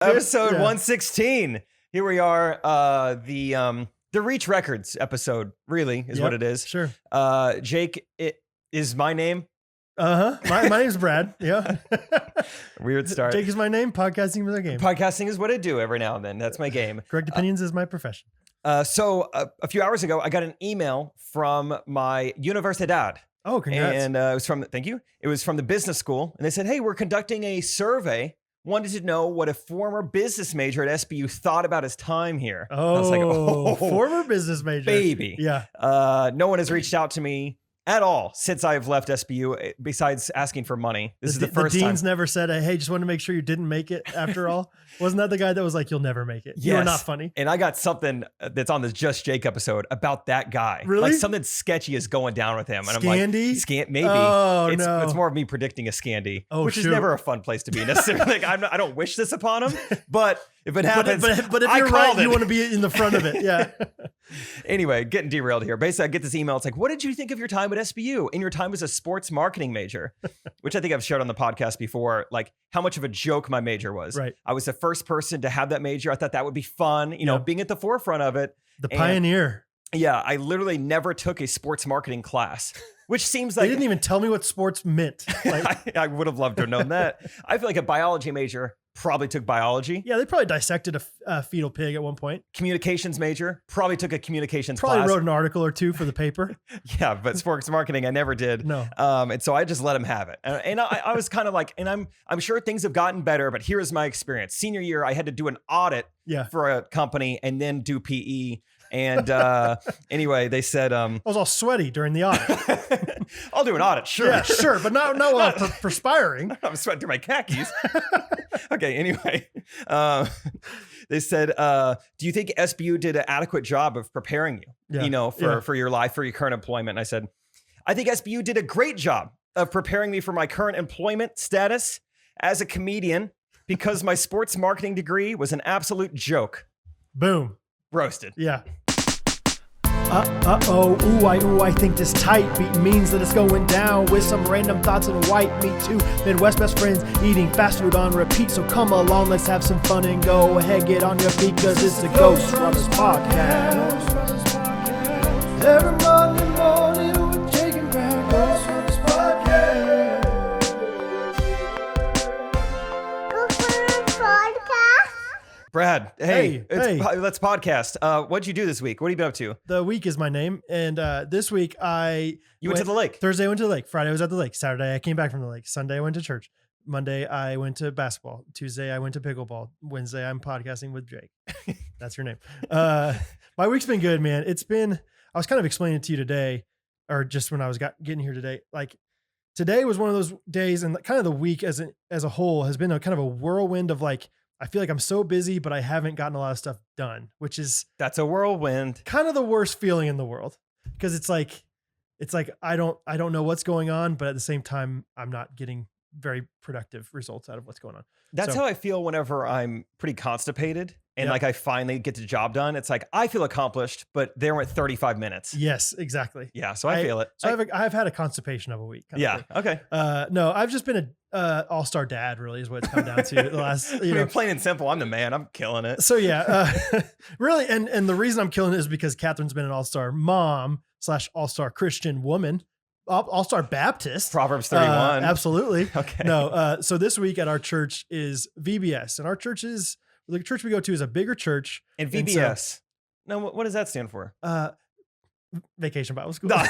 Episode 116. Here we are. The Reach Records episode, really, is what it is. Sure. Jake, it is my name. My name's Brad. Yeah. Weird start. Jake is my name. Podcasting is my game. Podcasting is what I do every now and then. That's my game. Correct opinions is my profession. So a few hours ago, I got an email from my universidad. Oh, congrats. And it was from, thank you. It was from the business school. And they said, hey, we're conducting a survey. Wanted to know what a former business major at SBU thought about his time here. Oh, I was like, former business major. Baby. Yeah. No one has reached out to me at all since I've left SBU, besides asking for money. This is the first time. The dean's never said, hey, just want to make sure you didn't make it after all. Wasn't that the guy that was like, you'll never make it? Yes. You're not funny. And I got something that's on this Just Jake episode about that guy. Really? Like something sketchy is going down with him. And Scandy? I'm like, maybe. Oh, It's more of me predicting a Scandy, which is shoot. never a fun place to be necessarily. Like, I don't wish this upon him, but if it happens, but if you're right, you want to be in the front of it. Yeah. Anyway, getting derailed here. Basically, I get this email. It's like, what did you think of your time at SBU and your time as a sports marketing major? Which I think I've shared on the podcast before, like how much of a joke my major was. Right. I was the first person to have that major. I thought that would be fun, being at the forefront of it. The pioneer. Yeah, I literally never took a sports marketing class, which seems like... They didn't even tell me what sports meant. Like, I would have loved to have known that. I feel like a biology major probably took biology. Yeah, they probably dissected a fetal pig at one point. Communications major probably took a communications probably class. Wrote an article or two for the paper. Yeah, but sports marketing I never did. No. And so I just let him have it. And I was kind of like, and I'm sure things have gotten better, but here's my experience. Senior year, I had to do an audit for a company and then do PE. And anyway, they said... I was all sweaty during the audit. I'll do an audit, sure. Yeah, sure, but not while perspiring. I'm sweating through my khakis. Okay, anyway. They said, do you think SBU did an adequate job of preparing you, for your life, for your current employment? And I said, I think SBU did a great job of preparing me for my current employment status as a comedian because my sports marketing degree was an absolute joke. Boom. Roasted. Yeah. I think this tight beat means that it's going down with some random thoughts and white meat too. Midwest best friends eating fast food on repeat. So come along, let's have some fun and go ahead, get on your feet, cause it's the Ghostrunners podcast. Every Monday morning with Jake and Brad, Ghostrunners podcast. Ghostrunners podcast. Brad, hey. Let's podcast. What'd you do this week? What have you been up to? The Week is my name. And this week You went to the lake. Thursday I went to the lake. Friday I was at the lake. Saturday I came back from the lake. Sunday I went to church. Monday I went to basketball. Tuesday I went to pickleball. Wednesday I'm podcasting with Jake. That's your name. My week's been good, man. I was kind of explaining it to you today, or just when I was getting here today. Like today was one of those days, and kind of the week as a whole has been a kind of a whirlwind of like, I feel like I'm so busy, but I haven't gotten a lot of stuff done, that's a whirlwind. Kind of the worst feeling in the world. Because it's like, I don't know what's going on, but at the same time, I'm not getting very productive results out of what's going on. That's how I feel whenever I'm pretty constipated and like I finally get the job done. It's like, I feel accomplished, but they went 35 minutes. Yes, exactly. Yeah. So I feel it. So I've had a constipation of a week. Yeah. Okay. No, I've just been a all-star dad, really, is what it's come down to the last, plain and simple. I'm the man. I'm killing it. So yeah, really. And the reason I'm killing it is because Catherine's been an all-star mom / all-star Christian woman, all-star Baptist. Proverbs 31. Absolutely. Okay. No. So this week at our church is VBS, and our church the church we go to is a bigger church. And VBS. No, what does that stand for? Vacation Bible School. Little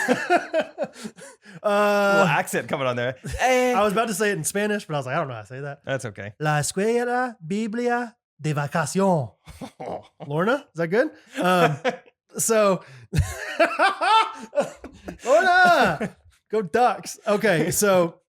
accent coming on there. I was about to say it in Spanish, but I was like, I don't know how to say that. That's okay. La Escuela Biblia de Vacación. Lorna, is that good? So, Lorna, go Ducks. Okay, so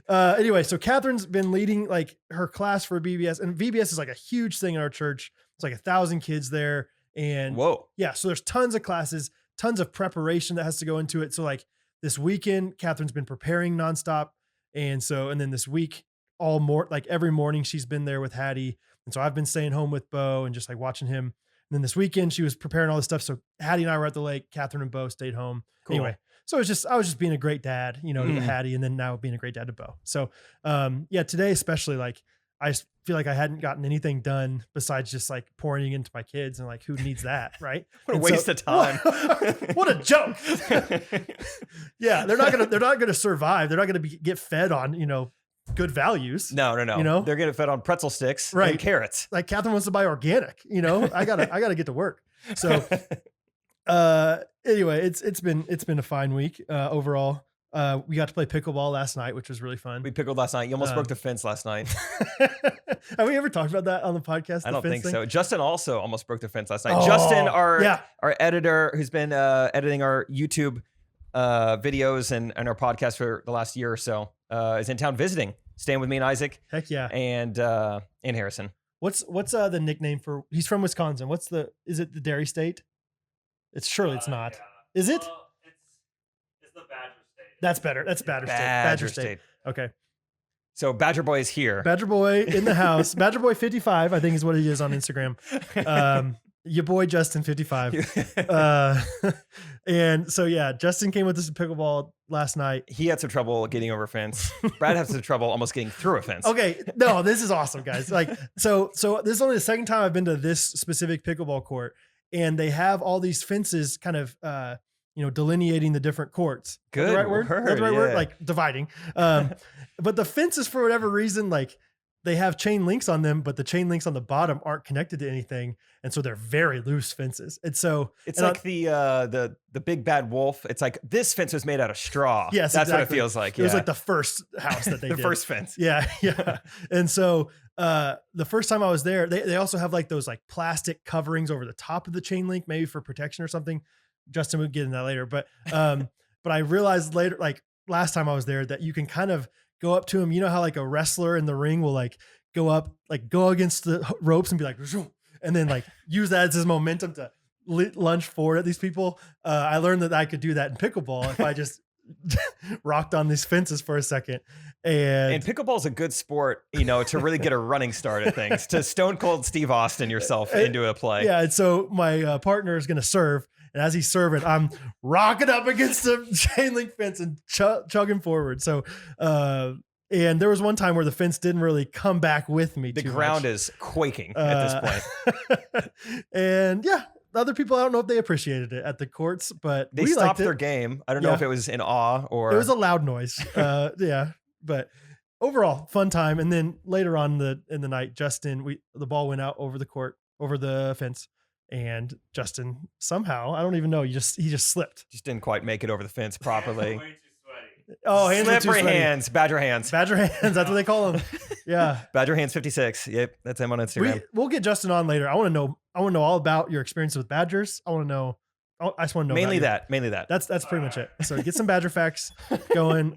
anyway, so Catherine's been leading like her class for BBS, and VBS is like a huge thing in our church. It's like 1,000 kids there. And whoa. Yeah. So there's tons of classes, tons of preparation that has to go into it. So like this weekend, Catherine's been preparing nonstop. And then this week, every morning she's been there with Hattie. And so I've been staying home with Bo and just like watching him. And then this weekend she was preparing all this stuff. So Hattie and I were at the lake. Catherine and Bo stayed home. Cool. Anyway, so I was just being a great dad, to Hattie, and then now being a great dad to Bo. So, today especially, like I just feel like I hadn't gotten anything done besides just like pouring into my kids, and like, who needs that, right? What a waste of time. What a joke. Yeah, they're not gonna survive. They're not gonna get fed on, good values. No. They're getting fed on pretzel sticks and carrots. Like Catherine wants to buy organic. I gotta get to work. So anyway, it's been a fine week overall. We got to play pickleball last night, which was really fun. We pickled last night. You almost broke the fence last night. Have we ever talked about that on the podcast? I don't think so. Justin also almost broke the fence last night. Oh, Justin, our editor, who's been editing our YouTube videos and our podcast for the last year or so, is in town visiting, staying with me and Isaac. Heck yeah. And Harrison. What's the nickname for? He's from Wisconsin. Is it the Dairy State? It's not. Yeah. Is it? Well, it's the Badger State. That's better. That's Badger State. Okay. So Badger Boy is here. Badger Boy in the house. Badger Boy 55, I think is what he is on Instagram. Your boy Justin 55. And so yeah, Justin came with us to pickleball last night. He had some trouble getting over a fence. Brad had some trouble almost getting through a fence. Okay, no, this is awesome, guys. Like, so this is only the second time I've been to this specific pickleball court, and they have all these fences kind of delineating the different courts. Good. Is that the right word? Is that the right word? Like dividing. But the fences, for whatever reason, like they have chain links on them, but the chain links on the bottom aren't connected to anything. And so they're very loose fences. And so it's like the big bad wolf. It's like this fence was made out of straw. Yes, that's exactly. what it feels like. It was like the first house that they the did. first fence. Yeah. And so the first time I was there, they also have like those like plastic coverings over the top of the chain link, maybe for protection or something. Justin would get in that later. But I realized later, like last time I was there, that you can kind of go up to him. You know how like a wrestler in the ring will like go up, like go against the ropes and be like, and then like use that as his momentum to lunge forward at these people. I learned that I could do that in pickleball if I just rocked on these fences for a second. And pickleball is a good sport, to really get a running start at things, to stone cold Steve Austin yourself into a play. Yeah. And so my partner is going to serve. And as he's serving, I'm rocking up against the chain link fence and chugging forward. So, and there was one time where the fence didn't really come back with me. The ground is quaking at this point. And yeah, other people, I don't know if they appreciated it at the courts, but they stopped their game. I don't know if it was in awe or... It was a loud noise. Yeah, but overall, fun time. And then later on in the night, Justin, the ball went out over the fence. And Justin somehow, I don't even know, he just slipped. Just didn't quite make it over the fence properly. Way too sweaty. Oh, hands slippery hands, Badger hands. Badger hands, that's what they call them. Yeah. Badger hands 56. Yep, that's him on Instagram. We'll get Justin on later. I want to know all about your experience with Badgers. I just want to know mainly that. That's pretty much it. So get some Badger facts going.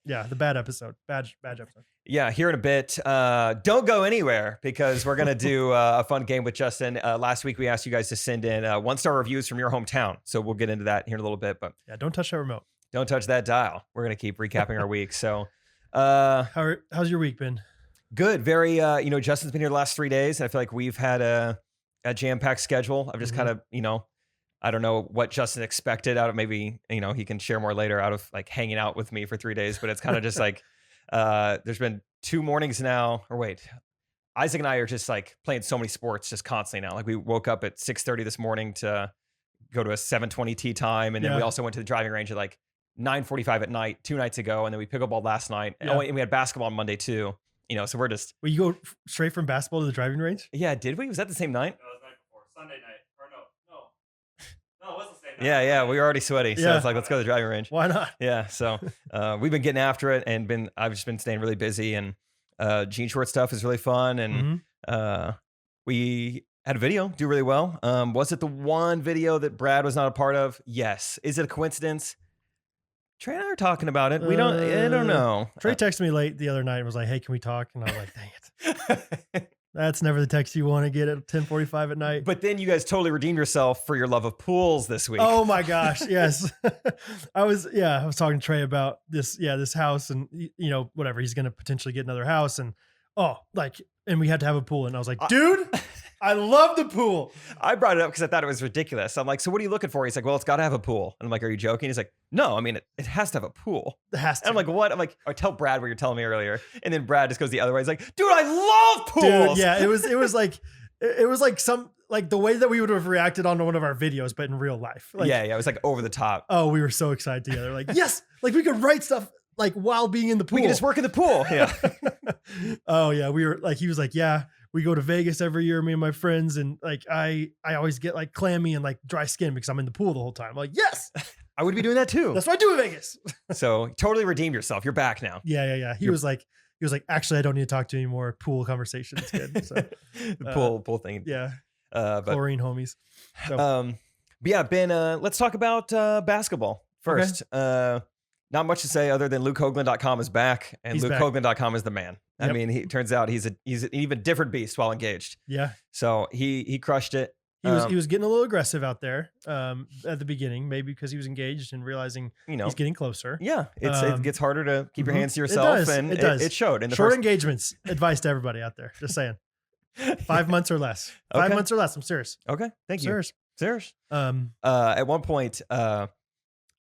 Yeah, the bad episode. Badge episode. Yeah, here in a bit. Don't go anywhere because we're going to do a fun game with Justin. Last week, we asked you guys to send in 1-star reviews from your hometown. So we'll get into that here in a little bit. But yeah, don't touch that remote. Don't touch that dial. We're going to keep recapping our week. So how's your week been? Good. Very, Justin's been here the last 3 days. And I feel like we've had a jam-packed schedule. I've just kind of, I don't know what Justin expected out of maybe, he can share more later out of like hanging out with me for 3 days, but it's kind of just like, there's been 2 mornings now, Isaac and I are just like playing so many sports just constantly now. Like we woke up at 6:30 this morning to go to a 7:20 tee time. And then we also went to the driving range at like 9:45 at night, 2 nights ago. And then we pickleball last night. Yeah. And we had basketball on Monday too, so we're just. Well, you go straight from basketball to the driving range? Yeah. Did we? Was that the same night? No, it was the night before. Sunday night. Or no, it wasn't the same night. Yeah, we were already sweaty, so it's like, let's go to the driving range. Why not? Yeah, so we've been getting after it, and I've just been staying really busy, and jean short stuff is really fun, and we had a video do really well. Was it the one video that Brad was not a part of? Yes. Is it a coincidence? Trey and I are talking about it. I don't know. Trey texted me late the other night and was like, "Hey, can we talk?" And I was like, "Dang it." That's never the text you want to get at 10:45 at night. But then you guys totally redeemed yourself for your love of pools this week. Oh my gosh. Yes. I was talking to Trey about this house and, whatever. He's going to potentially get another house. And And we had to have a pool. And I was like, dude, I love the pool. I brought it up because I thought it was ridiculous. I'm like, so what are you looking for? He's like, well, it's got to have a pool. And I'm like, are you joking? He's like, no, I mean, it has to have a pool. It has to. And I'm like, what? I'm like, oh, tell Brad what you're telling me earlier. And then Brad just goes the other way. He's like, dude, I love pools. Dude, yeah, it was like some, like the way that we would have reacted on one of our videos, but in real life. Like, yeah, it was like over the top. Oh, we were so excited together. Like, yes, like we could write stuff like while being in the pool. We could just work in the pool. Yeah. Oh yeah, we were like, he was like, yeah, we go to Vegas every year, me and my friends, and like I always get like clammy and like dry skin because I'm in the pool the whole time. I'm like, yes, I would be doing that too. that's what I do in Vegas. So totally redeemed yourself. You're back now. Yeah. He was like, actually, I don't need to talk to you anymore. Pool conversation is good. So The pool thing. yeah, But chlorine homies. So, but yeah, Ben, let's talk about basketball first. Not much to say other than LukeHoagland.com is back, and He's back. LukeHoagland.com is the man. Yep. I mean, he turns out he's an even different beast while engaged. yeah. So he crushed it. He was getting a little aggressive out there at the beginning, maybe because he was engaged and realizing he's getting closer. Yeah, it gets harder to keep your hands to It yourself, does. and It does. it showed in the Short first. engagements. Advice to everybody out there. Just saying. 5 months or less. 5 Okay. months or less. I'm serious. Okay, thank you. Serious. Um, At one point,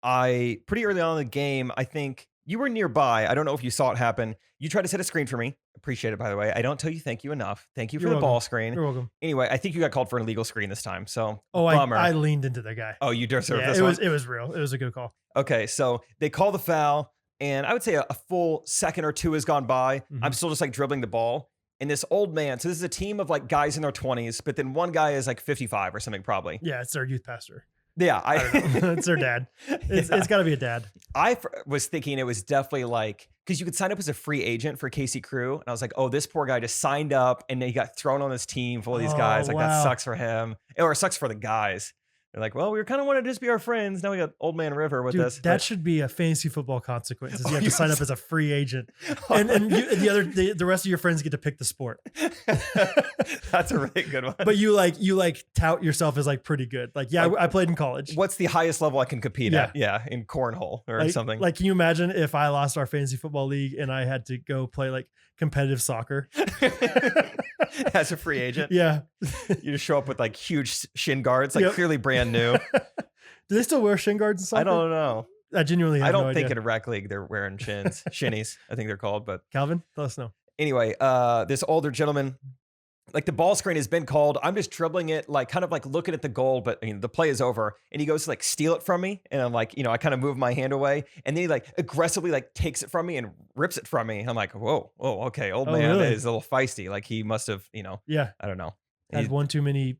I pretty early on in the game, I think you were nearby. I don't know if you saw it happen. You tried to set a screen for me. Appreciate it, by the way. I don't tell you thank you enough. Thank you for You're the ball welcome. screen. You're welcome. Anyway, I think you got called for an illegal screen this time. So I leaned into the guy. Oh, you deserve Yeah, this it one. was real. It was a good call. Okay, so they call the foul, and I would say a full second or two has gone by. Mhm. I'm still just like dribbling the ball. And this old man, so this is a team of like guys in their 20s, but then one guy is like 55 or something probably. Yeah, it's their youth pastor. Yeah, I don't know. It's their dad. It's got to be a dad. Was thinking it was definitely like, because you could sign up as a free agent for KC Crew. And I was like, oh, this poor guy just signed up and then he got thrown on this team full of these guys. Like, wow. that sucks for him. Or it sucks for the guys. They're like, well, we were kind of wanting to just be our friends. Now we got Old Man River with Dude, us. that should be a fantasy football consequence. Is you have you to sign up as a free agent, and the rest of your friends get to pick the sport. That's a really good one. But you tout yourself as like pretty good. Like, yeah, I played in college. What's the highest level I can compete at? Yeah, in cornhole or something. Like, can you imagine if I lost our fantasy football league and I had to go play like competitive soccer as a free agent? Yeah, you just show up with like huge shin guards, like Yep. clearly brand new. Do they still wear shin guards in soccer? I don't know. I genuinely have I don't no think idea. in a rec league they're wearing shinnies. I think they're called. But Calvin, let us know. anyway, this older gentleman, like the ball screen has been called. I'm just dribbling it, like kind of like looking at the goal, but the play is over, and he goes to like steal it from me, and I'm like, I kind of move my hand away, and then he like aggressively like takes it from me and rips it from me. And I'm like, whoa, okay, old man really? is a little feisty. Like he must have, Yeah, I don't know. had one too many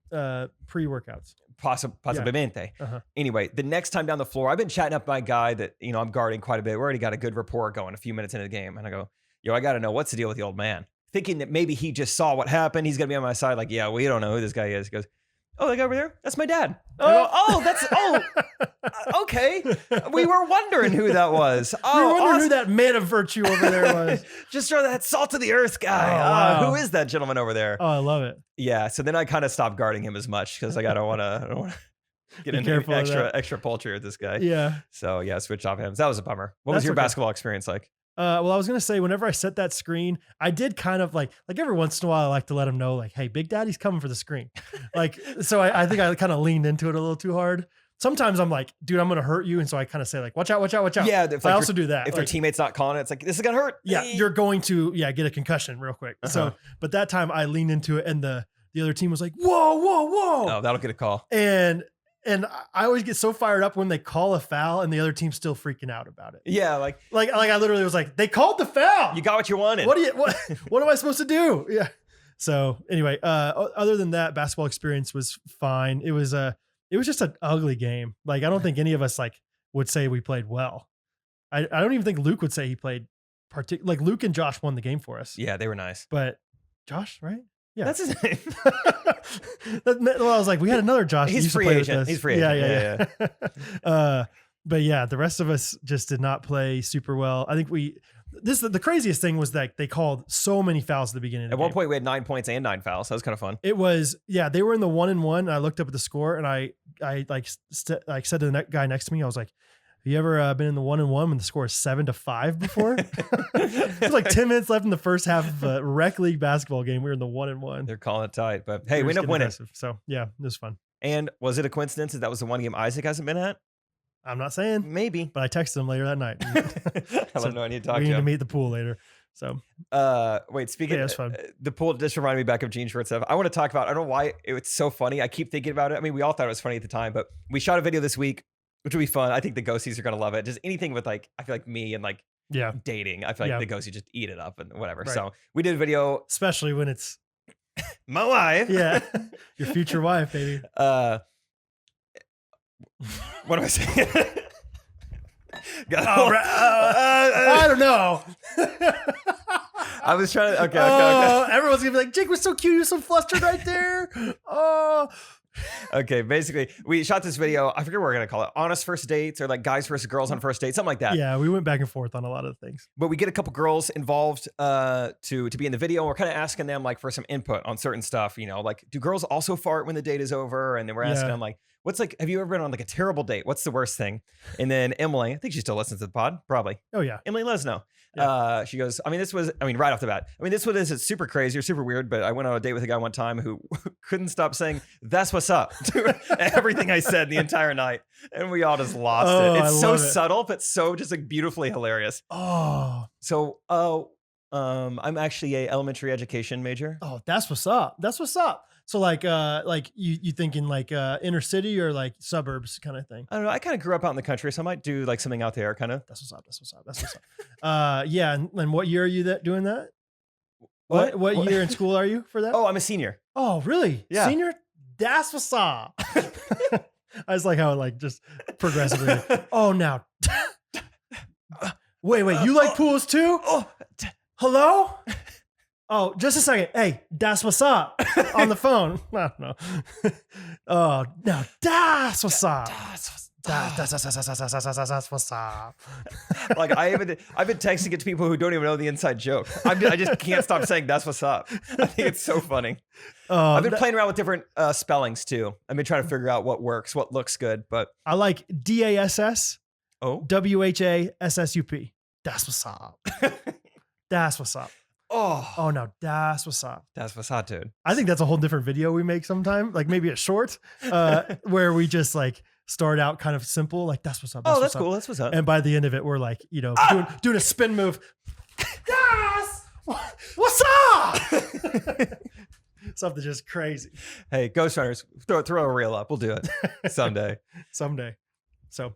pre-workouts. Possiblemente. Uh-huh. Anyway, the next time down the floor, I've been chatting up my guy that, I'm guarding quite a bit. We already got a good rapport going a few minutes into the game. And I go, I got to know what's the deal with the old man. Thinking that maybe he just saw what happened. He's going to be on my side. Like, yeah, we don't know who this guy is. He goes, oh, that guy over there? That's my dad. Okay. We were wondering who that was. We were wondering awesome. who that man of virtue over there was. Just throw that salt of the earth guy. Oh, wow. Who is that gentleman over there? Oh, I love it. Yeah. So then I kind of stopped guarding him as much because like, I don't want to get Be into careful of extra poultry with this guy. Yeah. So yeah, switch off him. That was a bummer. What was That's your okay. basketball experience like? Well, I was gonna say whenever I set that screen, I did kind of like every once in a while I like to let him know like, hey, Big Daddy's coming for the screen. Like, so I think I kind of leaned into it a little too hard. Sometimes I'm like, dude, I'm gonna hurt you, and so I kind of say like, watch out, watch out, watch out. Yeah, if I also do that. If their teammate's not calling it, it's like this is gonna hurt. Yeah, you're going to get a concussion real quick. So, but that time I leaned into it, and the other team was like, whoa, whoa, whoa. Oh, that'll get a call. And I always get so fired up when they call a foul and the other team's still freaking out about it. Yeah, like I literally was like, they called the foul. you got what you wanted. What am I supposed to do? Yeah. So anyway, other than that, basketball experience was fine. It was just an ugly game. Like, I don't think any of us like would say we played well. I don't even think Luke would say he played like Luke and Josh won the game for us. Yeah, they were nice. But Josh, right? Yeah. That's his name. Well, I was like, we had another Josh. He's used to free play with agent. us. He's free agent. Yeah. But yeah, the rest of us just did not play super well. I think the craziest thing was that they called so many fouls at the beginning of the At one game. point, we had 9 points and 9 fouls. That was kind of fun. It was, they were in the 1-and-1. And I looked up at the score and I said to the guy next to me, I was like, you ever been in the 1-1 when the score is 7-5 before? There's like 10 minutes left in the first half of a rec league basketball game. We were in the 1-1. They're calling it tight, but hey, we ended up winning. Aggressive. So yeah, it was fun. And was it a coincidence that was the one game Isaac hasn't been at? I'm not saying, Maybe. but I texted him later that night. I don't know. I need to talk We to need to him. meet at the pool later. So Wait, speaking Yeah, of it's fun. the pool, just reminded me back of Gene Short stuff. I want to talk about, I don't know why it's so funny. I keep thinking about it. I mean, we all thought it was funny at the time, but we shot a video this week, which will be fun. I think the ghosties are going to love it. Just anything with like, I feel like me and like yeah, dating. I feel like Yeah. the ghosties just eat it up and whatever. Right. So we did a video. especially when it's My wife. yeah, your future wife, baby. What am I saying? Oh, I don't know. I was trying to. Okay. Oh, everyone's gonna be like, Jake was so cute. You're so flustered right there. Oh, Okay. Basically, we shot this video. I forget what we're gonna call it. Honest first dates or like guys versus girls on first dates, something like that. yeah. We went back and forth on a lot of things. But we get a couple girls involved to be in the video. And we're kind of asking them like for some input on certain stuff. You know, like do girls also fart when the date is over? And then we're asking Yeah. them like, what's like, have you ever been on like a terrible date? What's the worst thing? And then Emily, I think she still listens to the pod, probably. Oh yeah. Emily, let us know. Yeah. She goes, right off the bat. I mean, this one is super crazy or super weird, but I went on a date with a guy one time who couldn't stop saying, "That's what's up," to everything I said the entire night. And we all just lost Oh, it. I It's so love it. subtle, but so just like beautifully hilarious. Oh, So, I'm actually a elementary education major. oh, that's what's up. That's what's up. So like you thinking like inner city or like suburbs kind of thing. I don't know. I kind of grew up out in the country, so I might do like something out there, kind of. That's what's up. That's what's up. That's what's up. Yeah. And what year are you doing that? What? What year in school are you for that? Oh, I'm a senior. Oh, really? Yeah. Senior? That's what's up. I just like how it like just progressively. Oh, now. Wait. You like pools too? Oh, Hello? Oh, just a second. Hey, that's what's up on the phone. I don't know. Oh, now that's what's up. That's what's up. like I've been texting it to people who don't even know the inside joke. I just can't stop saying "that's what's up." I think it's so funny. I've been playing around with different spellings too. I've been trying to figure out what works, what looks good. But I like DASS oh, WHASSUP. That's what's up. That's what's up. oh, Oh no, that's what's up. that's what's hot, dude. I think that's a whole different video we make sometime, like maybe a short, where we just like start out kind of simple, like that's what's up. Oh, what's that's up. cool. That's what's up. And by the end of it, we're like, you know, doing a spin move. Yes! What's up? Something just crazy. Hey, Ghostrunners, throw a reel up. We'll do it someday. Someday. So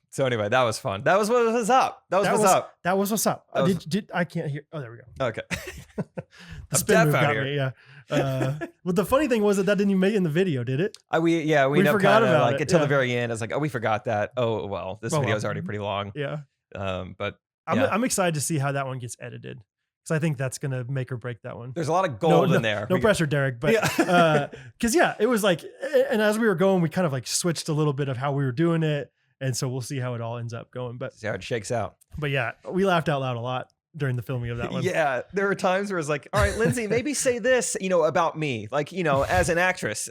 So anyway, that was fun. That was what was up. That was what's up. That was what's up. That was- Did I can't hear? Oh, there we go. Okay. The I'm spin deaf move out got here. me. Yeah. But the funny thing was that didn't even make it in the video, did it? We We ended up forgot kinda, about like it, until the yeah. very end. I was like, oh, we forgot that. Oh well, this Oh, video well. is already pretty long. Yeah. But I'm Yeah. I'm excited to see how that one gets edited because I think that's gonna make or break that one. there's a lot of gold in there. No pressure, Derek. But Yeah. because it was like, and as we were going, we kind of like switched a little bit of how we were doing it, and so we'll see how it all ends up going. See how it shakes out. But yeah, we laughed out loud a lot during the filming of that one. Yeah, there were times where it's like, all right, Lindsay, maybe say this, about me, like, as an actress,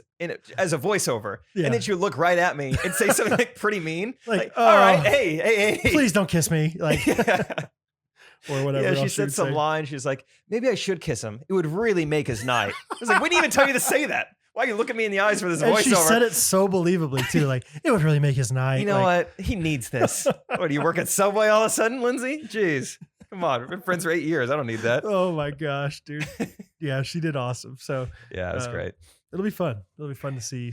as a voiceover, Yeah. and then she would look right at me and say something like pretty mean, Like, all right, oh, hey, Please don't kiss me, like yeah. or whatever. Yeah, she else said would some say. line. She was like, maybe I should kiss him. It would really make his night. I was like, we didn't even tell you to say that. Why you look at me in the eyes for this And she voiceover? said it so believably too. Like it would really make his night. You know like, what? He needs this. What, do you work at Subway all of a sudden, Lindsay? Jeez. Come on. We've been friends for 8 years. I don't need that. Oh my gosh, dude. Yeah, she did awesome. So Yeah, that's Uh, great. it'll be fun. It'll be fun to see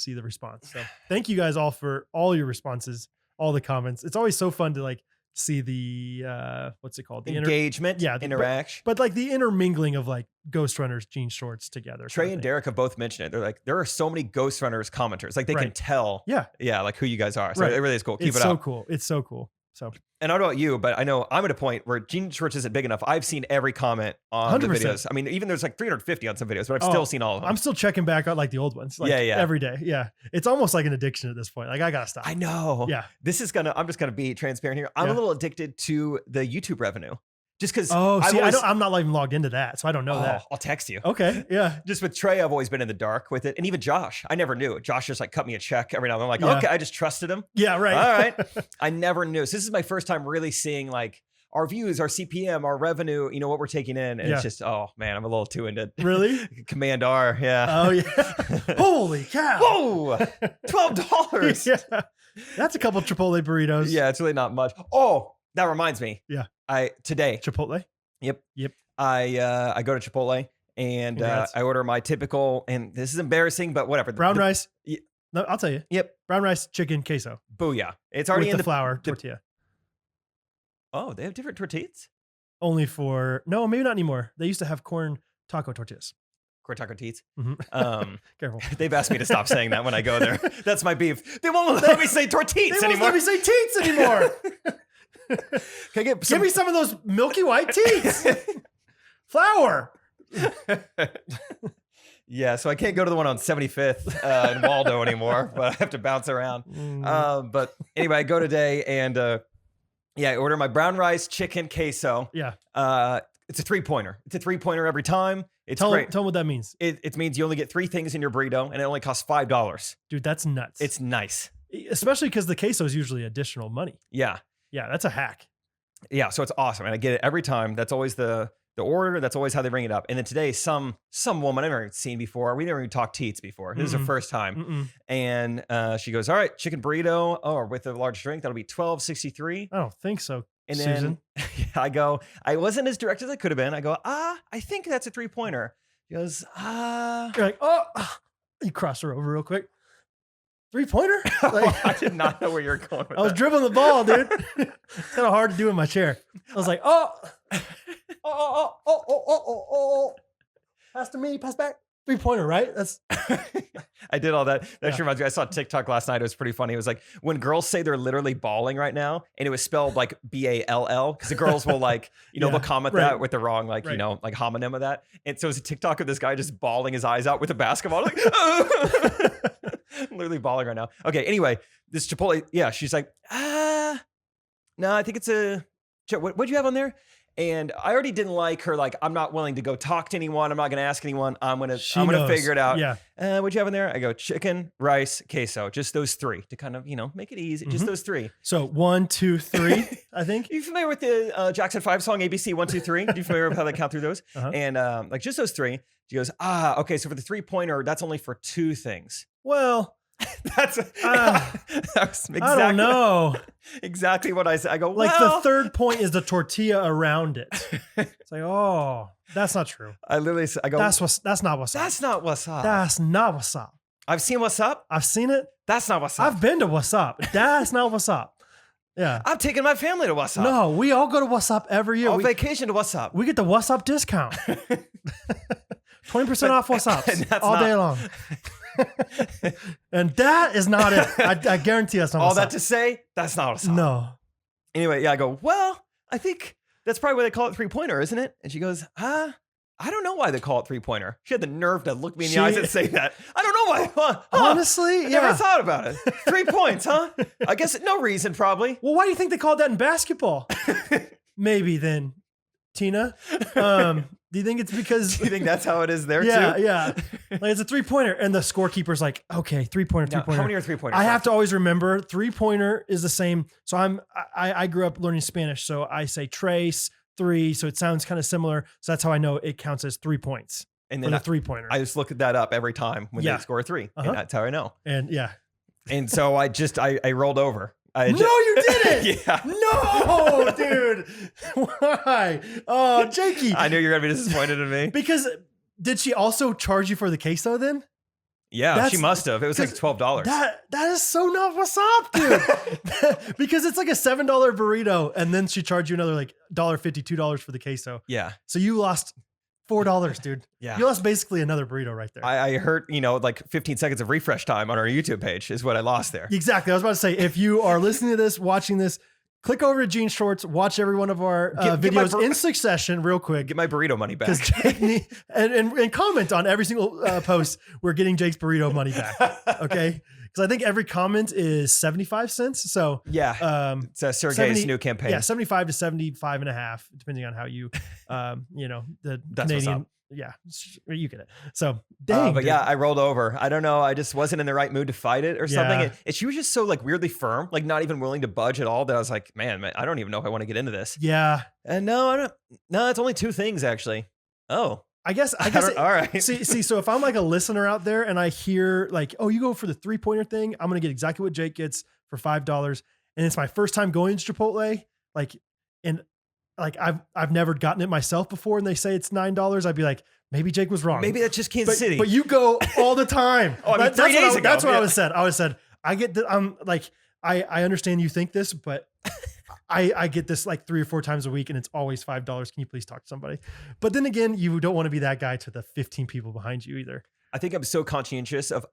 the response. So thank you guys all for all your responses, all the comments. It's always so fun to like see the what's it called? The Engagement, yeah, interaction. but like the intermingling of like Ghostrunners jean shorts together. Trey kind of and thing. Derek have both mentioned it. They're like, there are so many Ghostrunners commenters. Like they can Right. tell, Yeah, like who you guys are. So Right. it really is cool. Keep it's it so up. cool. It's so cool. So And I don't know about you, but I know I'm at a point where Gene Shorts isn't big enough. I've seen every comment on the 100%. videos. I mean, even there's like 350 on some videos, but I've Oh, still seen all of them. I'm still checking back out like the old ones. Like, Yeah, yeah. every day. Yeah, it's almost like an addiction at this point. Like I gotta stop. I know. Yeah. I'm just gonna be transparent here. I'm a Yeah. little addicted to the YouTube revenue. Just because. I'm not even logged into that, so I don't know that. I'll text you. Okay, yeah. Just with Trey, I've always been in the dark with it. And even Josh, I never knew. Josh just like cut me a check every now and then. I'm like, okay, I just trusted him. Yeah, right. All right. I never knew. So this is my first time really seeing like our views, our CPM, our revenue, what we're taking in. And it's just, oh man, I'm a little too into Really? Command R. Yeah. Oh yeah. Holy cow. Whoa. $12. Yeah. That's a couple Chipotle burritos. Yeah, it's really not much. Oh, that reminds me. Yeah. Today. Chipotle? Yep. Yep. I go to Chipotle and I order my typical, and this is embarrassing, but whatever. Brown rice. No, I'll tell you. Yep. Brown rice, chicken, queso. Booyah. It's already with in the flour tortilla. Oh, they have different tortillas? Only for, no, maybe not anymore. They used to have corn taco tortillas. Corn taco teats. Mm-hmm. Careful. They've asked me to stop saying that when I go there. That's my beef. They won't let me say tortillas anymore. They won't let me say teats anymore. Can I Give me some of those milky white teats. Flour. Yeah, so I can't go to the one on 75th in Waldo anymore, but I have to bounce around. But anyway, I go today and I order my brown rice, chicken, queso. Yeah. It's a 3-pointer. It's a 3-pointer every time. It's great. Tell them what that means. It means you only get 3 things in your burrito and it only costs $5. Dude, that's nuts. It's nice. Especially because the queso is usually additional money. Yeah. Yeah, that's a hack. Yeah, so it's awesome. And I get it every time. That's always the order. That's always how they bring it up. And then today, some woman I've never seen before. We never even talked teats before. This is her first time. And she goes, "All right, chicken burrito, or with a large drink, that'll be $12.63." I don't think so. And Susan. then I go, I wasn't as direct as I could have been. I go, I think that's a 3-pointer. She goes, You're like, you cross her over real quick. 3-pointer? I did not know where you're going with I was dribbling the ball, dude. It's kind of hard to do in my chair. I was like, pass to me, pass back. 3-pointer, right? That's. I did all that. That actually reminds me. I saw TikTok last night. It was pretty funny. It was like when girls say they're literally bawling right now, and it was spelled like BALL, because the girls will like, they'll comment that with the wrong like like homonym of that. And so it's a TikTok of this guy just bawling his eyes out with a basketball, like literally bawling right now. Okay. Anyway, this Chipotle. Yeah, she's like, no, I think it's a. What'd you have on there? And I already didn't like her. Like, I'm not willing to go talk to anyone. I'm not going to ask anyone. I'm going to figure it out. Yeah. What'd you have in there? I go chicken, rice, queso, just those 3 to kind of, make it easy. Just those 3. So 1, 2, 3, I think. You familiar with the Jackson 5 song, ABC 1, 2, 3? Do you familiar with how they count through those? And like just those 3. She goes, okay. So for the 3-pointer, that's only for 2 things. Well, that's exactly, I don't know. Exactly what I said. I go, like the third point is the tortilla around it. It's like, that's not true. I literally, I go, that's not what's up. That's not what's up. That's not what's up. I've seen what's up. I've seen it. That's not what's up. I've been to what's up. That's not what's up. Yeah. I've taken my family to what's up. No, we all go to what's up every year. On vacation to what's up. We get the what's up discount. 20% off what's ups all day long. And that is not it. I guarantee that's not all what's that up. to say, that's not what's up. No. Anyway, I go, well, I think that's probably why they call it 3-pointer, isn't it? And she goes, I don't know why they call it 3-pointer. She had the nerve to look me in the eyes and say that. I don't know why. Honestly, I never thought about it. 3 points, huh? I guess no reason, probably. Well, why do you think they called that in basketball? Maybe then, Tina. Do you think it's because... Do you think that's how it is there, too? Yeah. Like it's a 3-pointer, and the scorekeeper's like, okay, 3-pointer, 3-pointer. How many are 3-pointers? I have to always remember 3-pointer is the same. So I grew up learning Spanish, so I say tres, 3, so it sounds kind of similar. So that's how I know it counts as 3 points. And then the 3-pointer. I just look at that up every time when they score 3, and that's how I know. And and so I rolled over. No, you didn't. Yeah. No, dude. Why? Oh, Jakey. I knew you were going to be disappointed in me. Because did she also charge you for the queso then? Yeah, she must have. It was like $12. That is so not what's up, dude. Because it's like a $7 burrito, and then she charged you another like $1.50, $2 for the queso. Yeah. So you lost $4, dude. Yeah. You lost basically another burrito right there. I heard, like 15 seconds of refresh time on our YouTube page is what I lost there. Exactly. I was about to say, if you are listening to this, watching this, click over to Gene Shorts, watch every one of our Get my videos in succession real quick. Get my burrito money back. Because Jake and comment on every single post. We're getting Jake's burrito money back. Okay. Because I think every comment is 75 cents. So yeah, it's Sergey's new campaign. Yeah, 75 to 75 and a half, depending on how you, the That's Canadian. Yeah, you get it. So dang. But yeah, I rolled over. I don't know. I just wasn't in the right mood to fight it or something. Yeah. She was just so like weirdly firm, like not even willing to budge at all. That I was like, man, I don't even know if I want to get into this. Yeah. And no, I don't. No, it's only 2 things actually. Oh. I guess. All right. See. So if I'm like a listener out there and I hear like, oh, you go for the 3-pointer thing, I'm gonna get exactly what Jake gets for $5, and it's my first time going to Chipotle. I've never gotten it myself before, and they say it's $9. I'd be like, maybe Jake was wrong. Maybe that's just Kansas City. But you go all the time. Oh, I mean, 3 days ago. That's what I was said. I was said, I get that. I'm like, I understand you think this, but I get this like 3 or 4 times a week, and it's always $5. Can you please talk to somebody? But then again, you don't want to be that guy to the 15 people behind you either. I think I'm so conscientious of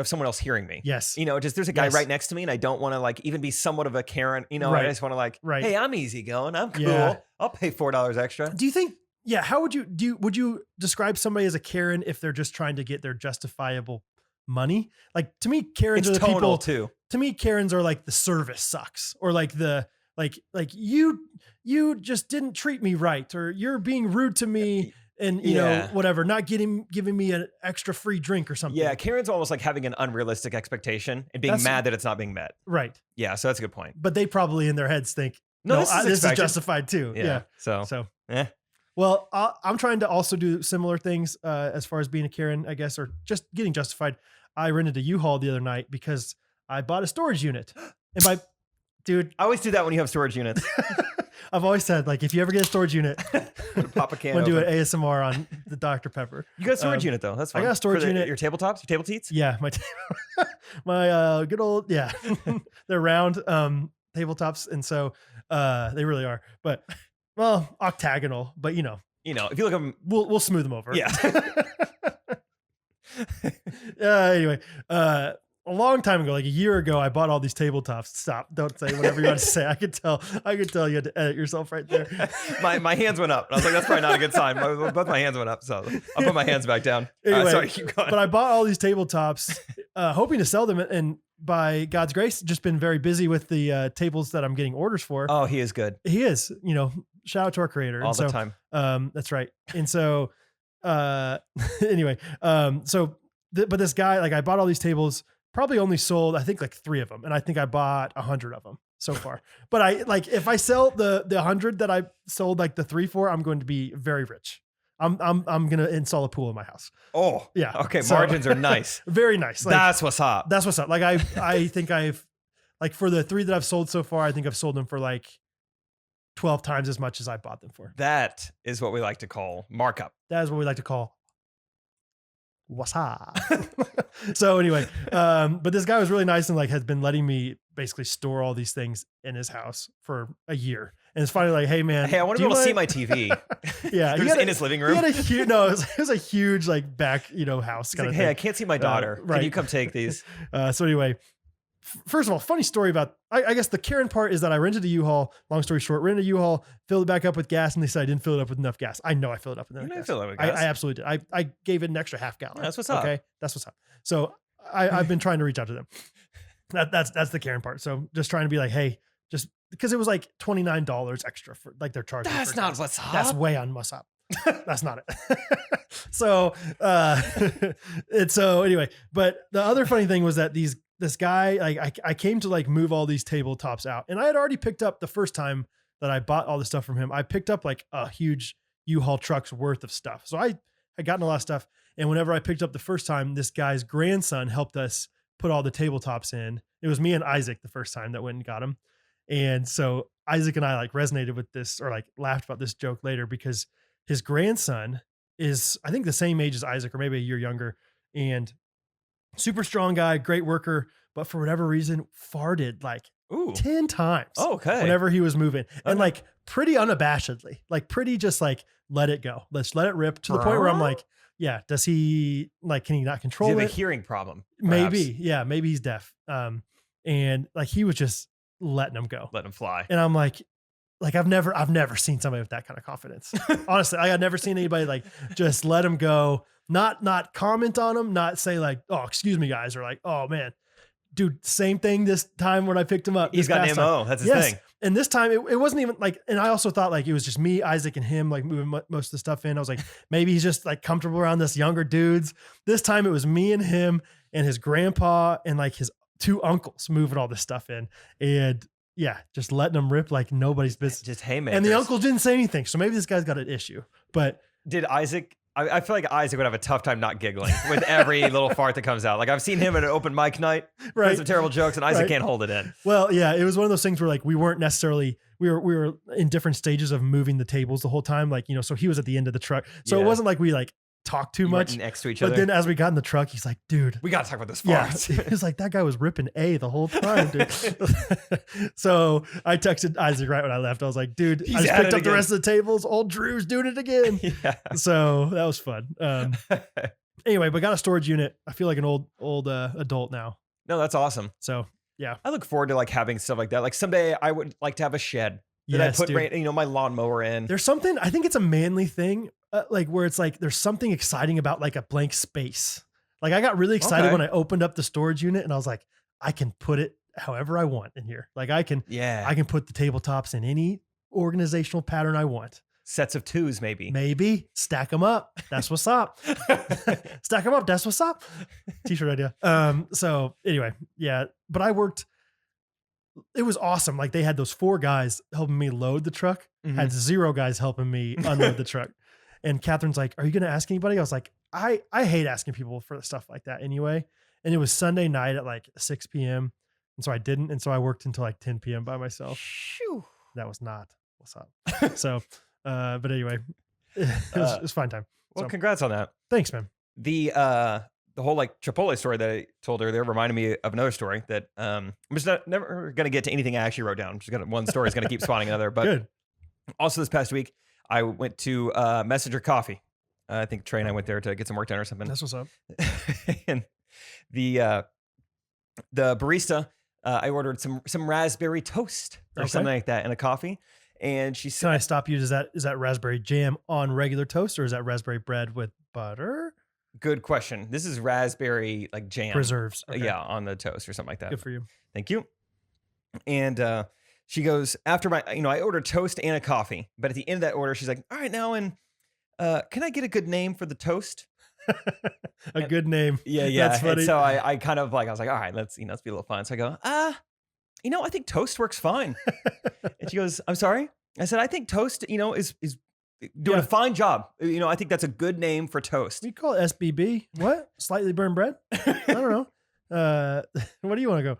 someone else hearing me. Yes. Just there's a guy right next to me, and I don't want to like even be somewhat of a Karen. Right. I just want to like, hey, I'm easygoing. I'm cool. Yeah. I'll pay $4 extra. Do you think? Yeah. How would you would you describe somebody as a Karen if they're just trying to get their justifiable money? Like to me, Karens It's are the tonal people too. To me, Karens are like the service sucks, or like the like you just didn't treat me right, or you're being rude to me. And you know, whatever, not giving me an extra free drink or something. Yeah, Karen's almost like having an unrealistic expectation and being mad that it's not being met. Right. Yeah, so that's a good point. But they probably in their heads think, this is justified too. Yeah. So. Well, I'm trying to also do similar things as far as being a Karen, I guess, or just getting justified. I rented a U-Haul the other night because I bought a storage unit. And dude, I always do that when you have storage units. I've always said, like, if you ever get a storage unit, pop a can. I'm going to do an ASMR on the Dr. Pepper. You got a storage unit though. That's fine. I got a storage unit. Your tabletops, your table teats? Yeah, my good old they're round tabletops, and so they really are. But octagonal. But if you look at them, we'll smooth them over. Yeah. Anyway, a long time ago, like a year ago, I bought all these tabletops. Stop! Don't say whatever you want to say. I could tell you had to edit yourself right there. my hands went up. I was like, that's probably not a good sign. Both my hands went up, so I'll put my hands back down. Anyway, sorry, keep going. But I bought all these tabletops, hoping to sell them, and by God's grace, just been very busy with the tables that I'm getting orders for. Oh, he is good. He is. Shout out to our creator. All the time. That's right. And so, anyway, but this guy, like, I bought all these tables. Probably only sold, I think, like 3 of them. And I think I bought 100 of them so far. But if I sell the 100 that I sold like the 3 for, I'm going to be very rich. I'm going to install a pool in my house. Oh, yeah. Okay. Margins are nice. Very nice. Like, that's what's up. That's what's up. Like I think I've, like, for the 3 that I've sold so far, I think I've sold them for like 12 times as much as I bought them for. That is what we like to call markup. That is what we like to call Wassup. So anyway, but this guy was really nice and like has been letting me basically store all these things in his house for a year. And it's finally like, hey man, I want to be able to see my TV. Yeah, in his living room. He had a huge, no, it was a huge like back, house. He's like, hey, I can't see my daughter. Right. Can you come take these? So anyway, first of all, funny story about, I guess the Karen part is that I rented a U-Haul. Long story short, rented a U-Haul, filled it back up with gas, and they said I didn't fill it up with enough gas. I know I filled it up with enough gas. Fill it with gas. I absolutely did. I gave it an extra half gallon. That's what's up. Okay, that's what's up. So I've been trying to reach out to them. That's the Karen part. So just trying to be like, hey, just because it was like $29 extra for like they're charging. That's not gas. What's up. That's way on Wassup. That's not it. So anyway, but the other funny thing was that this guy, like I came to like move all these tabletops out, and I had already picked up the first time that I bought all the stuff from him. I picked up like a huge U-Haul truck's worth of stuff. So I had gotten a lot of stuff. And whenever I picked up the first time, this guy's grandson helped us put all the tabletops in. It was me and Isaac the first time that went and got them. And so Isaac and I like resonated with this, or like laughed about this joke later, because his grandson is, I think, the same age as Isaac, or maybe a year younger, and super strong guy, great worker, but for whatever reason farted like 10 times. Oh, okay. Whenever he was moving. And like pretty unabashedly, like pretty just like, let it go. Let's let it rip, to the point where I'm like, yeah, does he like, can he not control it? Does he have a hearing problem? Perhaps? Maybe. Yeah. Maybe he's deaf. And like, he was just letting them go. Let him fly. And I'm like I've never seen somebody with that kind of confidence. Honestly, I've never seen anybody like just let them go, not comment on them, not say like, oh, excuse me, guys, or like, oh man, dude, same thing this time when I picked him up. He's got an MO. That's his thing. And this time it wasn't even like, and I also thought like it was just me, Isaac, and him like moving most of the stuff in. I was like, maybe he's just like comfortable around this younger dudes. This time it was me and him and his grandpa and like his 2 uncles moving all this stuff in. And yeah, just letting them rip like nobody's business. Just haymakers. And the uncle didn't say anything. So maybe this guy's got an issue. But did Isaac? I feel like Isaac would have a tough time not giggling with every little fart that comes out. Like I've seen him at an open mic night, right? Some terrible jokes, and Isaac can't hold it in. Well, yeah, it was one of those things where like we weren't necessarily we were in different stages of moving the tables the whole time. Like, you know, so he was at the end of the truck, so it wasn't like we like talked too much next to each other. But then as we got in the truck, he's like, dude, we got to talk about this farts. Yeah, he's like, that guy was ripping A the whole time, dude. So I texted Isaac right when I left. I was like, dude, I just picked up the rest of the tables. Old Drew's doing it again. Yeah. So that was fun. Anyway, but got a storage unit. I feel like an old adult now. No, that's awesome. So yeah, I look forward to like having stuff like that. Like someday I would like to have a shed that I put my lawnmower in. There's something, I think it's a manly thing, like where it's like there's something exciting about like a blank space. Like I got really excited when I opened up the storage unit and I was like, I can put it however I want in here. Like I can put the tabletops in any organizational pattern I want. Sets of 2s, maybe stack them up. That's what's up. Stack them up. That's what's up. T-shirt idea. So anyway, yeah, but I worked, it was awesome. Like they had those 4 guys helping me load the truck, had 0 guys helping me unload the truck. And Catherine's like, are you going to ask anybody? I was like, I hate asking people for stuff like that anyway. And it was Sunday night at like 6 p.m. And so I didn't. And so I worked until like 10 p.m. by myself. Shoo. That was not what's up. So, but anyway, it was fun time. Well, congrats on that. Thanks, man. The whole like Chipotle story that I told earlier reminded me of another story that I'm just never going to get to anything I actually wrote down. I'm just one story is going to keep spawning another. But good. Also this past week, I went to Messenger Coffee. I think Trey and I went there to get some work done or something. That's what's up. And the barista, I ordered some raspberry toast or something like that in a coffee. And she said, "Can I stop you? Is that raspberry jam on regular toast or is that raspberry bread with butter?" Good question. This is raspberry like jam. Preserves. Okay. Yeah, on the toast or something like that. Good for you. Thank you. And she goes, after I ordered toast and a coffee, but at the end of that order, she's like, all right, now, and can I get a good name for the toast? Good name. Yeah. That's funny. And so I kind of like, I was like, all right, let's be a little fun. So I go, I think toast works fine. And she goes, I'm sorry. I said, I think toast, is doing a fine job. I think that's a good name for toast. We call it SBB. What? Slightly burned bread? I don't know. What do you want to go?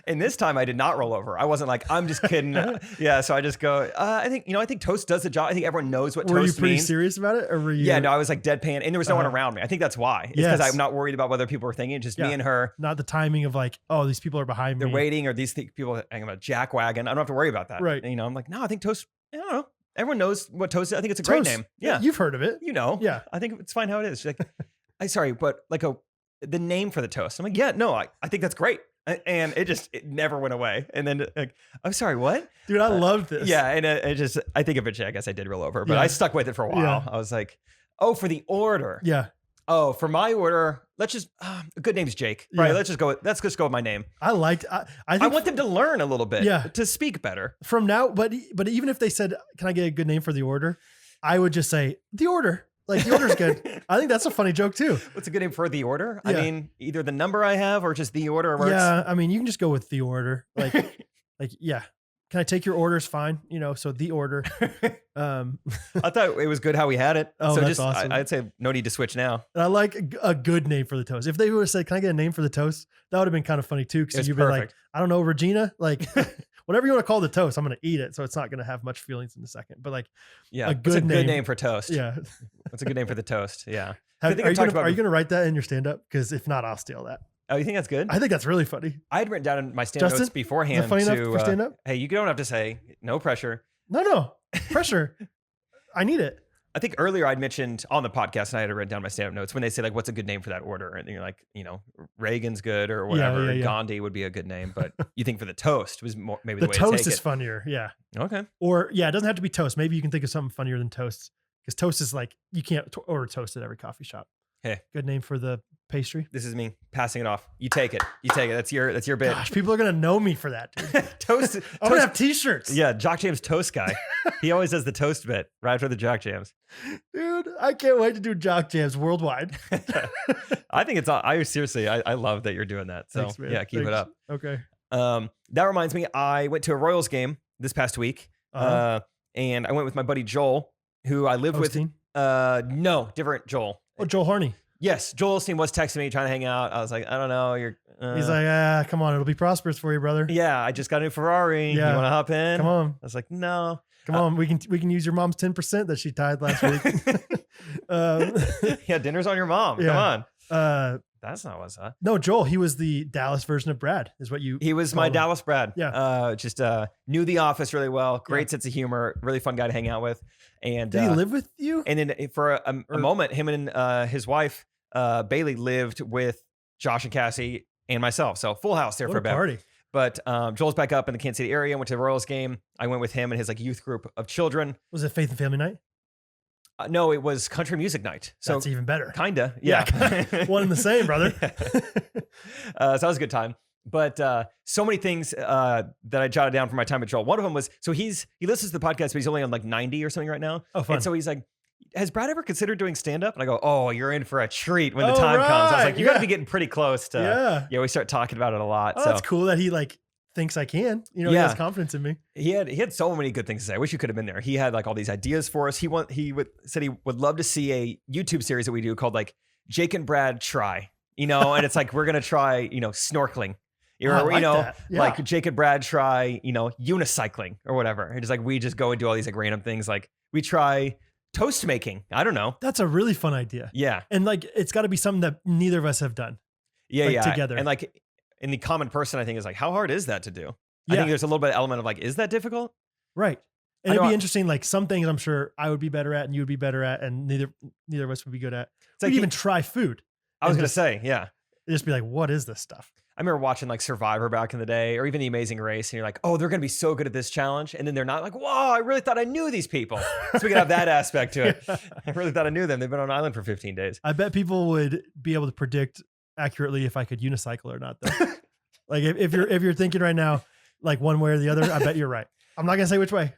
And this time I did not roll over. I wasn't like, I'm just kidding. Yeah. So I just go, I think toast does the job. I think everyone knows what toast means. Were you pretty serious about it? Or were you? Yeah, no, I was like deadpan and there was no one around me. I think that's why. It's because I'm not worried about whether people are thinking. It's just me and her. Not the timing of like, oh, these people are behind me. They're waiting, or these people are hanging about a jack wagon. I don't have to worry about that. Right. And, I'm like, no, I think toast, I don't know. Everyone knows what toast is. I think it's a great name. Yeah. You've heard of it. Yeah. I think it's fine how it is. She's like, sorry, but like the name for the toast. I'm like, yeah, no, I think that's great. And it never went away. And then like, I'm sorry, what? Dude, I love this. Yeah. And I think eventually, I guess I did roll over, but I stuck with it for a while. Yeah. I was like, oh, for the order. Yeah. Oh, for my order, let's just, a good name's Jake. Right. Yeah. Let's just go with my name. I think I want them to learn a little bit. Yeah. To speak better. From now, but even if they said, can I get a good name for the order? I would just say the order. Like the order's good. I think that's a funny joke too. What's a good name for the order? Yeah. I mean, either the number I have or just the order works. Yeah, I mean, you can just go with the order. Like, yeah. Can I take your orders? Fine. So the order. I thought it was good how we had it. Oh, so that's awesome. I'd say no need to switch now. And I like a good name for the toast. If they would have said, can I get a name for the toast? That would have been kind of funny too. Because you'd be like, I don't know, Regina, like whatever you want to call the toast, I'm going to eat it. So it's not going to have much feelings in a second. But like, a good name for toast. Yeah. What's a good name for the toast? Yeah. Are you going to write that in your stand-up? Because if not, I'll steal that. Oh, you think that's good? I think that's really funny. I had written down in my stand notes beforehand. Is that funny enough for stand-up? Hey, you don't have to say no pressure. No pressure. I need it. I think earlier I'd mentioned on the podcast, and I had to write down my stand-up notes when they say like, "What's a good name for that order?" And you're like, Reagan's good or whatever. Yeah. Gandhi would be a good name, but you think for the toast was more maybe The the way toast to take is it. funnier. Yeah. Okay. Or it doesn't have to be toast. Maybe you can think of something funnier than toast, because toast is like you can't order toast at every coffee shop. Hey, good name for the pastry. This is me passing it off. You take it. That's your bit. Gosh, people are gonna know me for that. Dude. Toast. I'm gonna have T-shirts. Yeah, Jock Jams toast guy. He always does the toast bit right after the Jock Jams. Dude, I can't wait to do Jock Jams worldwide. I think I love that you're doing that. So Thanks, man. yeah, keep it up. Okay. That reminds me, I went to a Royals game this past week, and I went with my buddy Joel, who I lived with. No, different Joel. Oh, Joel Harney. Yes, Joel Osteen was texting me trying to hang out. I was like, I don't know. He's like, come on, it'll be prosperous for you, brother. Yeah, I just got a new Ferrari. Yeah. You want to hop in? Come on. I was like, no. Come on, we can use your mom's 10% that she tied last week. Yeah, dinner's on your mom. Yeah. Come on. That's not what's up. No, Joel, he was the Dallas version of Brad, is what you. He was my him. Dallas Brad. Yeah. Just knew The Office really well. Great sense of humor. Really fun guy to hang out with. And did he live with you? And then for a moment, him and his wife Bailey lived with Josh and Cassie and myself. So full house there What for a a bit. party. But Joel's back up in the Kansas City area. Went to the Royals game. I went with him and his like youth group of children. Was it Faith and Family Night? No, it was country music night. So that's even better. Kinda, yeah. One and the same, brother. So that was a good time. But so many things that I jotted down from my time with Joel. One of them was, so he listens to the podcast, but he's only on like 90 or something right now. Oh, fun. And so he's like, has Brad ever considered doing stand-up? And I go, oh, you're in for a treat when the time comes. I was like, you got to be getting pretty close to, we start talking about it a lot. Oh, so that's cool that he like thinks I can. He has confidence in me. He had so many good things to say. I wish you could have been there. He had like all these ideas for us. He said he would love to see a YouTube series that we do called like Jake and Brad Try, and it's like, we're going to try, snorkeling. Like Jake and Brad try, unicycling or whatever. And it's like, we just go and do all these like random things. Like we try toast making. I don't know. That's a really fun idea. Yeah. And like, it's got to be something that neither of us have done. Yeah. Together. And like in the common person, I think is like, how hard is that to do? I think there's a little bit of element of like, is that difficult? Right. And it'd be interesting. Like some things I'm sure I would be better at and you would be better at, and neither of us would be good at. It's like even try food. I was going to say, yeah. Just be like, what is this stuff? I remember watching like Survivor back in the day, or even The Amazing Race, and you're like, oh, they're going to be so good at this challenge. And then they're not like, whoa, I really thought I knew these people. So we can have that aspect to it. I really thought I knew them. They've been on an island for 15 days. I bet people would be able to predict accurately if I could unicycle or not, though. Like if you're thinking right now, like one way or the other, I bet you're right. I'm not going to say which way.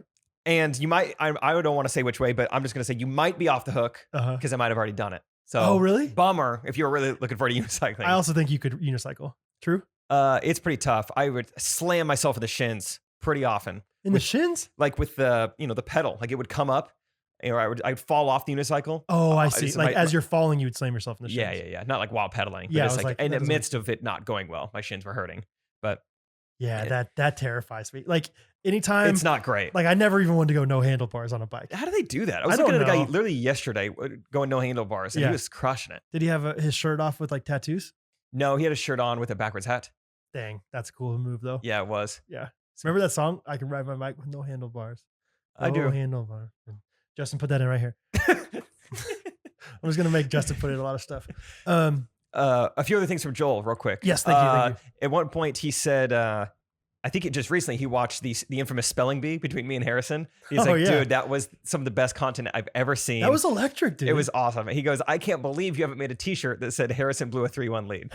And you might, I don't want to say which way, but I'm just going to say you might be off the hook because I might have already done it. So, oh, really? Bummer if you were really looking forward to unicycling. I also think you could unicycle. True? It's pretty tough. I would slam myself in the shins pretty often. The shins? Like with the, the pedal. Like it would come up, or I'd fall off the unicycle. Oh, I see. Like as you're falling, you would slam yourself in the shins. Yeah. Not like while pedaling. Yeah, but it's like in the midst of it not going well, my shins were hurting. But yeah, that terrifies me. Like anytime. It's not great. Like I never even wanted to go no handlebars on a bike. How do they do that? I was looking at a guy literally yesterday going no handlebars, and he was crushing it. Did he have his shirt off with like tattoos? No, he had a shirt on with a backwards hat. Dang, that's a cool move though. Yeah, it was. Yeah. Remember that song? I can ride my bike with no handlebars. I do. No handlebars. Justin, put that in right here. I'm just gonna make Justin put in a lot of stuff. A few other things from Joel, real quick. Yes, thank you. At one point, he said, I think it just recently he watched the infamous spelling bee between me and Harrison. He's dude, that was some of the best content I've ever seen. That was electric, dude. It was awesome. He goes, I can't believe you haven't made a T-shirt that said Harrison blew a 3-1 lead.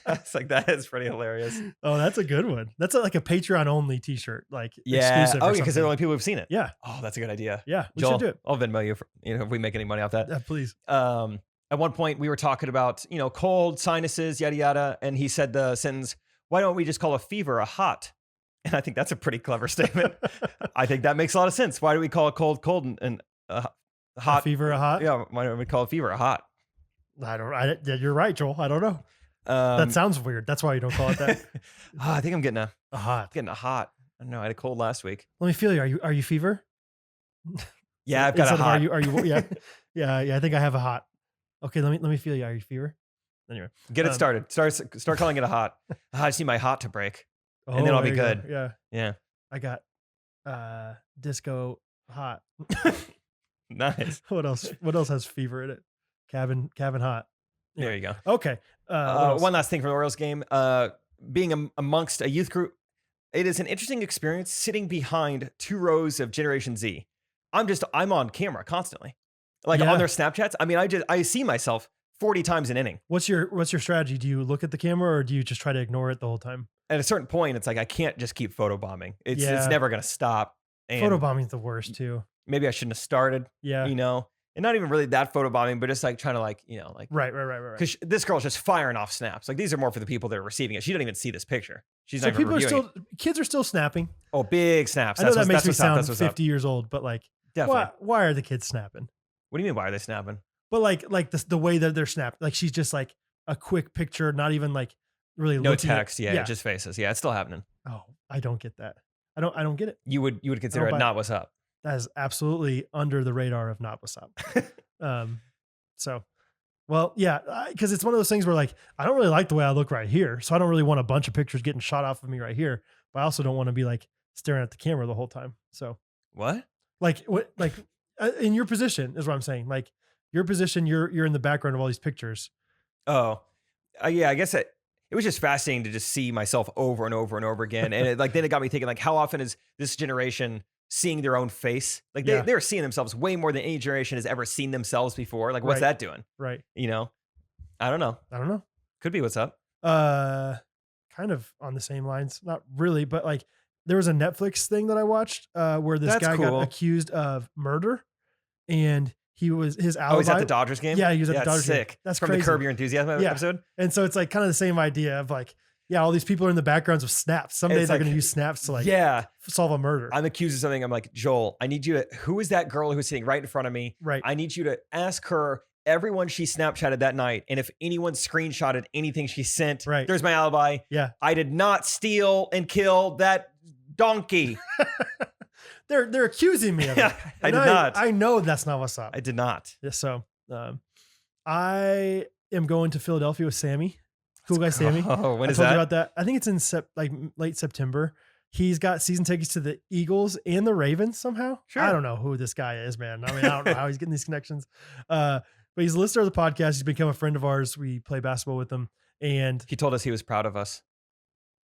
It's like, that is pretty hilarious. Oh, that's a good one. That's like a Patreon only T-shirt, like exclusive. Oh, yeah, because they're the only people who've seen it. Yeah. Oh, that's a good idea. Yeah, we Joel, should do it. I'll Venmo you if we make any money off that. Yeah, please. At one point, we were talking about cold, sinuses, yada yada, and he said the sentence, "Why don't we just call a fever a hot?" And I think that's a pretty clever statement. I think that makes a lot of sense. Why do we call a cold and hot? A fever a hot? Yeah, why don't we call a fever a hot? You're right, Joel. I don't know. That sounds weird. That's why you don't call it that. I think I'm getting a hot. Getting a hot. I don't know. I had a cold last week. Let me feel you. Are you fever? Yeah, I've got a hot. Are you? Yeah, yeah. I think I have a hot. Okay, let me feel you. Are you fever? Anyway, get it started. Start calling it a hot. I just need my hot to break, and then I'll be good. Yeah. Yeah. I got disco hot. Nice. What else? What else has fever in it? Cabin hot. There you go. Okay. What else? One last thing from the Orioles game. Being amongst a youth group, it is an interesting experience sitting behind 2 rows of Generation Z. I'm on camera constantly, like Yeah. on their Snapchats. I mean, I see myself 40 times an inning. What's your strategy? Do you look at the camera or do you just try to ignore it the whole time? At a certain point, it's like I can't just keep photobombing. It's Yeah. never gonna stop. And Photobombing's the worst too. maybe I shouldn't have started. Yeah. You know, and not even really that photobombing, but just like trying to like Right. because this girl's just firing off snaps. Like these are more for the people that are receiving it. She doesn't even see this picture. She's So not even people are reviewing still kids are still snapping. it. Oh, big snaps. I know that makes that's me what's up. sound That's what's up. 50 years old, but like, Definitely. why are the kids snapping? What do you mean? Why are they snapping? But like the way that they're snapped, like she's just like a quick picture, not even like really No looking at- text. Yeah, just faces. Yeah, it's still happening. Oh, I don't get that. I don't get it. You would consider it buy not what's up. That is absolutely under the radar of not what's up. So, well, yeah, because it's one of those things where like I don't really like the way I look right here, so I don't really want a bunch of pictures getting shot off of me right here. But I also don't want to be like staring at the camera the whole time. So, What? like what in your position is what I'm saying. Like your position, you're in the background of all these pictures. Oh, yeah. I guess it was just fascinating to just see myself over and over and over again, and then it got me thinking like, how often is this generation seeing their own face? Like they're seeing themselves way more than any generation has ever seen themselves before. Like, what's Right. that doing? Right. You know, I don't know. Could be what's up. Kind of on the same lines. Not really, but like there was a Netflix thing that I watched where this That's guy cool. got accused of murder, and his alibi. Oh, he's at the Dodgers game. Yeah, he was at the Dodgers game. Sick. That's from crazy. the Curb Your Enthusiasm Yeah. episode. And so it's like kind of the same idea of like, yeah, all these people are in the backgrounds of snaps. Someday It's they're like- going to use snaps to like Yeah, solve a murder. I'm accused of something. I'm like, Joel, I need you to. Who is that girl who's sitting right in front of me? Right. I need you to ask her everyone she Snapchatted that night, and if anyone screenshotted anything she sent. Right. There's my alibi. Yeah. I did not steal and kill that donkey. They're accusing me of it. Yeah, I And did not. I know that's not what's up. I did not. Yeah, so I am going to Philadelphia with Sammy. Cool guy Sammy. Oh, when I is told you that? about that. I think it's in late September. He's got season tickets to the Eagles and the Ravens somehow. Sure. I don't know who this guy is, man. I mean, I don't know how he's getting these connections. But he's a listener of the podcast. He's become a friend of ours. We play basketball with him. And He told us he was proud of us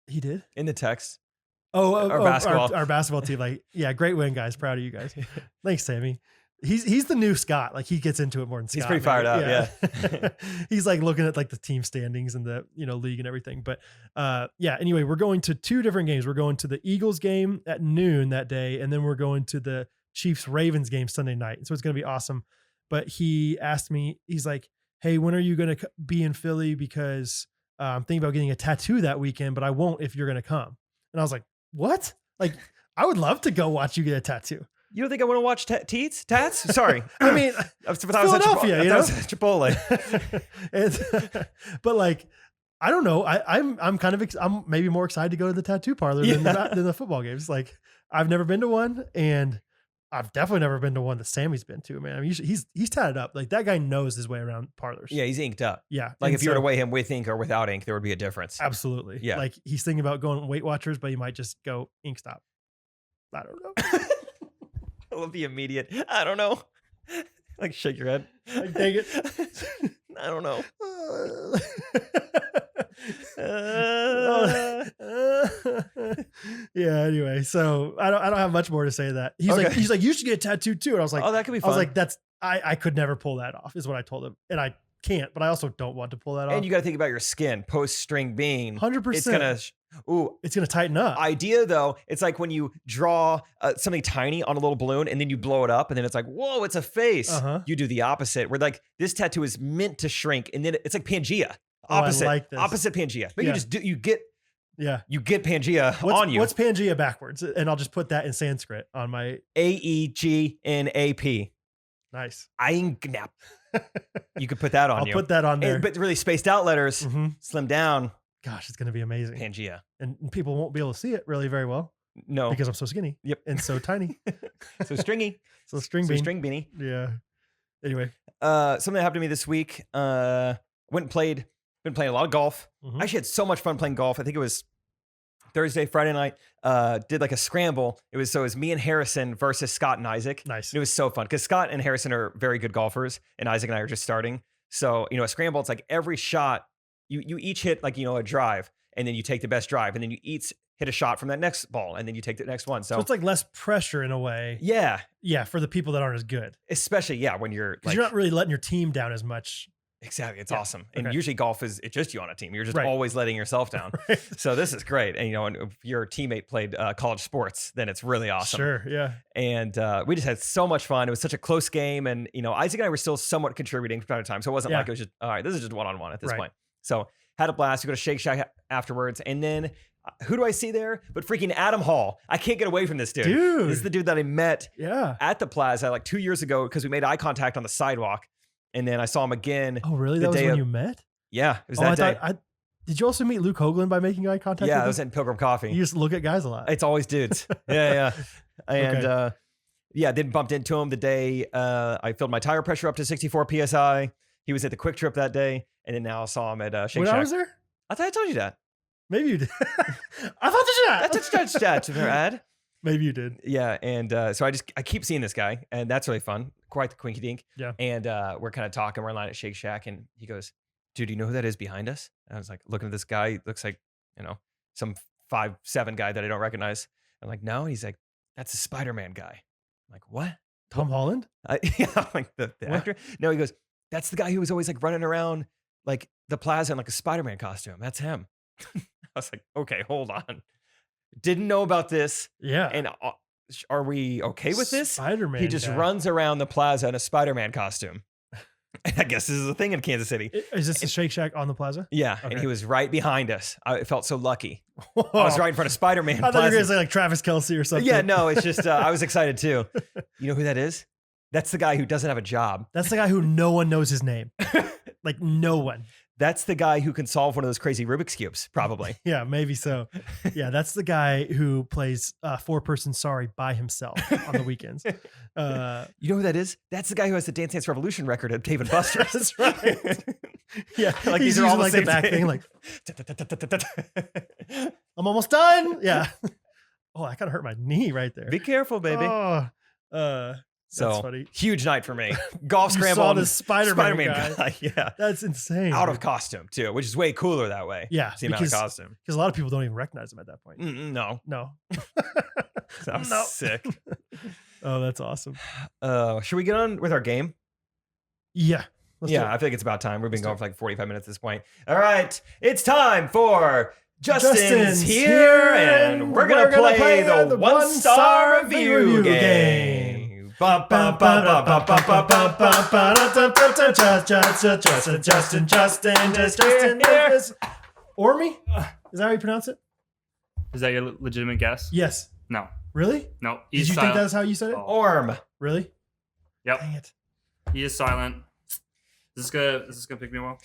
he did. in the text. Our basketball. Our basketball team. Like, yeah, great win, guys. Proud of you guys. Thanks, Sammy. He's the new Scott. Like he gets into it more than Scott. He's pretty fired up. Yeah. He's like looking at like the team standings and the league and everything. But yeah. Anyway, we're going to 2 different games. We're going to the Eagles game at noon that day, and then we're going to the Chiefs Ravens game Sunday night. So it's going to be awesome. But he asked me, he's like, "Hey, when are you going to be in Philly? Because I'm thinking about getting a tattoo that weekend, but I won't if you're going to come." And I was like, "What? Like, I would love to go watch you get a tattoo." You don't think I want to watch Tats? Sorry. I mean, I was at Philadelphia, you know? Chipotle. But like, I don't know. I'm kind of I'm maybe more excited to go to the tattoo parlor than the football games. Like, I've never been to one, and I've definitely never been to one that Sammy's been to. Man, I mean, he's tatted up. Like that guy knows his way around parlors. Yeah, he's inked up. Yeah. Like And if you were so- to weigh him with ink or without ink, there would be a difference. absolutely. Yeah. Like he's thinking about going Weight Watchers, but he might just go ink stop. I don't know. I love the immediate. I don't know. Like shake your head. Like, dang it. I don't know. Yeah. Anyway, so I don't have much more to say to that. He's Okay. like, you should get tattooed too. And I was like, Oh, that could be I fun. was like, I could never pull that off, is what I told him, and I can't. But I also don't want to pull that off. and you got to think about your skin post string bean. 100%. It's gonna. It's gonna tighten up. Idea though, it's like when you draw something tiny on a little balloon and then you blow it up and then it's like, whoa, it's a face. Uh-huh. You do the opposite. Where like this tattoo is meant to shrink, and then it's like Pangea. Oh, I Opposite, like this. opposite Pangea. But Yeah. you get Yeah. Pangea on you. What's Pangea backwards? And I'll just put that in Sanskrit on my AEGNAP. nice. Aingnap. You could put that on I'll you. put that on there. But really spaced out letters, Mhm. slim down, Gosh, it's gonna be amazing. Pangea. And people won't be able to see it really very well No. because I'm so skinny. Yep. And so tiny. So stringy. So string So bean. string beanie. Yeah. Anyway. Something that happened to me this week. Been playing a lot of golf. Mhm. I actually had so much fun playing golf. I think it was Thursday, Friday night, did like a scramble. It was me and Harrison versus Scott and Isaac. Nice. And it was so fun because Scott and Harrison are very good golfers, and Isaac and I are just starting. So, a scramble, it's like every shot, you each hit like, a drive, and then you take the best drive, and then you each hit a shot from that next ball, and then you take the next one. So it's like less pressure in a way. Yeah. Yeah, for the people that aren't as good. Especially, when you're Because you're not really letting your team down as much. Exactly. It's Yeah. awesome. And Okay. usually golf it's just you on a team. You're just Right. always letting yourself down. Right. So this is great. And, and if your teammate played college sports, then it's really awesome. Sure, yeah. And we just had so much fun. It was such a close game. And, Isaac and I were still somewhat contributing from time to time. So it wasn't Yeah. like it was just, all right, this is just one-on-one at this Right. point. So had a blast. We go to Shake Shack afterwards. And then who do I see there? But freaking Adam Hall. I can't get away from this dude. Dude. This is the dude that I met Yeah. at the plaza like 2 years ago because we made eye contact on the sidewalk. And then I saw him again. Oh, really? the That was day when of- you met? Yeah, it was Oh, that day. did you also meet Luke Hoagland by making eye contact Yeah, with I was him? in Pilgrim Coffee. You just look at guys a lot. It's always dudes. Yeah. And Okay. then bumped into him the day I filled my tire pressure up to 64 PSI. He was at the Quick Trip that day. And then now I saw him at Shake when Shack. I was there? I thought I told you that. Maybe you did. I thought That's Ad. Maybe you did. Yeah. And so I keep seeing this guy. And that's really fun. Quite the quinky dink. Yeah. And we're kind of talking. We're in line at Shake Shack. And he goes, dude, do you know who that is behind us? And I was like, looking at this guy. He looks like, some 5'7" guy that I don't recognize. I'm like, no. He's like, that's a Spider-Man guy. I'm like, what? Tom Holland? Yeah, like the What? actor. No, he goes, that's the guy who was always like running around like the plaza in like a Spider-Man costume. That's him. I was like, okay, hold on. Didn't know about this. Yeah. And are we okay with this? Spider-Man. He just guy. runs around the plaza in a Spider-Man costume. I guess this is a thing in Kansas City. Is this a Shake Shack on the plaza? Yeah, and Okay. he was right behind us. I felt so lucky. I I was right in front of Spider-Man. I thought you were plaza. going to say like Travis Kelce or something. Yeah, no, it's just I was excited too. You know who that is? That's the guy who doesn't have a job. That's the guy who no one knows his name. Like no one. That's the guy who can solve one of those crazy Rubik's Cubes, probably. Yeah, maybe so. Yeah, that's the guy who plays 4-person Sorry by himself on the weekends. You know who that is? That's the guy who has the Dance Dance Revolution record at Dave and Buster's. That's right. Yeah, Like he's these are all using the like the same back thing. thing. Like I'm almost done. Yeah. Oh, I kind of hurt my knee right there. Be careful, baby. Oh, So that's funny. huge night for me. Golf You scramble. saw and the Spider-Man guy. Yeah. That's insane. Out of dude. costume too, which is way cooler that way. Yeah, It's the amount of because costume. a lot of people don't even recognize him at that point. No, No. that was No. sick. Oh, that's awesome. Should we get on with our game? Yeah. Let's do Yeah, it. I feel like it's about time. We've been Let's going do for like 45 minutes at this point. All right, it's time for Justin's, Justin's here, here, and we're gonna play the one-star review game. Bum, bum, bum, bum, bum, bum, bum, bum, bum. Justin. Ormy? Is that how you pronounce it? Is that your legitimate guess? Yes. No. Really? No. Did you think that's how you said it? Oh. Orm. Really? Yep. Dang it. He is silent. Is this gonna pick me well?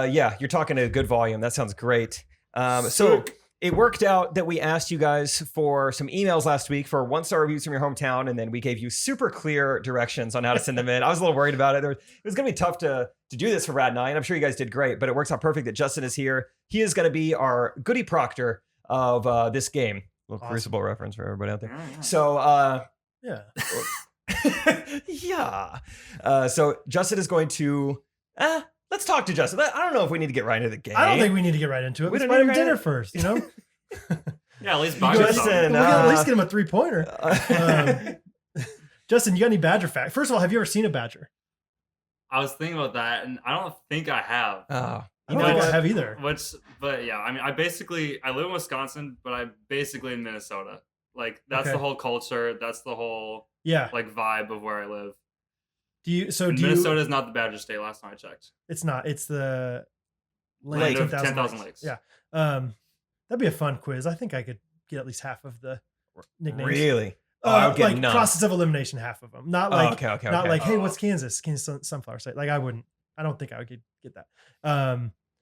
Yeah, you're talking at a good volume. That sounds great. So it worked out that we asked you guys for some emails last week for one-star reviews from your hometown, and then we gave you super clear directions on how to send them in. I was a little worried about it. It was going to be tough to do this for Rad 9. I'm sure you guys did great, but it works out perfect that Justin is here. He is going to be our goody proctor of this game. Little Awesome. Crucible reference for everybody out there. Alright. So, Yeah. so Justin is going to... let's talk to Justin. I don't know if we need to get right into the game. I don't think we need to get right into it. We Let's don't buy need him to get dinner right first, you know? Yeah, at least You buy go me ahead- Justin, something. we can at least get him a 3-pointer. Justin, you got any badger fact? First of all, have you ever seen a badger? I was thinking about that, and I don't think I have. Oh, I you don't know think I what? have either. But yeah, I mean, I live in Wisconsin, but I'm basically in Minnesota. Like that's Okay. the whole culture. That's the whole Yeah. like vibe of where I live. Minnesota? is not the Badger State. Last time I checked. It's not. It's the Land of 10,000 10,000 lakes. lakes. Yeah. That'd be a fun quiz. I think I could get at least half of the nicknames. Really? Oh, I would get like none. process of elimination, half of them. Not Oh, like okay. not like, hey, Oh. what's Kansas? Kansas Sunflower State. Like I don't think I would get that.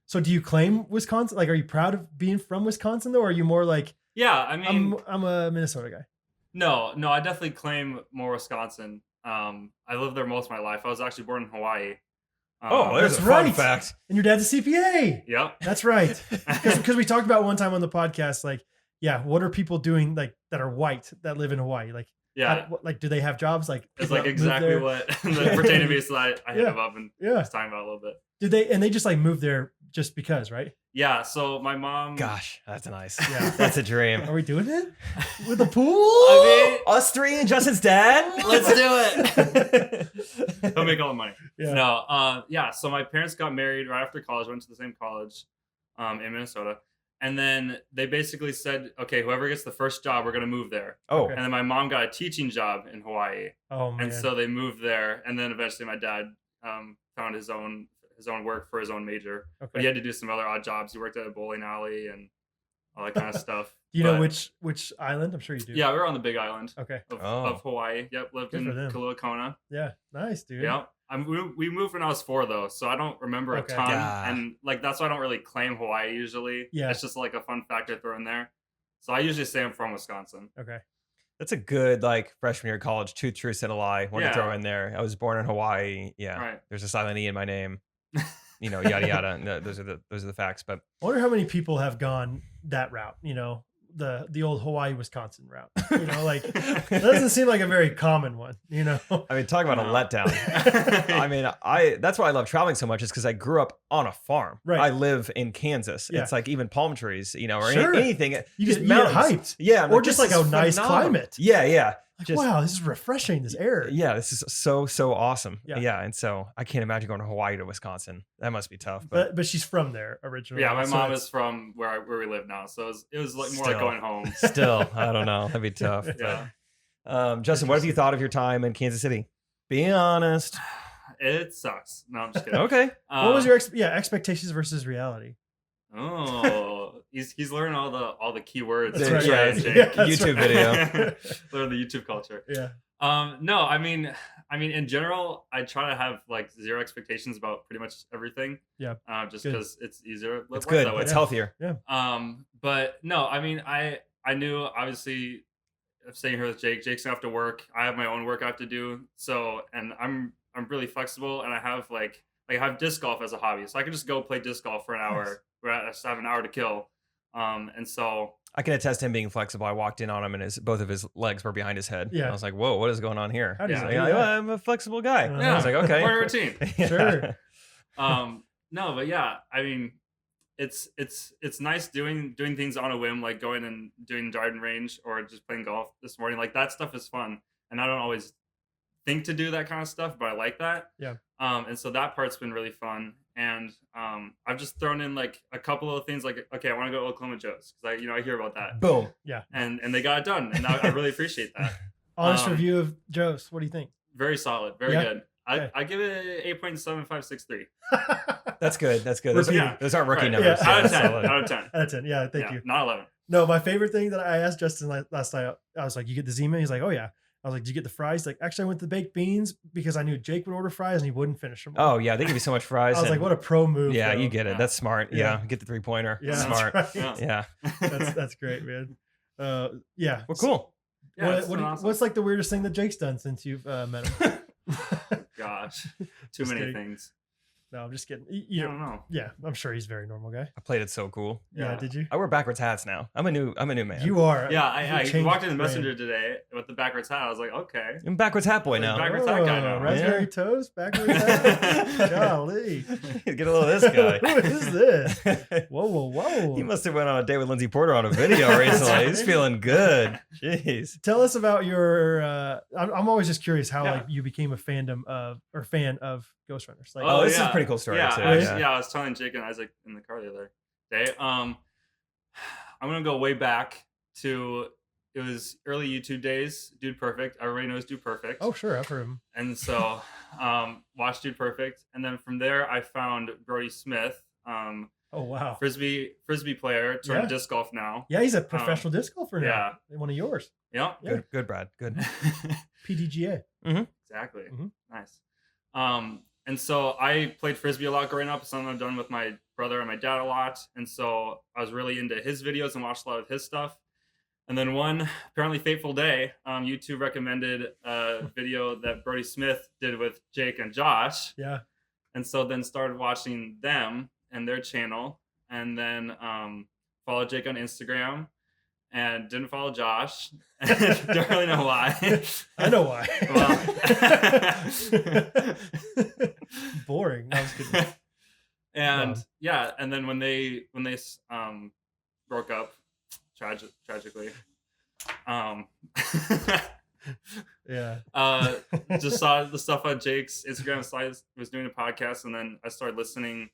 So do you claim Wisconsin? Like, are you proud of being from Wisconsin though? Or are you more like, Yeah, I mean, I'm a Minnesota guy? no, I definitely claim more Wisconsin. I lived there most of my life. I was actually born in Hawaii. Oh, there's That's a fun right. fact. And your dad's a CPA. Yep. That's right. Because we talked about one time on the podcast, like, yeah, what are people doing like that are white that live in Hawaii? Like, Yeah. like, do they have jobs? Like, It's people like that move exactly there? what the pertaining to me, so I hit Yeah. him up and Yeah. was talking about it a little bit. And they just like moved there just because, right? Yeah, so my mom. Gosh, that's nice. Yeah. That's a dream. Are we doing it with the pool? I Us three and Justin's dad? mean, let's do it. He'll make all the money. Yeah. No, yeah. So my parents got married right after college. Went to the same college, in Minnesota, and then they basically said, "Okay, whoever gets the first job, we're gonna move there." Oh, Okay. And then my mom got a teaching job in Hawaii, Oh man. and so they moved there. And then eventually, my dad found his own work for his own major. But Okay. he had to do some other odd jobs. He worked at a bowling alley and all that kind of stuff. Do you know But- which island? I'm sure you do. Yeah, we were on the Big Island Okay. of Hawaii. Yep, lived Good for in them. Kailua Kona. Yeah. Nice, dude. Yeah, we moved when I was 4 though, so I don't remember Okay. a ton, Yeah. and like that's why I don't really claim Hawaii usually. Yeah. It's just like a fun fact I throw in there. So I usually say I'm from Wisconsin. Okay. that's a good like freshman year of college. Truth, and a lie. One to Yeah. throw in there. I was born in Hawaii. Yeah. Right. There's a silent E in my name. You know, yada yada. No, those are the facts. But I wonder how many people have gone that route. You know, the old Hawaii Wisconsin route. You know, like that doesn't seem like a very common one. You know. I mean, talk about a No. letdown. I mean, that's why I love traveling so much is because I grew up on a farm. Right. I live in Kansas. Yeah. It's like even palm trees, you know, or Sure. anything. You just get hyped. mountains. Yeah. I'm Or like, just this like a is nice phenomenal. climate. Yeah. Yeah. Like, Just- wow, this is refreshing. This air. Yeah. This is so awesome. Yeah. Yeah. And so I can't imagine going to Hawaii to Wisconsin. That must be tough. But But she's from there originally. Yeah, my so mom it's- is from where we live now, so it was like more like Still. going home. still, I don't know. That'd be tough. Yeah, But, Justin, what have you thought of your time in Kansas City? Be honest. it sucks. No, I'm just kidding. Okay. What was your expectations versus reality? Oh, he's learning all the keywords. That's for right. Trey, Yeah, Jake. yeah, that's YouTube right. video. Learn the YouTube culture. Yeah. No, I mean, in general, I try to have like zero expectations about pretty much everything. Yeah. Just Good. because it's easier. It's Life good. that way. It's Yeah. healthier. But no, I mean, I knew obviously, I'm staying here with Jake. Jake's gonna have to work. I have my own work I have to do. So, and I'm really flexible, and I have I have disc golf as a hobby, so I can just go play disc golf for an hour. Nice. Where I just have an hour to kill. And so I can attest to him being flexible. I walked in on him and both of his legs were behind his head. Yeah. I was like, whoa, what is going on here? How does Yeah. he He's do like, that? I'm a flexible guy. Yeah. I was like, okay. Morning routine. Yeah. Sure. No, but yeah, I mean, it's nice doing things on a whim, like going and doing driving range or just playing golf this morning. Like that stuff is fun, and I don't always think to do that kind of stuff, but I like that. Yeah. And so that part's been really fun, and I've just thrown in like a couple of things, like okay, I want to go to Oklahoma Joe's because I hear about that, Boom. and they got it done, and I really appreciate that. Honest Um, review of Joe's. What do you think? Very solid, very Yeah? good. Okay. I give it 8.7563. That's good. That's good. Repeat. Those aren't rookie Right. numbers. Yeah. Out of that's 10. solid. Out of 10. Out of 10. Yeah, thank Yeah, you. Not 11. No, my favorite thing that I asked Justin last night, I was like, you get the email? He's like, oh yeah. I was like, did you get the fries? He's like, actually, I went to the baked beans because I knew Jake would order fries and he wouldn't finish them. Oh, yeah. They give you so much fries. I was like, and- what a pro move. Yeah, though. you get it. Yeah. That's smart. Yeah. Yeah. Get the 3-pointer. Yeah, Smart. that's right. Yeah. Yeah. That's great, man. Yeah. Well, cool. Yeah, it's been What's awesome. like the weirdest thing that Jake's done since you've met him? Gosh, too Just many kidding. things. No, I'm just kidding. I You don't know, know. yeah, I'm sure he's a very normal guy. I played it so cool. Yeah, Yeah. did you? I wear backwards hats now. I'm a new man. You are. Yeah, You I changed walked in the brand. messenger today with the backwards hat. I was like, okay. I'm a backwards hat boy Like now. backwards hat guy now. Raspberry Yeah. toast, backwards hat. Golly. Get a little of this guy. Who is this? Whoa, whoa, whoa. He must have went on a date with Lindsay Porter on a video recently. He's feeling good. Jeez. Tell us about your. I'm always just curious how Yeah. like you became a fan of Ghostrunners. Like, Oh, this is a pretty cool story, Yeah, too. actually, Yeah. I was telling Jake and Isaac in the car the other day. I'm gonna go way back to it was early YouTube days. Dude Perfect. Everybody knows Dude Perfect. oh sure, I've heard him. And so watched Dude Perfect, and then from there I found Brody Smith, Oh wow. frisbee player, turned Yeah. disc golf now. Yeah, he's a professional disc golfer now. yeah. One of yours. Yep. Yeah. Good, Brad. Good. PDGA. Exactly. Mhm. Nice. And so I played frisbee a lot growing up. It's something I've done with my brother and my dad a lot. And so I was really into his videos and watched a lot of his stuff. And then one apparently fateful day, YouTube recommended a video that Brody Smith did with Jake and Josh. Yeah. And so then started watching them and their channel, and then followed Jake on Instagram. and didn't follow Josh. Don't really know why. I know why. Well, boring. No, I was kidding. and yeah, and then when they broke up tragically, Yeah. just saw the stuff on Jake's Instagram slide, was doing a podcast, and then I started listening.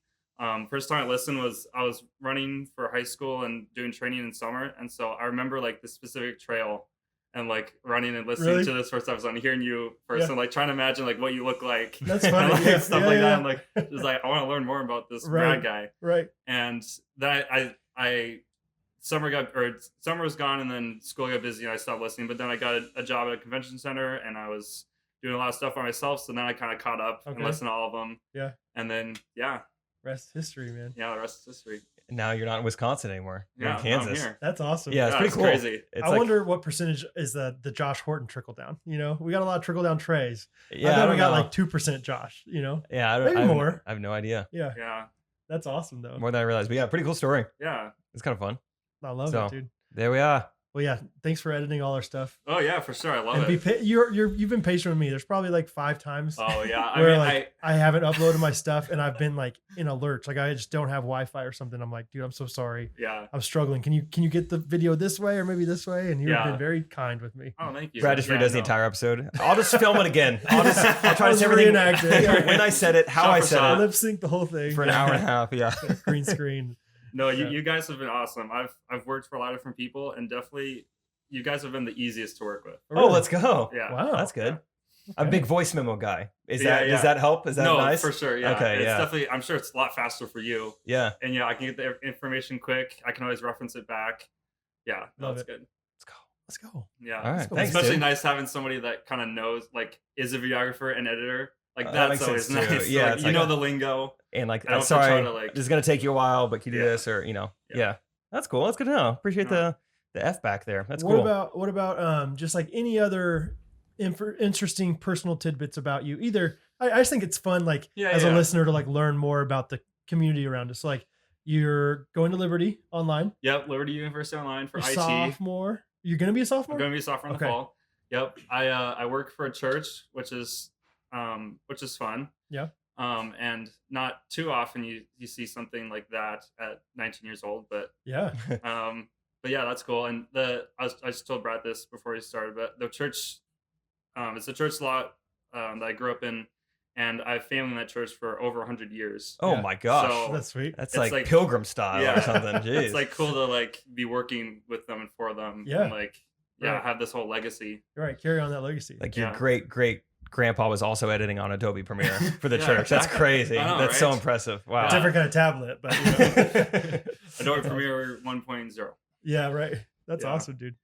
First time I listened was I was running for high school and doing training in summer, and so I remember like the specific trail and like running and listening to this first episode and hearing you first and like trying to imagine like what you look like. That's funny. And, like, stuff like that. I'm like, just like I want to learn more about this Brad guy. Right. And then I summer was gone, and then school got busy and I stopped listening. But then I got a job at a convention center, and I was doing a lot of stuff by myself. So then I kind of caught up and listened to all of them. Yeah. And then rest is history, man. yeah, the rest is history. Now you're not in Wisconsin anymore. You're in I'm Kansas. here. That's awesome. Yeah, it's pretty cool. Crazy. It's I wonder what percentage is the Josh Horton trickle down. You know, we got a lot of trickle down trays. Yeah, I bet I we got know. like 2% Josh. You know. Yeah, Maybe more. I have no idea. Yeah. Yeah. That's awesome though. More than I realized. But yeah, pretty cool story. Yeah. It's kind of fun. I love So, it, dude. There we are. Well, yeah. Thanks for editing all our stuff. Oh yeah, for sure. I love And it. you've been patient with me. There's probably like 5 times Oh yeah. where I mean, I haven't uploaded my stuff and I've been like in a lurch. Like I just don't have Wi-Fi or something. I'm like, dude, I'm so sorry. yeah. I'm struggling. Can you get the video this way or maybe this way? And you've been very kind with me. Oh, thank you. Brad just redoes the no. entire episode. I'll just film it again. I'll try to say everything reenact it. Yeah. when I said it, how Shot I for said shot. it Lip sync the whole thing for an hour and a half. Yeah. green screen. No, Yeah. you guys have been awesome. I've worked for a lot of different people, and definitely you guys have been the easiest to work with. Oh, let's go. Yeah. Wow. That's good. Yeah. I'm a big voice memo guy. Does Yeah. that help? Is that no, nice? for sure. Yeah. Okay, It's yeah. definitely. I'm sure it's a lot faster for you. Yeah. And yeah, I can get the information quick. I can always reference it back. Yeah, Love that's it. good. Let's go. Yeah. All right. go. Thanks, Especially dude. nice having somebody that kind of knows, like, is a videographer and editor. Like That that's makes always sense, too. nice. Yeah, Like, it's you like know a- the lingo. And like, I don't have to sorry, try to, like- this is gonna take you a while, but can you do Yeah. this or Yeah. yeah. That's cool. That's good to know. Appreciate Yeah. the F back there. That's what cool. about just like any other interesting personal tidbits about you? Either I just think it's fun, like as a listener, to like learn more about the community around us. So, like you're going to Liberty online. Yep, Liberty University Online for You're IT. sophomore. You're gonna be a sophomore. I'm going to be a sophomore in the Okay. fall. Yep. I work for a church, which is fun. Yeah. And not too often you see something like that at 19 years old, but Yeah. yeah, that's cool. And I just told Brad this before he started, but the church, it's a church lot that I grew up in, and I have family in that church for over 100 years. Oh Yeah. my gosh. So- That's sweet. That's it's like, like- pilgrim style Yeah. or something. Jeez. It's like cool to like be working with them and for them. Yeah. And like, yeah, Right. have this whole legacy. You're right. Carry on that legacy. like your Yeah. great grandpa was also editing on Adobe Premiere for the Yeah, church. That's exactly. crazy. I know, That's so right? impressive. Wow. Different kind of tablet, but you know. Adobe Premiere 1.0. Yeah, right. That's Yeah. awesome, dude.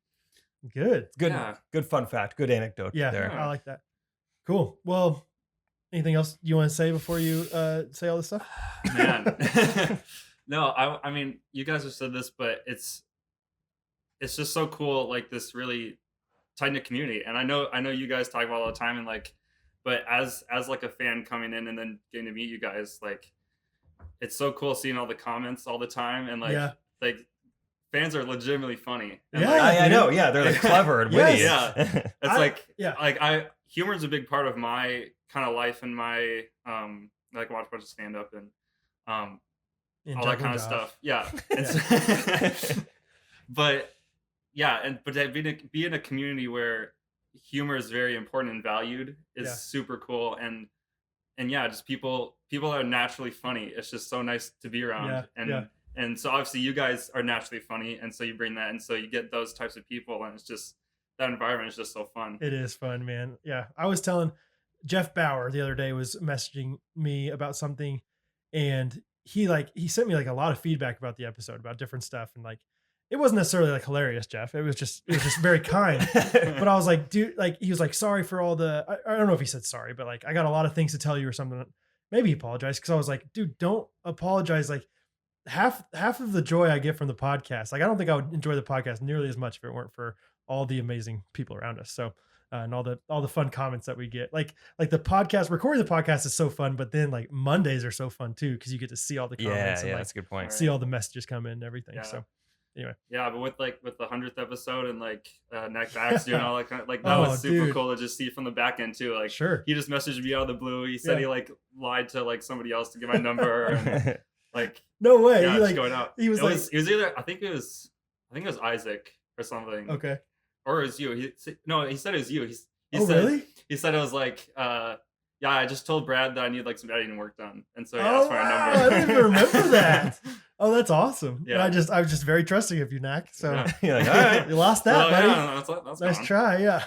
Good. Good Yeah. good fun fact. Good anecdote Yeah, there. I like that. Cool. Well, anything else you want to say before you say all this stuff? Man. No, I mean, you guys have said this, but it's just so cool, like this really tight knit community. And I know you guys talk about it all the time, and like, but as like a fan coming in and then getting to meet you guys, like, it's so cool seeing all the comments all the time, and like, Yeah. like fans are legitimately funny. And Yeah. like, I know. Yeah, they're like clever and witty. Yes. It's Yeah. like humor is a big part of my kind of life and my I like watch a bunch of stand up and And all that juggling kind of Josh. stuff. Yeah. But to be in a community where humor is very important and valued is Yeah. super cool. And yeah, just people are naturally funny. It's just so nice to be around. Yeah, And yeah. and so obviously you guys are naturally funny, and so you bring that, and so you get those types of people, and it's just that environment is just so fun. It is fun, man. Yeah. I was telling Jeff Bauer the other day was messaging me about something, and he sent me like a lot of feedback about the episode, about different stuff. And like, it wasn't necessarily like hilarious, Jeff. It was just very kind. But I was like, dude, like, he was like, sorry for all the, I don't know if he said sorry, but like, I got a lot of things to tell you or something. Maybe he apologized. Cause I was like, dude, don't apologize. Like half of the joy I get from the podcast, like, I don't think I would enjoy the podcast nearly as much if it weren't for all the amazing people around us. So, and all the fun comments that we get, like the podcast, recording the podcast is so fun, but then like Mondays are so fun too, because you get to see all the comments and Yeah, like that's a good point. see all the messages come in and everything. Yeah. So Anyway. Yeah, but with the 100th episode and like Nick Bax doing all that kind of, like that Oh, was super dude. cool to just see from the back end too. Like Sure. he just messaged me out of the blue. He said Yeah. he like lied to like somebody else to get my number. And, like No way. yeah, He, just like, going out. he was It like, was either I think it was Isaac or something. okay. Or it was you. He said it was you. He Oh, said, really? He said it was like, yeah, I just told Brad that I need like some editing work done, and so he Oh, asked for my wow. number. I didn't even remember that. Oh, that's awesome. Yeah. And I was just very trusting of you, Knack. So Yeah. You're like, all right. you lost that, Well, buddy. yeah, that's Nice gone. try. Yeah.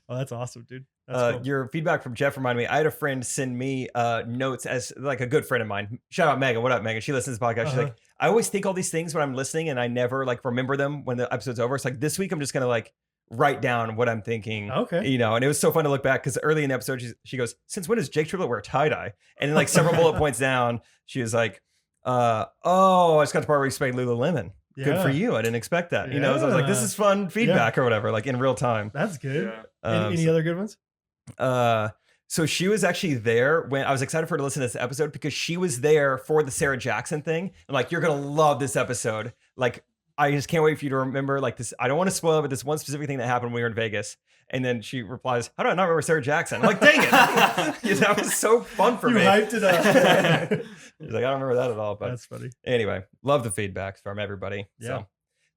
Oh, that's awesome, dude. That's cool. Your feedback from Jeff reminded me. I had a friend send me notes as like a good friend of mine. Shout out Megan. What up, Megan? She listens to the podcast. She's like, I always think all these things when I'm listening, and I never like remember them when the episode's over. It's like this week I'm just gonna like write down what I'm thinking. Okay. You know, and it was so fun to look back because early in the episode she goes, "Since when does Jake Triplet wear tie dye?" And then like several bullet points down, she was like, "Oh, I just got the part where you explained Lululemon. Good for Yeah. you. I didn't expect that." You know, so I was like, "This Yeah. is fun feedback or whatever, like in real time." That's good. Yeah. Any other good ones? So she was actually there when I was excited for her to listen to this episode because she was there for the Sarah Jackson thing. I'm like, you're gonna love this episode. Like, I just can't wait for you to remember like this. I don't want to spoil it, but this one specific thing that happened when we were in Vegas. And then she replies, "How do I not remember Sarah Jackson?" I'm like, dang it. Yeah, that was so fun for You me. hyped it up. She's like, I don't remember that at all. But That's funny. anyway, love the feedback from everybody. Yeah. So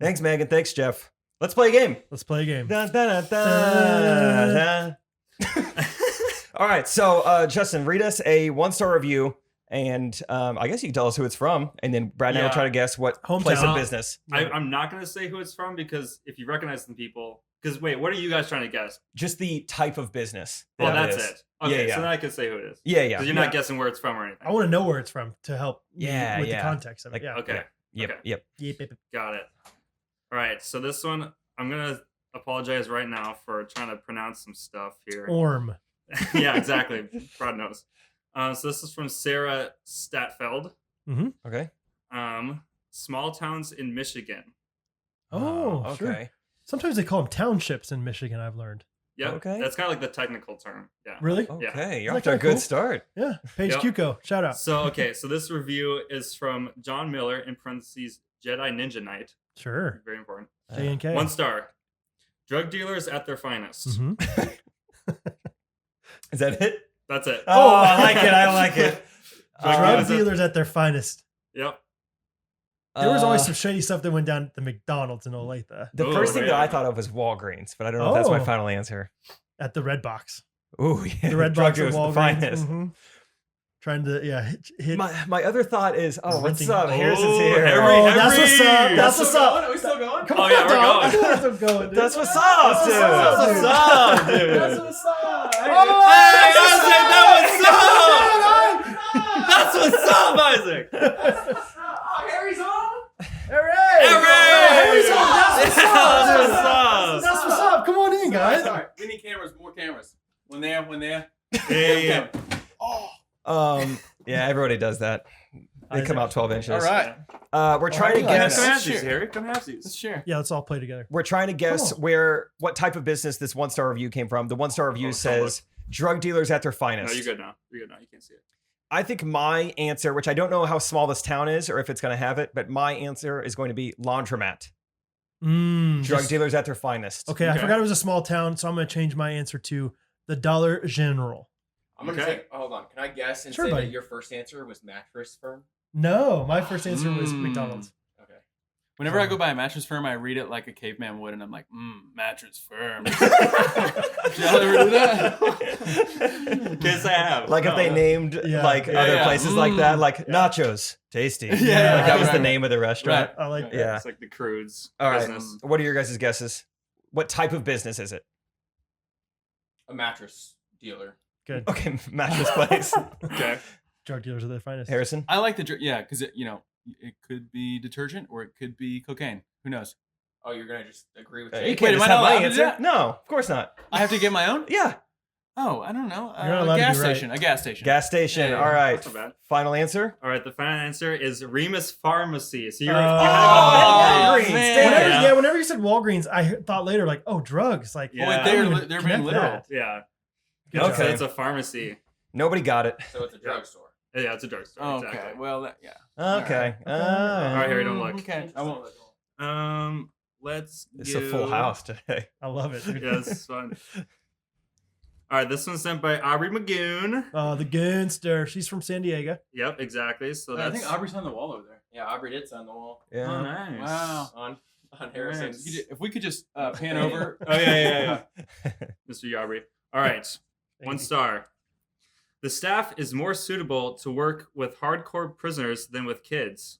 thanks, Megan. Thanks, Jeff. Let's play a game. Let's play a game. Dun, dun, dun, dun, dun. All right, so Justin, read us a 1-star review, and I guess you can tell us who it's from, and then Brad and I will Yeah. try to guess what Hometown. place of business. I'm not gonna say who it's from because if you recognize the people, because wait, what are you guys trying to guess? Just the type of business. Well, that that's is. it. Okay, Yeah. so then I can say who it is. Yeah, yeah. Because you're not guessing where it's from or anything. I want to know where it's from to help me Yeah, with yeah. the context of it. Like, Yeah. Okay. Yep, Okay. yep. Yep. Got it. All right. So this one, I'm gonna apologize right now for trying to pronounce some stuff here. Orm. Yeah, exactly. Brad knows. So this is from Sarah Statfeld. Okay. Small towns in Michigan. Oh, sure. okay. Sometimes they call them townships in Michigan, I've learned. Yep. Okay. That's kind of like the technical term. Yeah. Really? Okay, you're Is off that to a kinda good cool? start. Yeah. Paige Yep. Cuco. Shout out. So so this review is from John Miller in parentheses Jedi Ninja Knight. Sure. Very important. J&K. 1 star. Drug dealers at their finest. Mhm. Is that it? That's it. Oh, I like it. I like it. Drug dealers at their finest. Yep. There was always some shady stuff that went down at the McDonald's in Olathe. The Oh, first thing that yeah. I thought of was Walgreens, but I don't know if that's my Oh. final answer. At the Red Box. Ooh, yeah. The Red Drug Box at dealers, the Walgreens. finest. Mhm. Trying to, hit. My other thought is, oh, what's Renting- up? Harrison's Oh, here. Oh, that's what's up. That's what's up. Are we still going? Come Oh, on, yeah, we're dog. going. That's what's going, dude. That's what's up, dude. That's what's up, dude. That's what's up, dude. That's what's up, Isaac. Oh, Harry's home? Harry's home. That's what's up. That's dude. what's up. That's what's up. Come on in, guys. Sorry. We need cameras, more cameras. When there. Yeah. Yeah, everybody does that. They come out 12 inches. All right. We're trying to I like guess. that. Come have Sure. these, Harry. Come have Let's these. share. Yeah, let's all play together. We're trying to guess Cool. what type of business this 1-star review came from. The 1-star review Oh, don't says drug dealers at their No, finest. you're good now. You're good now. You can't see it. I think my answer, which I don't know how small this town is or if it's going to have it, but my answer is going to be laundromat. Drug dealers at their finest. Okay, I Okay. forgot it was a small town, so I'm going to change my answer to the Dollar General. I'm gonna Okay. say, hold on. Can I guess and Sure, say buddy. that your first answer was mattress firm? No, my first answer was Mm. McDonald's. Okay. Whenever I go by a mattress firm, I read it like a caveman would, and I'm like, mattress firm. Did y'all ever do that? Yes, I have. Like if they No. named Yeah. like Yeah, other yeah. places like that, like nachos, tasty. Yeah, like that was right, the right. name of the restaurant. I like that. Yeah. It's like the crudes All right. business. What are your guys' guesses? What type of business is it? A mattress dealer. Good. Okay, mattress place. Okay. Drug dealers are their finest. Harrison. I like because it could be detergent or it could be cocaine. Who knows? Oh, you're gonna just agree with You Jake? can't Wait, just am I have not my allowed to do answer. that? No, of course not. I have to get my own? Yeah, Oh, I don't know. You're not allowed to gas be right. station. A gas station. gas station. Yeah, yeah. All right. That's not bad. Final answer. All right. The final answer is Remus Pharmacy. So you're. Oh, Walgreens. man. Damn. Whenever, Yeah. yeah, whenever you said Walgreens, I thought later, like, oh, drugs. Like, Yeah. Oh, wait, I didn't even they're connect being literal. that. Yeah. Good Okay. So job. it's a pharmacy. Nobody got it. So it's a drugstore. Yeah, it's a drugstore. Okay. Exactly. Well, yeah. Okay. All All right, Harry, don't look. Okay. I won't. Let's It's a full go- house today. I love it. Dude. Yeah, this is fun. All right, this one's sent by Aubrey Magoon. The Gunster. She's from San Diego. Yep, exactly. So I that's think Aubrey's on the wall over there. Yeah, Aubrey did sign the wall Yeah. Oh, nice. Wow. on Nice. Harrison's. If we could just pan over. Oh yeah. Mr. Yabri. All right. Thank 1 you. star. The staff is more suitable to work with hardcore prisoners than with kids.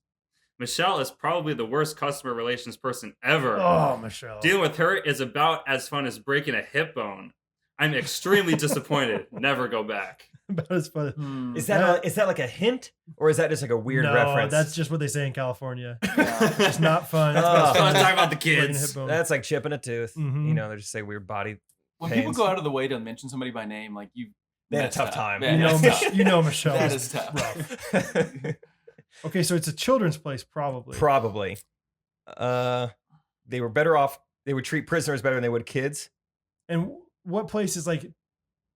Michelle is probably the worst customer relations person ever. Oh, Michelle. Dealing with her is about as fun as breaking a hip bone. I'm extremely disappointed. Never go back. About as fun. Is that like a hint, or is that just like a weird no, reference? that's just what they say in California. Yeah. It's not fun. That's Oh. about Let's fun. talk about the Breaking a kids. hip bone. That's like chipping a tooth. Mhm. You know, they just say weird body. When pains. people go out of the way to mention somebody by name, like you, They had a messed tough up. time. Yeah, You know, that's tough. you know Michelle. That is is tough. rough. Okay, so it's a children's place, probably. Probably. They were better off. They would treat prisoners better than they would kids. And what place is like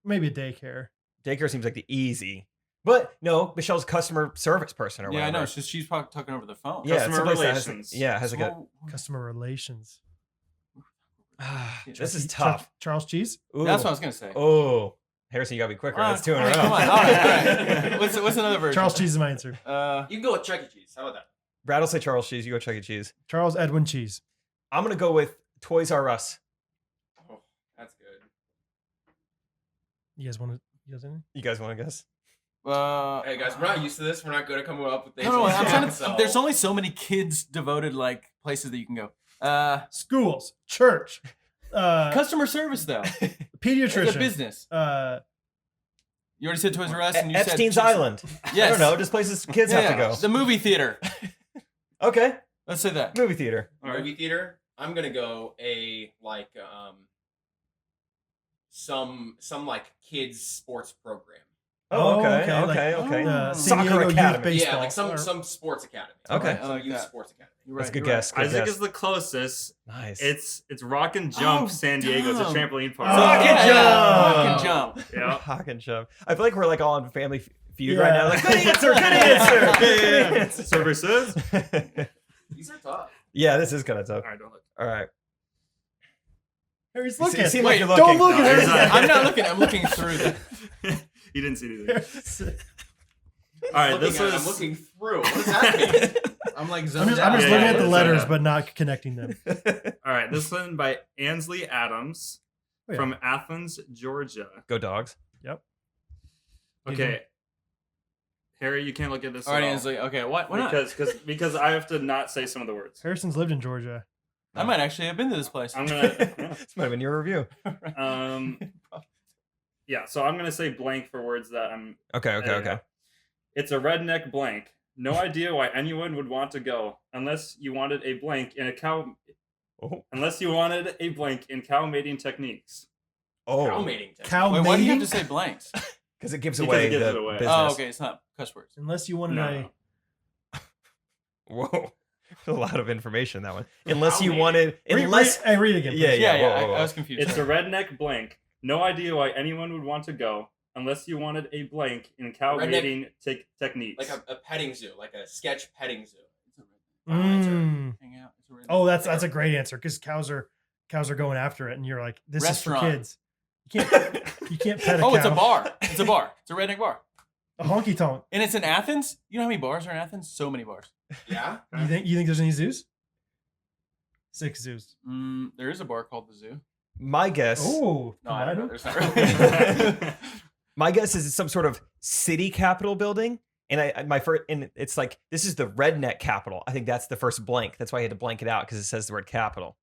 maybe a daycare? Daycare seems like the easy. But no, Michelle's customer service person or Yeah, I whatever. know. She's probably talking over the phone. Yeah, it's Customer someplace that has, relations. has like a. So- Customer relations. This is Chuck- tough. Charles Cheese? Ooh. That's what I was gonna say. Oh, Harrison, you gotta be quicker. That's 2 in a row. Come on. All right. What's another version? Charles Cheese is my answer. You can go with Chuck E. Cheese. How about that? Brad will say Charles Cheese. You go Chuck E. Cheese. Charles Edwin Cheese. I'm gonna go with Toys R Us. Oh, that's good. You guys want to? You guys any? You guys want to guess? Hey guys, we're not used to this. We're not good at coming up with things. No, like I'm that, trying to. so- There's only so many kids devoted like places that you can go. Schools, church, Customer service though. It's pediatrician. a business. You already said Toys R Us, and you Epstein's said Island. Yes. I don't know. Just places kids have to go. The movie theater. Okay. Let's say that. Movie theater. All right. movie theater. I'm gonna go some like kids sports program. Oh, okay. okay, like, Okay. Oh. San Soccer Diego Youth Academy. Baseball. Yeah, like Or- some sports academy. Okay. I Some like youth that. sports academy. You're That's a right, good you're right. guess. Good Isaac guess. is the closest. Nice. It's Rock and Jump Oh, San Diego. It's a dumb. trampoline park. Rock and Rock jump. and jump. Yeah. Hawk and Jump. I feel like we're like all on Family Feud Yeah. right now. Like, good answer. Good answer. Good answer. Services. These are tough. Yeah, this is kind of tough. All right, don't look. All right. Harry's You looking. seem Wait, like you're looking. don't look at No, Harry's he's not. I'm not looking. I'm looking through them. You didn't see anything. All right, Looking this at it, was. I'm looking through. What does that mean? I'm like I'm zoned just out. looking Yeah, at the yeah, letters, yeah. but not connecting them. All right, this one by Ansley Adams Oh, yeah. from Athens, Georgia. Go Dogs. Yep. Okay, Harry, you can't look at this. All right, at all. Ansley. Okay, what? Why not? Because I have to not say some of the words. Harrison's lived in Georgia. I might actually have been to this place. I'm gonna. This might have been your review. Yeah, so I'm gonna say blank for words that I'm. Okay. editing. It's a redneck blank. No idea why anyone would want to go unless you wanted a blank in a cow. Oh. Unless you wanted a blank in cow mating techniques. Cow Oh. mating. technique. Cow Wait, why do you have mating? to say blanks? Because it gives Because away it gives the it away. business. Oh, okay. It's not cuss words. Unless you wanted No. Whoa. A lot of information in that one. Unless Cow you mating. wanted. Unless. read again. Yeah, please. yeah. Yeah, whoa, whoa, I whoa. was confused. It's a Sorry. redneck blank. No idea why anyone would want to go unless you wanted a blank in cow Redneck- mating techniques. Like a petting zoo, like a sketch petting zoo. Mm. Hang out. It's a redneck. Oh, that's a great answer because cows are going after it, and you're like, this Restaurant. is for kids. You can't pet a cow. Oh, it's a bar. It's a bar. It's a redneck bar. A honky tonk. And it's in Athens. You know how many bars are in Athens? So many bars. Yeah. You think there's any zoos? 6 zoos. There is a bar called the Zoo. My guess. Oh, No, I don't know. There's not really. My guess is it's some sort of city capital building. And it's like, this is the redneck capital. I think that's the first blank. That's why I had to blank it out because it says the word capital.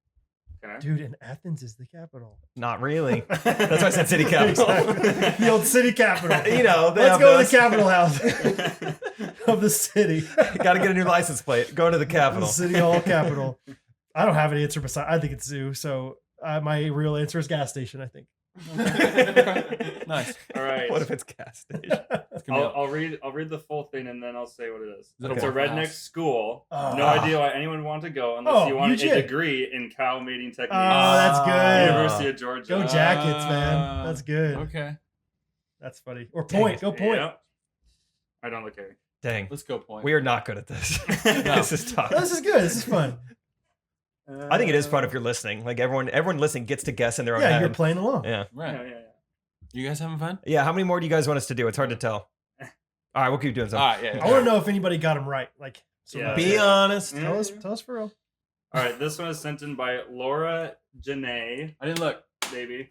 Okay. dude, and Athens is the capital. Not really. That's why I said city capital. Exactly. The old city capital. You know, they let's have go those. to the capital house of the city. Got to get a new license plate. Going to the The capital. city hall capital. I don't have an answer beside. I think it's zoo. So my real answer is gas station. I think. Nice. All right. What if it's gas station? It's gonna be I'll read the full thing and then I'll say what it is. it It's a a Waffle redneck House? school. Oh. No idea why anyone would want to go unless Oh, you wanted a UJ. degree in cow mating techniques. Oh, that's good. University of Georgia. Go Jackets, man. That's good. Okay. That's funny. Or Dang point. it. Go point. Yep. I don't look Harry. Dang. Let's go point. We are not good at this. No. This is tough. This is good. This is fun. I think it is fun if you're listening. Like everyone listening gets to guess in their own Yeah, head. you're playing along. Yeah. Right. Yeah. You guys having fun? Yeah. How many more do you guys want us to do? It's hard to tell. All right, we'll keep doing All something. right. Yeah. I want to know if anybody got them right. Like, so Yeah. Be honest. tell us for real. All right, this one is sent in by Laura Janae, I didn't look. baby.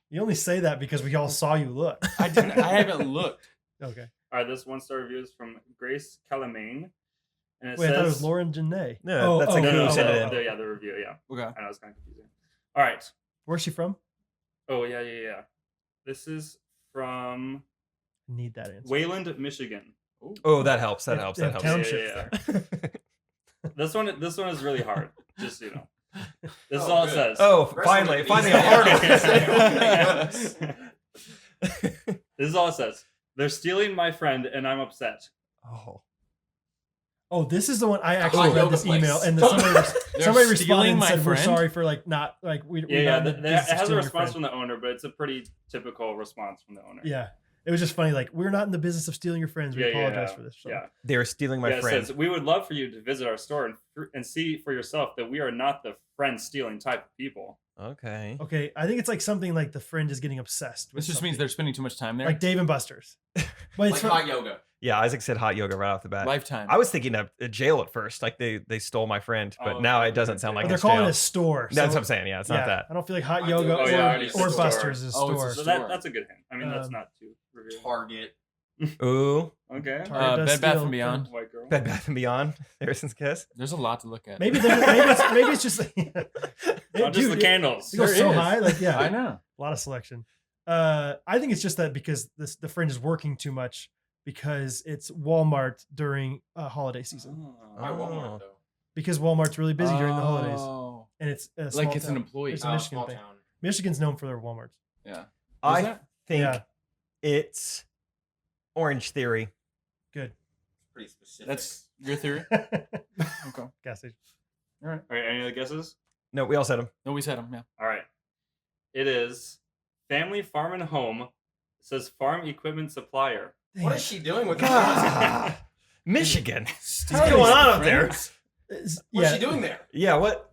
You only say that because we all saw you look. I didn't. I haven't looked. Okay. All right, this 1-star review is from Grace Calamane. And it Wait, says, I thought it was Lauren Janae. Yeah, that's like No, who no, sent it in. yeah, the review, yeah. Okay. I know it's kind of confusing. All right. Where's she from? Oh, yeah. This is from Need that answer. Wayland, Michigan. Oh, that helps. That Yeah, helps. yeah, That helps. township. Yeah. This one is really hard. Just so you know. This is Oh, all good. it says. Oh, Wrestling finally is a hard easy. one. This is all it says. They're stealing my friend, and I'm upset. Oh. Oh, this is the one I actually hot read yoga this place. email, and somebody responded stealing and my said, "We're friend?" sorry for not we Yeah. not in the It business of has a stealing your response friend." from the owner, but it's a pretty typical response from the owner. Yeah, it was just funny. Like, we're not in the business of stealing your friends. We apologize for this. So. Yeah. They're stealing my Yeah, it friend. says, we would love for you to visit our store and see for yourself that we are not the friend stealing type of people. Okay. Okay, I think it's like something like the friend is getting obsessed with. This just means something. they're spending too much time there. like Dave and Buster's. But Like it's from, hot yoga. Yeah, Isaac said hot yoga right off the bat. Lifetime. I was thinking of jail at first, like they stole my friend, but Oh, now yeah, it doesn't okay. sound like but they're it's calling jail. it a store. That's so- what I'm saying. Yeah, it's not that. I don't feel like hot Hot yoga yoga. Oh, yeah, I already said or store. Buster's is a Oh, it's a store. So store. that's a good hint. I mean, that's Um, not too revealing. Target. Ooh, Okay. Target does Bed Bath steal and Beyond. White girl. Bed Bath and Beyond. Harrison's Kiss. There's a lot to look at. maybe it's just Not just the candles. It goes There so is. high, like yeah, I know. a lot of selection. I think it's just that because the friend is working too much because it's Walmart during holiday season. Why Oh. Walmart though? Because Walmart's really busy during the holidays, Oh. and it's a Like small it's an town. employee. It's a Michigan Small thing. town. Michigan's known for their Walmarts. Yeah. I that? think Yeah. it's Orange Theory. Good. Pretty specific. That's your theory. Gas Okay. station. All right. All right. Any other guesses? No, we all said them. No, we said them. Yeah. All right. It is Family Farm and Home. It says farm equipment supplier. What is she doing with this? God. Michigan. What's What's going on up there? What's she doing there? Yeah, what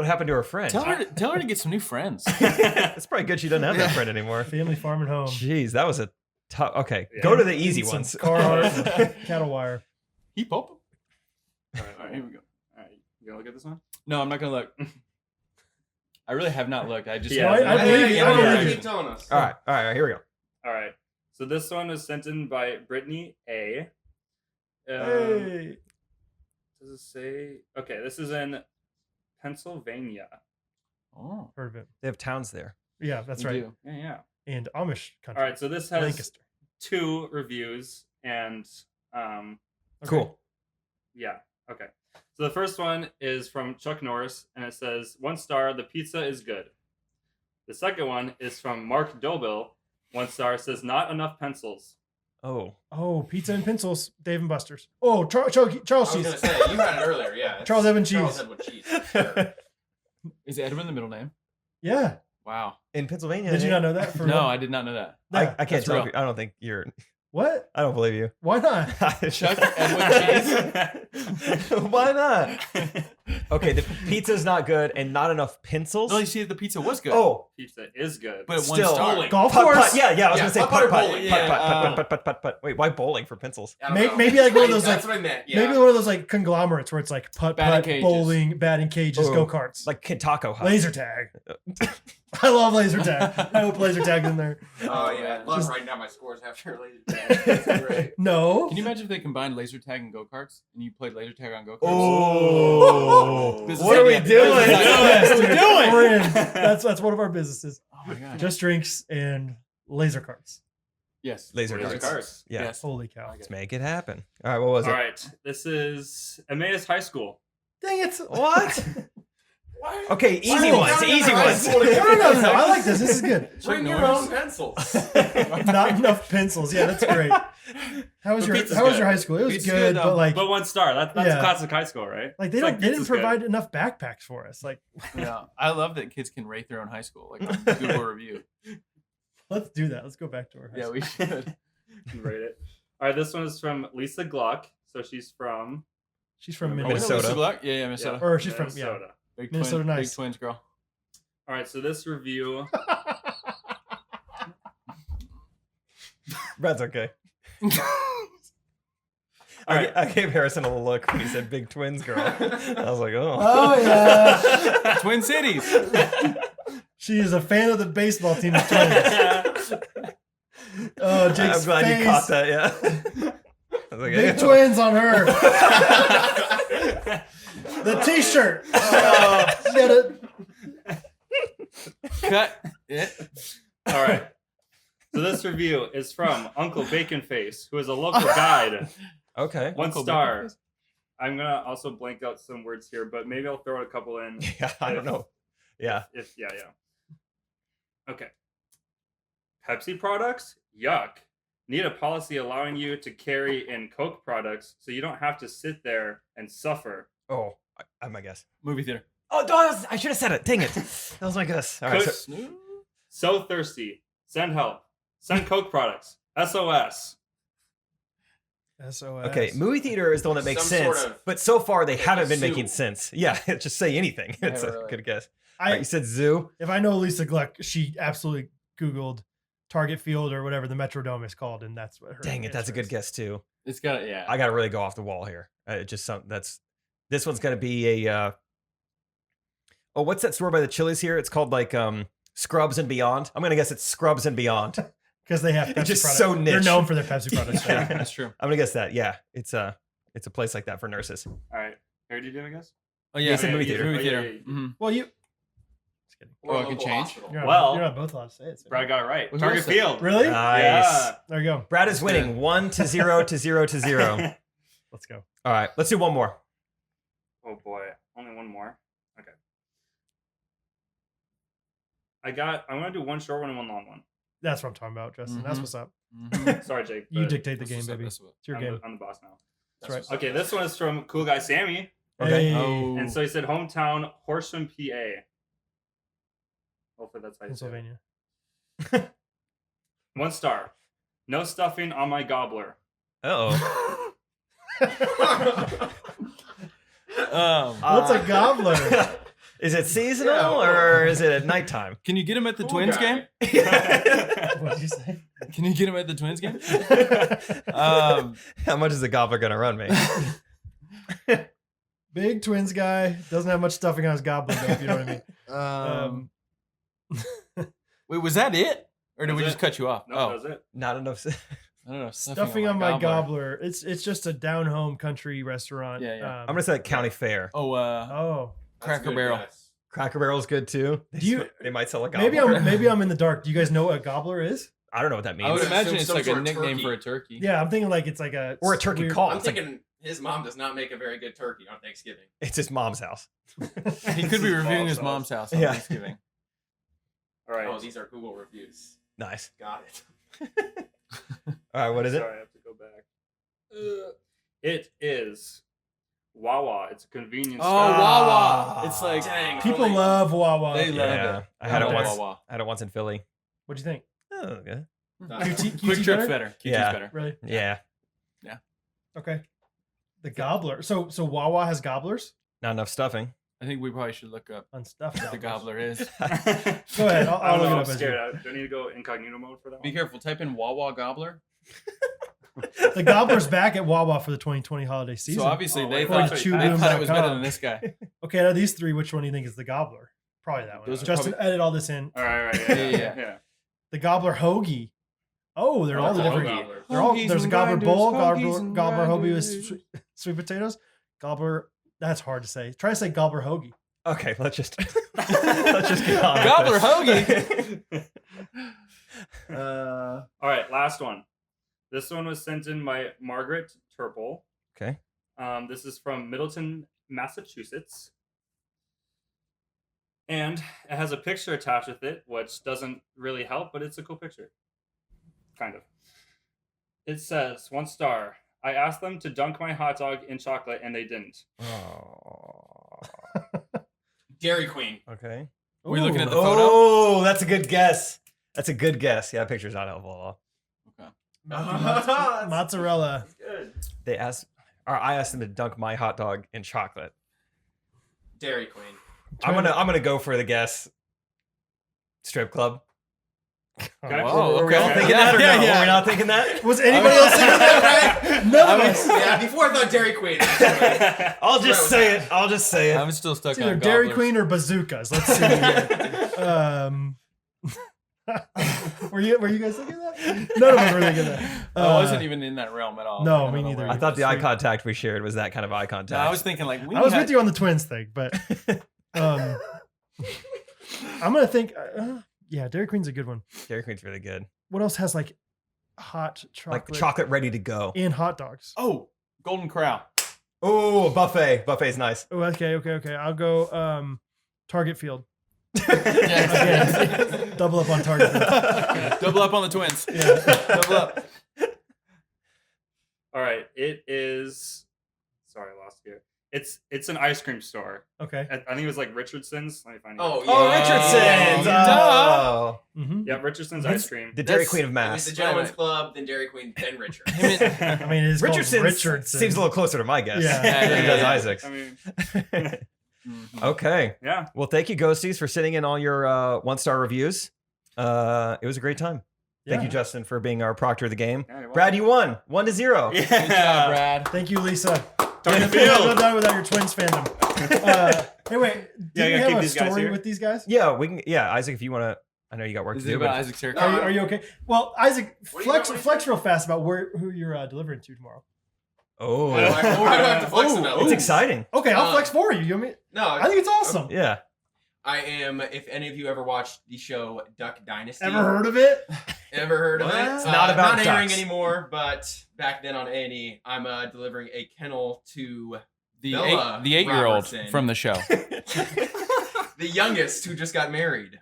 happened to her friend? Tell her to get some new friends. It's probably good she doesn't have that friend anymore. Family farm and home. Jeez, that was a tough. Okay, Yeah. go to the easy Some ones. Carhartt, cattle wire. Heap up. All right. All right, here we go. All right. You gonna look at this one? No, I'm not gonna look. I really have not looked. I just Yeah, I believe you. I believe you. Keep telling us. All right, here we go. All right. So this one was sent in by Brittany A. Hey. Does it say? Okay, this is in Pennsylvania. Oh, Heard of it. They have towns there. Yeah, that's we right. do. Yeah. And Amish country. All right. So this has Lancaster. 2 reviews, and Okay. Cool. yeah. Okay. So the first one is from Chuck Norris, and it says 1 star. The pizza is good. The second one is from Mark Dobill. 1 star, says not enough pencils. Oh, Oh, pizza and pencils. Dave and Buster's. Oh, Charles I was Cheese. gonna say you had it earlier. Yeah. Charles Edwin Charles Cheese. Edwin Cheese. Sure. Is Edwin the middle name? Yeah. Wow. in Pennsylvania. Did you not know that? For No, real? I did not know that. Yeah, I can't that's tell. real. If I don't think you're. What? I don't believe you. Why not? Chuck Edwin Why not? Okay, the pizza's not good and not enough pencils. No, you see, the pizza was good. Oh, Pizza is good. but at 1 still. star. Bowling. Golf putt, course? putt. Yeah, I was Yeah, gonna say putt, putt, putt, putt, bowling. putt, Yeah, putt, putt, putt, putt, putt. Wait, why bowling for pencils? I don't know. Maybe like one of those That's like what I meant. Yeah. maybe one of those like conglomerates where it's like putt Batting putt, cages. bowling, batting cages, Oh, go karts, Like Kitako Hut. laser tag. I love laser tag. I hope laser tag's in there. Oh yeah. I love Just- writing down my scores after later. That's great. No. Can you imagine if they combined laser tag and go karts, and you played laser tag on go karts? Oh, This is what are we like- doing? Yes, What are we dude, doing? We're in. That's one of our businesses. Oh my god. Just drinks and laser carts. Yes. Laser Laser cards. cards. Yeah, Yes. Holy cow. let's make it happen. All right, what was All it? right. This is Emmaus High School. Dang it. What? Why? Okay, easy Why ones. are you Easy counting ones. high school together? No. I like this. This is good. Bring your Norris. own pencils. Not enough pencils. Yeah, that's great. How was The your pizza's How was good. your high school? It was Pizza's good, good, but like But 1 star. That's Yeah. classic high school, right? like they It's don't they didn't pizza's good. provide enough backpacks for us. Like Yeah. I love that kids can rate their own high school, like on Google review. let's do that. Let's go back to our high Yeah, school. we should. Rate it. All right. This one is from Lisa Gluck. So she's from She's from Oh, we know Minnesota. Lisa Gluck? Yeah, Minnesota. Or she's from Minnesota. Big Minnesota twin, nice. Big twins, girl. All right, so this review. Brad's okay. All right. I gave Harrison a look when he said "big twins, girl." I was like, "Oh, Oh yeah. Twin Cities. She is a fan of the baseball team. The Twins. Oh, Jake's I'm glad face. you caught that." Yeah. I was like, Big "Ew." twins on her. The T-shirt. Get it. Cut it. All right. So this review is from Uncle Baconface, who is a local guide. Okay. 1 Uncle star. Baconface. I'm gonna also blank out some words here, but maybe I'll throw a couple in. Yeah, I don't know. Yeah. Yeah. Okay. Pepsi products? Yuck. Need a policy allowing you to carry in Coke products so you don't have to sit there and suffer. Oh, I have my guess. Movie theater. Oh, I should have said it. Dang it. That was my guess. All right. So, So thirsty. Send help. Send Coke products. SOS. SOS. okay, movie theater is the one that makes Some sense, sort of- but so far they haven't been zoo. making sense. Yeah, just say anything. It's a really. good guess. All right, you said zoo. If I know Lisa Gluck, she absolutely Googled Target Field or whatever the Metrodome is called, and that's what her. Dang it, that's a answer good is. guess too. It's got yeah. I got to really go off the wall here. Just something this one's gonna be a. Oh, what's that store by the Chili's here? It's called like Scrubs and Beyond. I'm gonna guess it's Scrubs and Beyond. Because they have Pepsi It's just products. so They're niche. known for their Pepsi products. yeah, that's true. I'm gonna guess that. Yeah, it's a place like that for nurses. All right. Harry, did you do, I guess? Oh yeah, It's a movie theater. Movie Oh, theater. yeah. Mhm. Well, you. Just kidding. Or Oh, a it could local change? hospital. You're not, Well- you're not both allowed to say it. So. Brad got it right. Well, Target who Field. Really? Nice. Yeah. There you go. Brad is winning 1-0 to 0-0. Let's go. All right, let's do one more. Oh boy, only one more. Okay. I'm gonna do one short one and one long one. That's what I'm talking about, Justin. That's Mhm. what's up. Mhm. Sorry, Jake. You but dictate the That's game, what's up, baby. that's what- It's your I'm game. I'm the boss now. That's right. what's up. Okay, this one is from Cool Guy Sammy, Okay. Hey. Oh. and so he said hometown Horsham, PA. Hopefully that's how you say it. Pennsylvania. 1 star. No stuffing on my gobbler. Oh. What's a gobbler? Is it seasonal Yeah. or is it at nighttime? Can you get him at the Cool Twins guy. game? What'd you say? Can you get him at the Twins game? How much is a gobbler gonna run me? Big twins guy doesn't have much stuffing on his gobbler, though, if you know what I mean. Wait, was that it, or did That's we just it. cut you off? No, oh, that was it. Not enough. I don't know. Stuffing on my gobbler. It's just a down home country restaurant. Yeah, yeah. I'm gonna say like county fair. Oh, Oh, That's Cracker good Barrel. guess. Cracker Barrel's good too. Do you- They might sell a gobbler. maybe I'm in the dark. Do you guys know what a gobbler is? I don't know what that means. I would Some- imagine some it's like a sort of nickname turkey. for a turkey. Yeah, I'm thinking like it's like a Or a turkey weird- call. I'm It's like- thinking his mom does not make a very good turkey on Thanksgiving. It's his mom's house. He could be reviewing his mom's house on Yeah. Thanksgiving. All right. Oh, these are Google reviews. Nice. Got it. All right, what is it? Sorry, I have to go back. It is Wawa. It's a convenience Oh, store. Wawa! It's like Dang. People Only- love Wawa. they love Yeah, it. I had it Oh, once. Wawa. I had it once in Philly. What'd you think? Oh, okay. QT Quick trip's better? better. QT's Yeah. better. Really? Yeah, Okay. The gobbler. So Wawa has gobblers not enough stuffing. I think we probably should look up on stuff. what the gobbler is. Go ahead. I'll I don't look it know. I'm up as scared. you- Do I need to go incognito mode for that Be one? careful. Type in Wawa gobbler. The gobbler's back at Wawa for the 2020 holiday season. So obviously Oh, they wait, thought, wait, they wait. thought it was better Chewboom.com. than this guy. Okay, out of these three, which one do you think is the gobbler? Probably that one. Those are Justin, edit all this in. All right. Yeah. Yeah. The gobbler hoagie. Oh, they're all the That's all different. gobbler. They're all, Hoagies there's a and gobbler grinders, bowl, hoagies and gobbler hoagie with grinders. sweet potatoes. Gobbler. That's hard to say. Try to say gobbler hoagie. Okay, let's just get on. with Gobbler this. hoagie. All right. Last one. This one was sent in by Margaret Turple. Okay. This is from Middleton, Massachusetts. And it has a picture attached with it, which doesn't really help, but it's a cool picture. Kind of. It says, 1 star. I asked them to dunk my hot dog in chocolate, and they didn't. Oh. Dairy Queen. Okay. Were you looking at the Ooh. photo? Oh, that's a good guess. That's a good guess. Yeah, picture's not helpful at all. Mozzarella. Good. They asked. or I asked them to dunk my hot dog in chocolate. Dairy Queen. I'm gonna go for the guess. Strip club. Okay. Whoa, Were we all okay. thinking that or Yeah, no? yeah. We're not thinking that? Was anybody else thinking that? Right? None of us. Yeah, before I thought Dairy Queen. I'll just was say that? it. I'll just say it. I'm still stuck It's either on Dairy Gobblers. Queen or bazookas. Let's see here. Were you guys thinking that? None of us were thinking that. I wasn't even in that realm at all. no, I don't me know neither. where- I thought the eye Sweet. contact we shared was that kind of eye contact. No, I was thinking like I was with you on the twins thing, but I'm gonna think. Yeah, Dairy Queen's a good one. Dairy Queen's really good. What else has like hot chocolate, Like chocolate ready to go. and hot dogs? Oh, Golden Corral. Oh, buffet. Buffet's nice. Oh, okay. I'll go Target Field. Yeah. Again, double up on Target Field. Double up on the twins. Yeah. Double up. All right. It is. Sorry, I lost here. It's an ice cream store. Okay. I think it was like Richardson's. Let me find it. Oh, yeah. Oh, Richardson's. duh. Oh. Mm-hmm. Yeah, Richardson's ice cream. The Dairy That's- Queen of It was Mass. the Gentleman's Club, then Dairy Queen, then Richard. I mean, it's Richardson's called Richardson. seems a little closer to my guess. Yeah. than it does Yeah. Isaac's. I mean, Mhm. Okay. yeah. Well, thank you, Ghosties, for sitting in all your 1-star reviews. It was a great time. Thank you, Justin, for being our proctor of the game. Yeah, you're Brad, you won 1-0. Good job, Brad. Thank you, Lisa. Turn the I couldn't have field. done without your twins fandom. Hey, wait. Do Yeah, you yeah, have keep a these guys story here. with these guys? Yeah, we can. Yeah, Isaac, if you want to, I know you got work Is to it do. about But Isaac's haircut? Are you okay? Well, Isaac, What do you got? flex real fast about who you're delivering to tomorrow. oh, Why do I have to flex about it's it? exciting. Okay, I'll Uh, flex for you. You want me? No, I think it's awesome. Yeah. I am. If any of you ever watched the show Duck Dynasty, Ever heard of it? Ever heard of What? it? It's not about not airing ducks. anymore, but back then on A&E, I'm delivering a kennel to The Bella the 8-year-old Robertson. from the show. the youngest who just got married.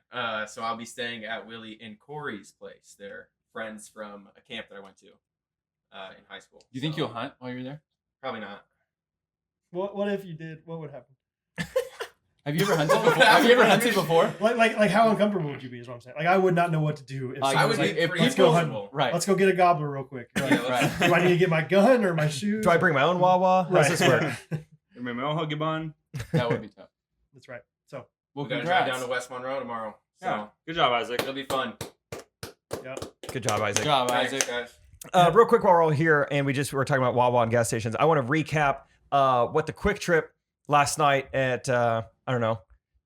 So I'll be staying at Willie and Corey's place. They're friends from a camp that I went to in high school. You think So, you'll hunt while you're there? Probably not. What if you did? What would happen? Have you ever hunted before? Have you ever hunted before? Like how uncomfortable would you be? Is what I'm saying. Like I would not know what to do if Like, I someone would was be like, pretty let's go hunt. uncomfortable. Right. Let's go get a gobbler real quick. You're like, Yeah, Right. do I need to get my gun or my shoes? Do I bring my own Wawa? How does this work? Remember my Huggy Bun? That would be tough. That's right. So Well, We're gonna drive congrats. down to West Monroe tomorrow. So Yeah. Good job, Isaac. it'll be fun. Good job, Isaac. Good job, Thanks, Isaac. guys. Real quick, while we're all here and we're talking about Wawa and gas stations, I want to recap what the quick trip last night at I don't know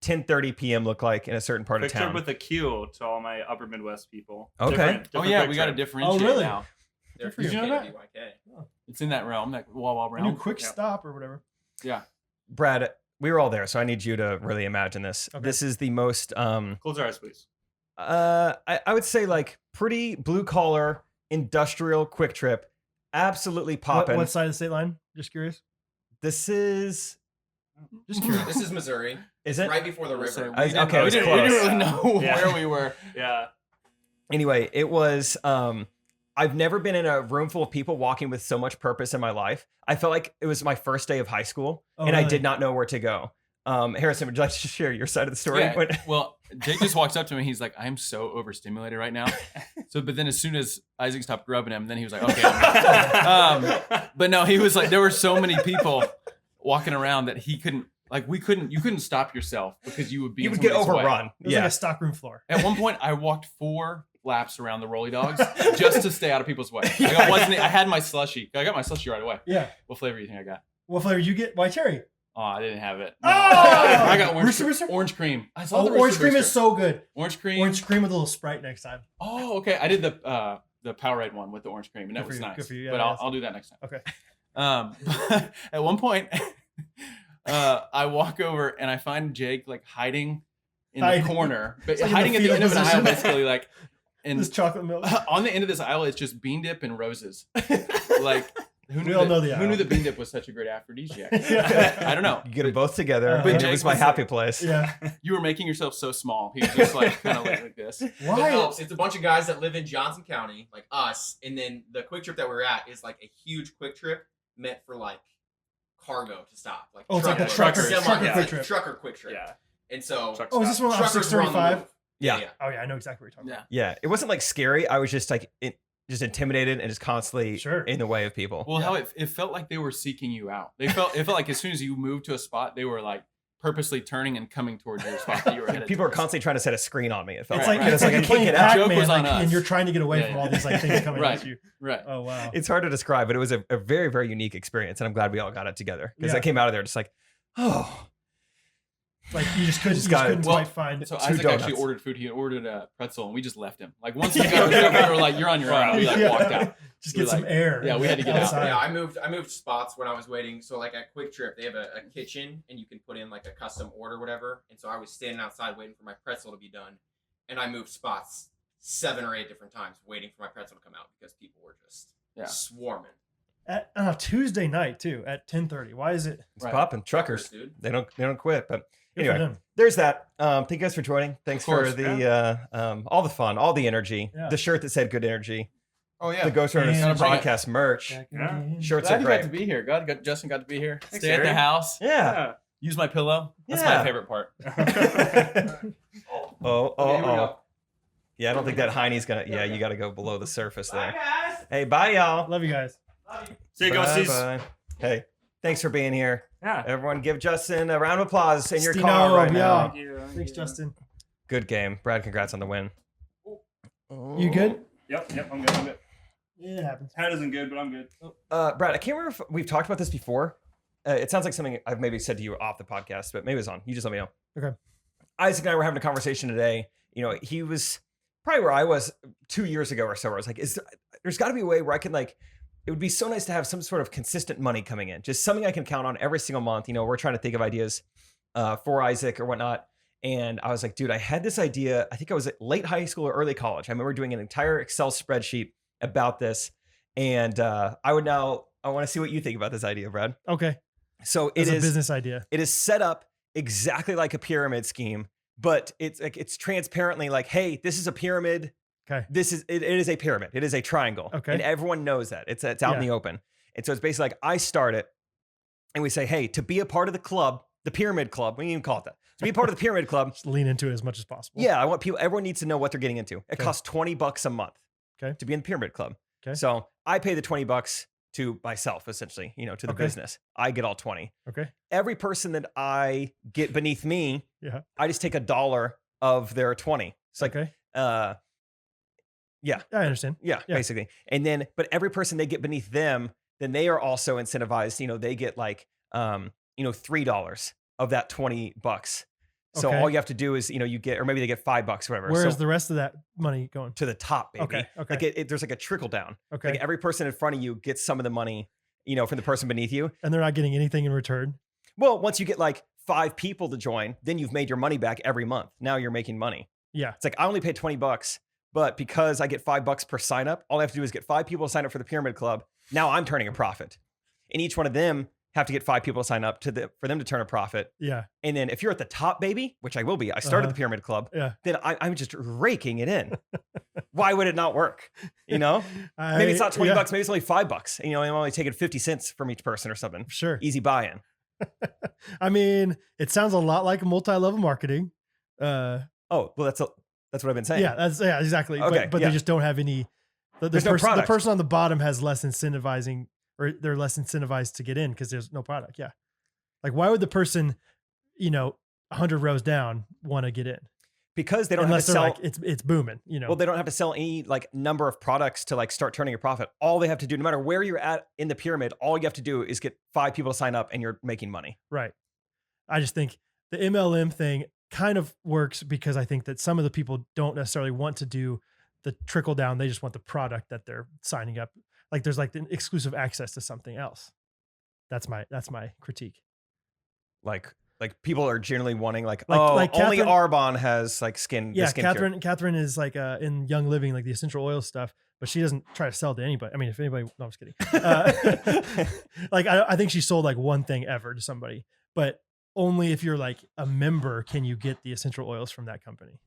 10:30 p.m. looked like in a certain part Quick of town. trip with a Q to all my Upper Midwest people. Okay. Oh Different yeah, quick we got to trip. differentiate really? now. They're for you. from Did you know that? KWYK. It's in that realm, that Wawa a new realm. quick Yeah. stop or whatever. Yeah. Brad, we were all there, so I need you to really imagine this. Okay. This is the most Close your eyes, please. I would say like pretty blue collar industrial quick trip. Absolutely popping. What side of the state line? Just curious. This is Just curious. This is Missouri. is it? Right before the We'll say river. we didn't- okay, we it's didn't really close. know Yeah. where we were. Yeah. Anyway, it was I've never been in a room full of people walking with so much purpose in my life. I felt like it was my first day of high school Oh, and I really? did not know where to go. Harrison, would you like to share your side of the story? Yeah. When- Well, Jake just walks up to me. He's like, "I'm so overstimulated right now." So, but then as soon as Isaac stopped grubbing him, then he was like, "Okay." I'm good." But no, he was like, there were so many people walking around that he couldn't. Like you couldn't stop yourself because you would be. you in would get somebody's way. overrun. It was Yeah. like a stockroom floor. At one point, I walked 4 laps around the rolly dogs just to stay out of people's way. Like I had my slushie. I got my slushie right away. Yeah. What flavor do you think I got? What flavor you get? White cherry. Oh, I didn't have it. Oh! I got Rooster Rooster? orange cream. I saw Oh, the orange Rooster cream is Rooster. so good. Orange cream. Orange cream with a little Sprite next time. Oh, okay. I did the Powerade one with the orange cream, and that Good for was you, nice. good for you. Yeah, But yeah, I'll do that next time. Okay. But at one point, I walk over and I find Jake like hiding in Hiding. the corner, but It's like in hiding the at the end of an fetal aisle, position. basically like. And This chocolate milk. on the end of this aisle, it's just bean dip and roses. Like who knew? We all know the who knew aisle. that bean dip was such a great aphrodisiac? Yeah. I don't know. You get them both together. But and it Jake was my was happy like- place. Yeah. You were making yourself so small. He was just like kind of like this. It Why? helps. It's a bunch of guys that live in Johnson County, like us, and then the quick trip that we're at is like a huge quick trip meant for like cargo to stop. Like Oh, it's like the truckers. trucker Yeah. quick trip. Trucker quick trip. Yeah. And so Truck Oh, is this stop. one off truckers were on the 635? move. Yeah. Oh yeah, I know exactly what you're talking Yeah. Yeah. It wasn't like scary. I was just like just intimidated and just constantly in the way of people. Well, how it felt like they were seeking you out. It felt like as soon as you moved to a spot, they were like purposely turning and coming towards your spot that you were headed. People are constantly trying to set a screen on me. It felt It's like, like it's like I you're can't playing get out. Joke Pac-Man, was on like, us. and you're trying to get away Yeah, from yeah. all these like things coming at you. Right. Oh wow. It's hard to describe, but it was a very, very unique experience. And I'm glad we all got it together because I Yeah. came out of there just like, oh. Like you just couldn't, quite find. So Two Isaac donuts. actually ordered food. He ordered a pretzel, and we just left him. Like once he got there, we were like, "You're on your own." We like walked out. Just We get were some air. Yeah, we had to get out. outside. Yeah, I moved spots when I was waiting. So like at Quick Trip, they have a kitchen and you can put in like a custom order, or whatever. And so I was standing outside waiting for my pretzel to be done, and I moved spots 7 or 8 different times waiting for my pretzel to come out because people were just swarming. At, on a Tuesday night too at 10:30. Why is it? It's popping. Truckers, dude. They don't quit. But Good for anyway, them. there's that. Thank you guys for joining. Thanks for course, the all the fun, all the energy, Yeah. the shirt that said good energy, Oh the Ghostrunners And- podcast merch. Yeah. Shirts Glad are you great. got to be here. Justin got to be here. Thanks, Stay at the Harry. house. Yeah. Use my pillow. That's Yeah. my favorite part. Oh. Okay, here we go. Yeah, I don't think that Heine's gonna. Yeah, you got to go below the surface there. Hey, bye, y'all. Love you guys. See you, ghosties. Bye. Hey, thanks for being here. Yeah. Everyone, give Justin a round of applause in your Stino, car right now. yeah. Thank you. Thanks, Justin. Good game, Brad. Congrats on the win. You good? Yep, I'm good. I'm good. Yeah, it happens. Head isn't good, but I'm good. Brad, I can't remember if we've talked about this before. It sounds like something I've maybe said to you off the podcast, but maybe it's on. You just let me know. Okay. Isaac and I were having a conversation today. You know, he was probably where I was 2 years ago or so. Where I was like, there's got to be a way where I can like, it would be so nice to have some sort of consistent money coming in, just something I can count on every single month. You know, we're trying to think of ideas for Isaac or whatnot. And I was like, dude, I had this idea. I think I was at late high school or early college. I remember doing an entire Excel spreadsheet about this. And I want to see what you think about this idea, Brad. Okay. So It's it a is business idea. It is set up exactly like a pyramid scheme, but it's like it's transparently like, hey, this is a pyramid. Okay. It is a pyramid. It is a triangle. Okay. And everyone knows that. It's out in the open. And so it's basically like I start it and we say, hey, to be a part of the club, the pyramid club, we can even call it that. To be a part of the pyramid club, Just lean into it as much as possible. yeah, I want people, everyone needs to know what they're getting into. It Okay. costs $20 a month Okay. to be in the pyramid club. Okay. So I pay the $20 to myself, essentially, you know, to the Okay. business. I get all 20. Okay. Every person that I get beneath me, Yeah. I just take $1 of their 20. It's like, Okay. yeah, I understand. yeah, Yeah. basically. And then, but every person they get beneath them, then they are also incentivized. You know, they get like, $3 of that $20. So Okay. all you have to do is, you know, you get, or maybe they get $5 or whatever. Where is so the rest of that money going? to the top, baby. Okay. Okay. Like there's like a trickle down. Okay. Like every person in front of you gets some of the money, you know, from the person beneath you. And they're not getting anything in return. Well, once you get like 5 people to join, then you've made your money back every month. Now you're making money. Yeah. It's like I only paid $20, but because I get $5 per sign up, all I have to do is get 5 people to sign up for the Pyramid Club. Now I'm turning a profit, and each one of them have to get 5 people to sign up for them to turn a profit. Yeah. And then if you're at the top, baby, which I will be, I started Uh-huh. the Pyramid Club. Yeah. Then I'm just raking it in. Why would it not work? You know, maybe it's not $20, maybe it's only $5. You know, I'm only taking 50 cents from each person or something. Sure. Easy buy-in. I mean, it sounds a lot like multi-level marketing. Oh, well, that's what I've been saying. Yeah, exactly. Okay, But yeah. they just don't have any. The There's no person, the product. person on the bottom has less incentivizing, or they're less incentivized to get in because there's no product. Yeah. Like, why would the person, 100 rows down want to get in? Because they don't Unless have they're to sell. like, it's booming, Well, they don't have to sell any like number of products to like start turning a profit. All they have to do, no matter where you're at in the pyramid, all you have to do is get 5 people to sign up and you're making money. Right. I just think the MLM thing kind of works because I think that some of the people don't necessarily want to do the trickle down. They just want the product that they're signing up. Like there's like the exclusive access to something else. That's my critique. Like people are generally wanting like Like only Catherine- Arbonne has like skin. the Yeah. skin cure. Catherine is like in Young Living, like the essential oil stuff, but she doesn't try to sell to anybody. I mean, if anybody, no, I'm just kidding. Like I think she sold like one thing ever to somebody, but only if you're like a member can you get the essential oils from that company.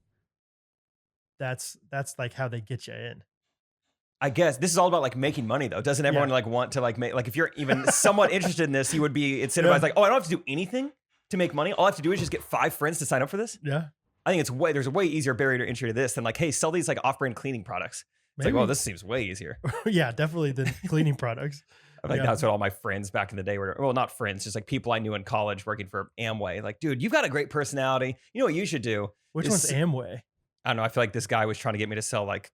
That's like how they get you in. I guess this is all about like making money though. Doesn't everyone like want to like make, like if you're even somewhat interested in this, you would be incentivized Yeah. like, oh, I don't have to do anything to make money. All I have to do is just get 5 friends to sign up for this. Yeah. I think there's a way easier barrier to entry to this than like, hey, sell these like off-brand cleaning products. It's like, oh, this seems way easier. Yeah, definitely than cleaning products. I think that's what all my friends back in the day were. Well, not friends, just like people I knew in college working for Amway. Like, dude, you've got a great personality. You know what you should do? Which one's Amway? I don't know. I feel like this guy was trying to get me to sell like,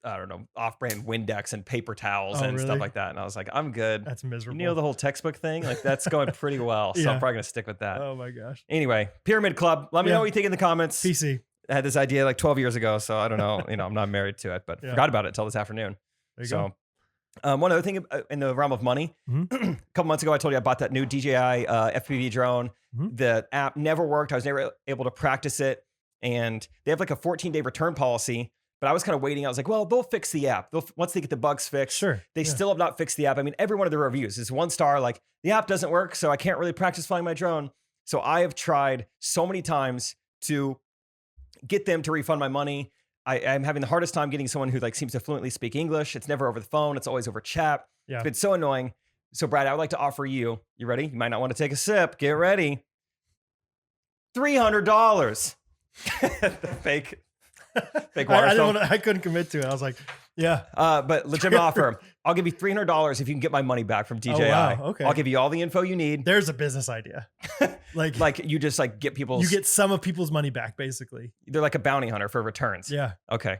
I don't know, off-brand Windex and paper towels and stuff like that. And I was like, I'm good. That's miserable. You know, the whole textbook thing, like that's going pretty well. So I'm probably going to stick with that. Oh my gosh. Anyway, Pyramid Club. Let me know what you think in the comments. PC. I had this idea like 12 years ago. So I don't know, I'm not married to it, but forgot about it until this afternoon. There you go. One other thing in the realm of money, a couple months ago, I told you I bought that new DJI FPV drone. The app never worked. I was never able to practice it. And they have like a 14-day return policy. But I was kind of waiting. I was like, well, they'll fix the app. Once they get the bugs fixed, they still have not fixed the app. I mean, every one of the reviews is 1 star, like the app doesn't work, so I can't really practice flying my drone. So I have tried so many times to get them to refund my money. I'm having the hardest time getting someone who like seems to fluently speak English. It's never over the phone. It's always over chat. Yeah. It's been so annoying. So Brad, I would like to offer you ready? You might not want to take a sip. Get ready. $300. The fake water. I couldn't commit to it. I was like, yeah. But legitimate offer. I'll give you $300 if you can get my money back from DJI. Oh, wow. Okay. I'll give you all the info you need. There's a business idea. Like you just like get people's. You get some of people's money back, basically. They're like a bounty hunter for returns. Yeah. Okay.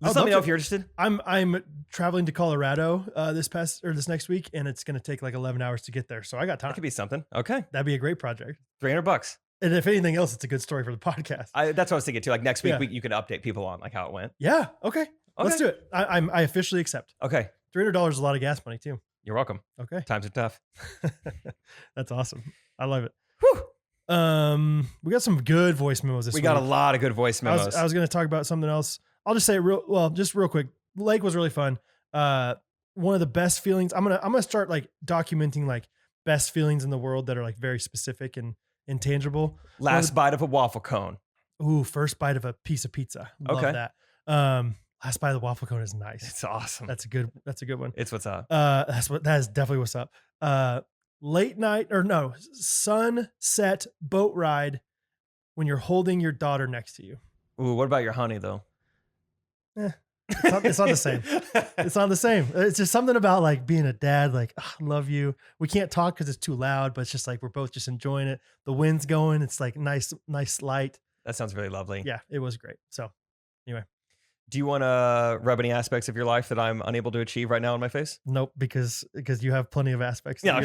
Just let me know if you're interested. I'm traveling to Colorado this next week, and it's going to take like 11 hours to get there. So I got time. That could be something. Okay. That'd be a great project. $300. And if anything else, it's a good story for the podcast. That's what I was thinking too. Like next week, you could update people on like how it went. Yeah. Okay. Let's do it. I officially accept. Okay. $300 is a lot of gas money too. You're welcome. Okay. Times are tough. That's awesome. I love it. Whew. We got some good voice memos this week. We got a lot of good voice memos. I was going to talk about something else. I'll just say real quick. Lake was really fun. One of the best feelings. I'm gonna start like documenting like best feelings in the world that are like very specific and intangible. Last bite of a waffle cone. Ooh, first bite of a piece of pizza. Love that. Last bite of the waffle cone is nice. It's awesome. That's a good one. It's what's up. That is definitely what's up. Late night sunset boat ride when you're holding your daughter next to you. Ooh, what about your honey though? It's not the same. It's not the same. It's just something about like being a dad, like, oh, I love you. We can't talk because it's too loud, but it's just like we're both just enjoying it. The wind's going. It's like nice light. That sounds really lovely. Yeah, it was great. So anyway. Do you want to rub any aspects of your life that I'm unable to achieve right now in my face? Nope, because you have plenty of aspects. Yeah,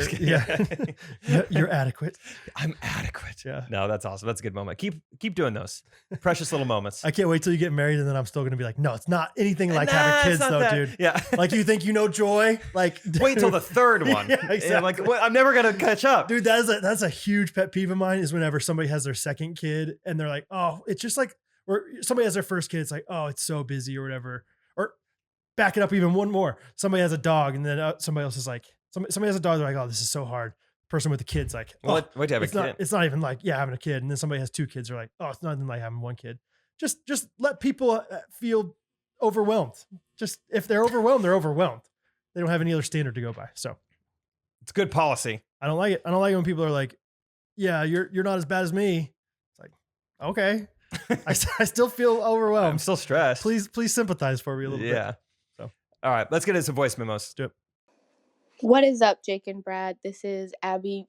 You're adequate. I'm adequate. Yeah. No, that's awesome. That's a good moment. Keep doing those precious little moments. I can't wait till you get married, and then I'm still going to be like, no, it's not anything like having kids, though, dude. Yeah. Like you think you know joy. Like wait till the third one. Yeah, exactly. I'm like, I'm never gonna catch up, dude. That's a huge pet peeve of mine. Is whenever somebody has their second kid and they're like, oh, it's just like. Or somebody has their first kid, it's like, oh, it's so busy or whatever. Or back it up even one more. Somebody has a dog, and then somebody else is like, somebody has a dog, they're like, oh, this is so hard. Person with the kid's like, oh, wait to have a kid. It's not even like, yeah, having a kid. And then somebody has 2 kids, they're like, oh, it's not even like having 1 kid. Just let people feel overwhelmed. Just if they're overwhelmed, they're overwhelmed. They don't have any other standard to go by. So it's good policy. I don't like it. I don't like it when people are like, yeah, you're not as bad as me. It's like, okay. I still feel overwhelmed. I'm still stressed. Please sympathize for me a little bit. Yeah. So, all right, let's get into some voice memos. Let's do it. What is up, Jake and Brad? This is Abby.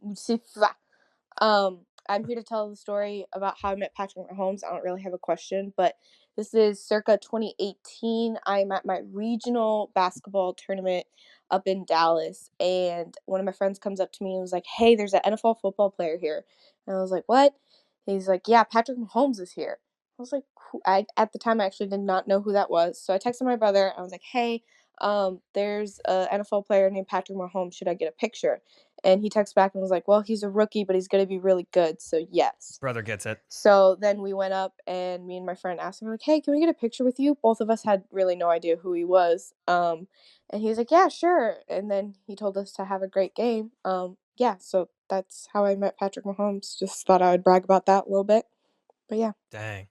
I'm here to tell the story about how I met Patrick Mahomes. I don't really have a question, but this is circa 2018. I'm at my regional basketball tournament up in Dallas, and one of my friends comes up to me and was like, hey, there's an NFL football player here. And I was like, what? He's like, yeah, Patrick Mahomes is here. I was like, at the time, I actually did not know who that was. So I texted my brother. I was like, hey, there's an NFL player named Patrick Mahomes. Should I get a picture? And he texted back and was like, well, he's a rookie, but he's going to be really good. So yes. Brother gets it. So then we went up, and me and my friend asked him, like, hey, can we get a picture with you? Both of us had really no idea who he was. And he was like, yeah, sure. And then he told us to have a great game. Yeah, so that's how I met Patrick Mahomes. Just thought I would brag about that a little bit. But yeah. Dang.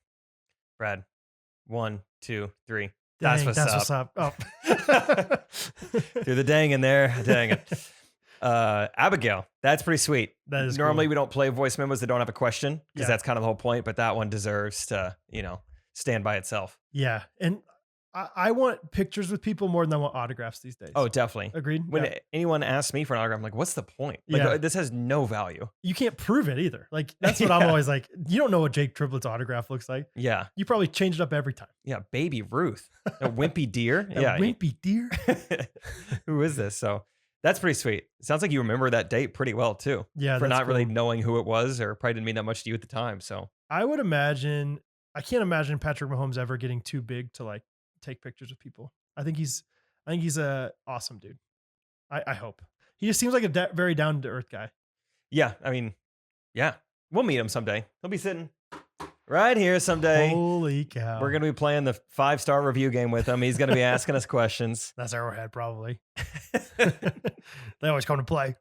Brad. 1, 2, 3. Dang, that's what's up. Oh. Threw the dang in there. Dang it. Abigail. That's pretty sweet. That is normally cool. We don't play voice memos that don't have a question because Yeah. that's kind of the whole point, but that one deserves to, stand by itself. Yeah. And I want pictures with people more than I want autographs these days. Oh, definitely. Agreed. When Yeah. anyone asks me for an autograph, I'm like, what's the point? Like, Yeah. this has no value. You can't prove it either. Like that's what I'm Yeah. always like. You don't know what Jake Triplett's autograph looks like. Yeah. You probably change it up every time. Yeah. Baby Ruth. A wimpy deer. A Yeah. wimpy deer. Who is this? So that's pretty sweet. Sounds like you remember that date pretty well too. Yeah. For that's not really cool. knowing who it was, or probably didn't mean that much to you at the time. So I would imagine. I can't imagine Patrick Mahomes ever getting too big to like take pictures of people. I think he's a awesome dude. I hope. He just seems like a very down to earth guy. yeah, I mean, yeah, we'll meet him someday. He'll be sitting right here someday. Holy cow. We're going to be playing the 5-star review game with him. He's going to be asking us questions. That's Arrowhead, probably. They always come to play.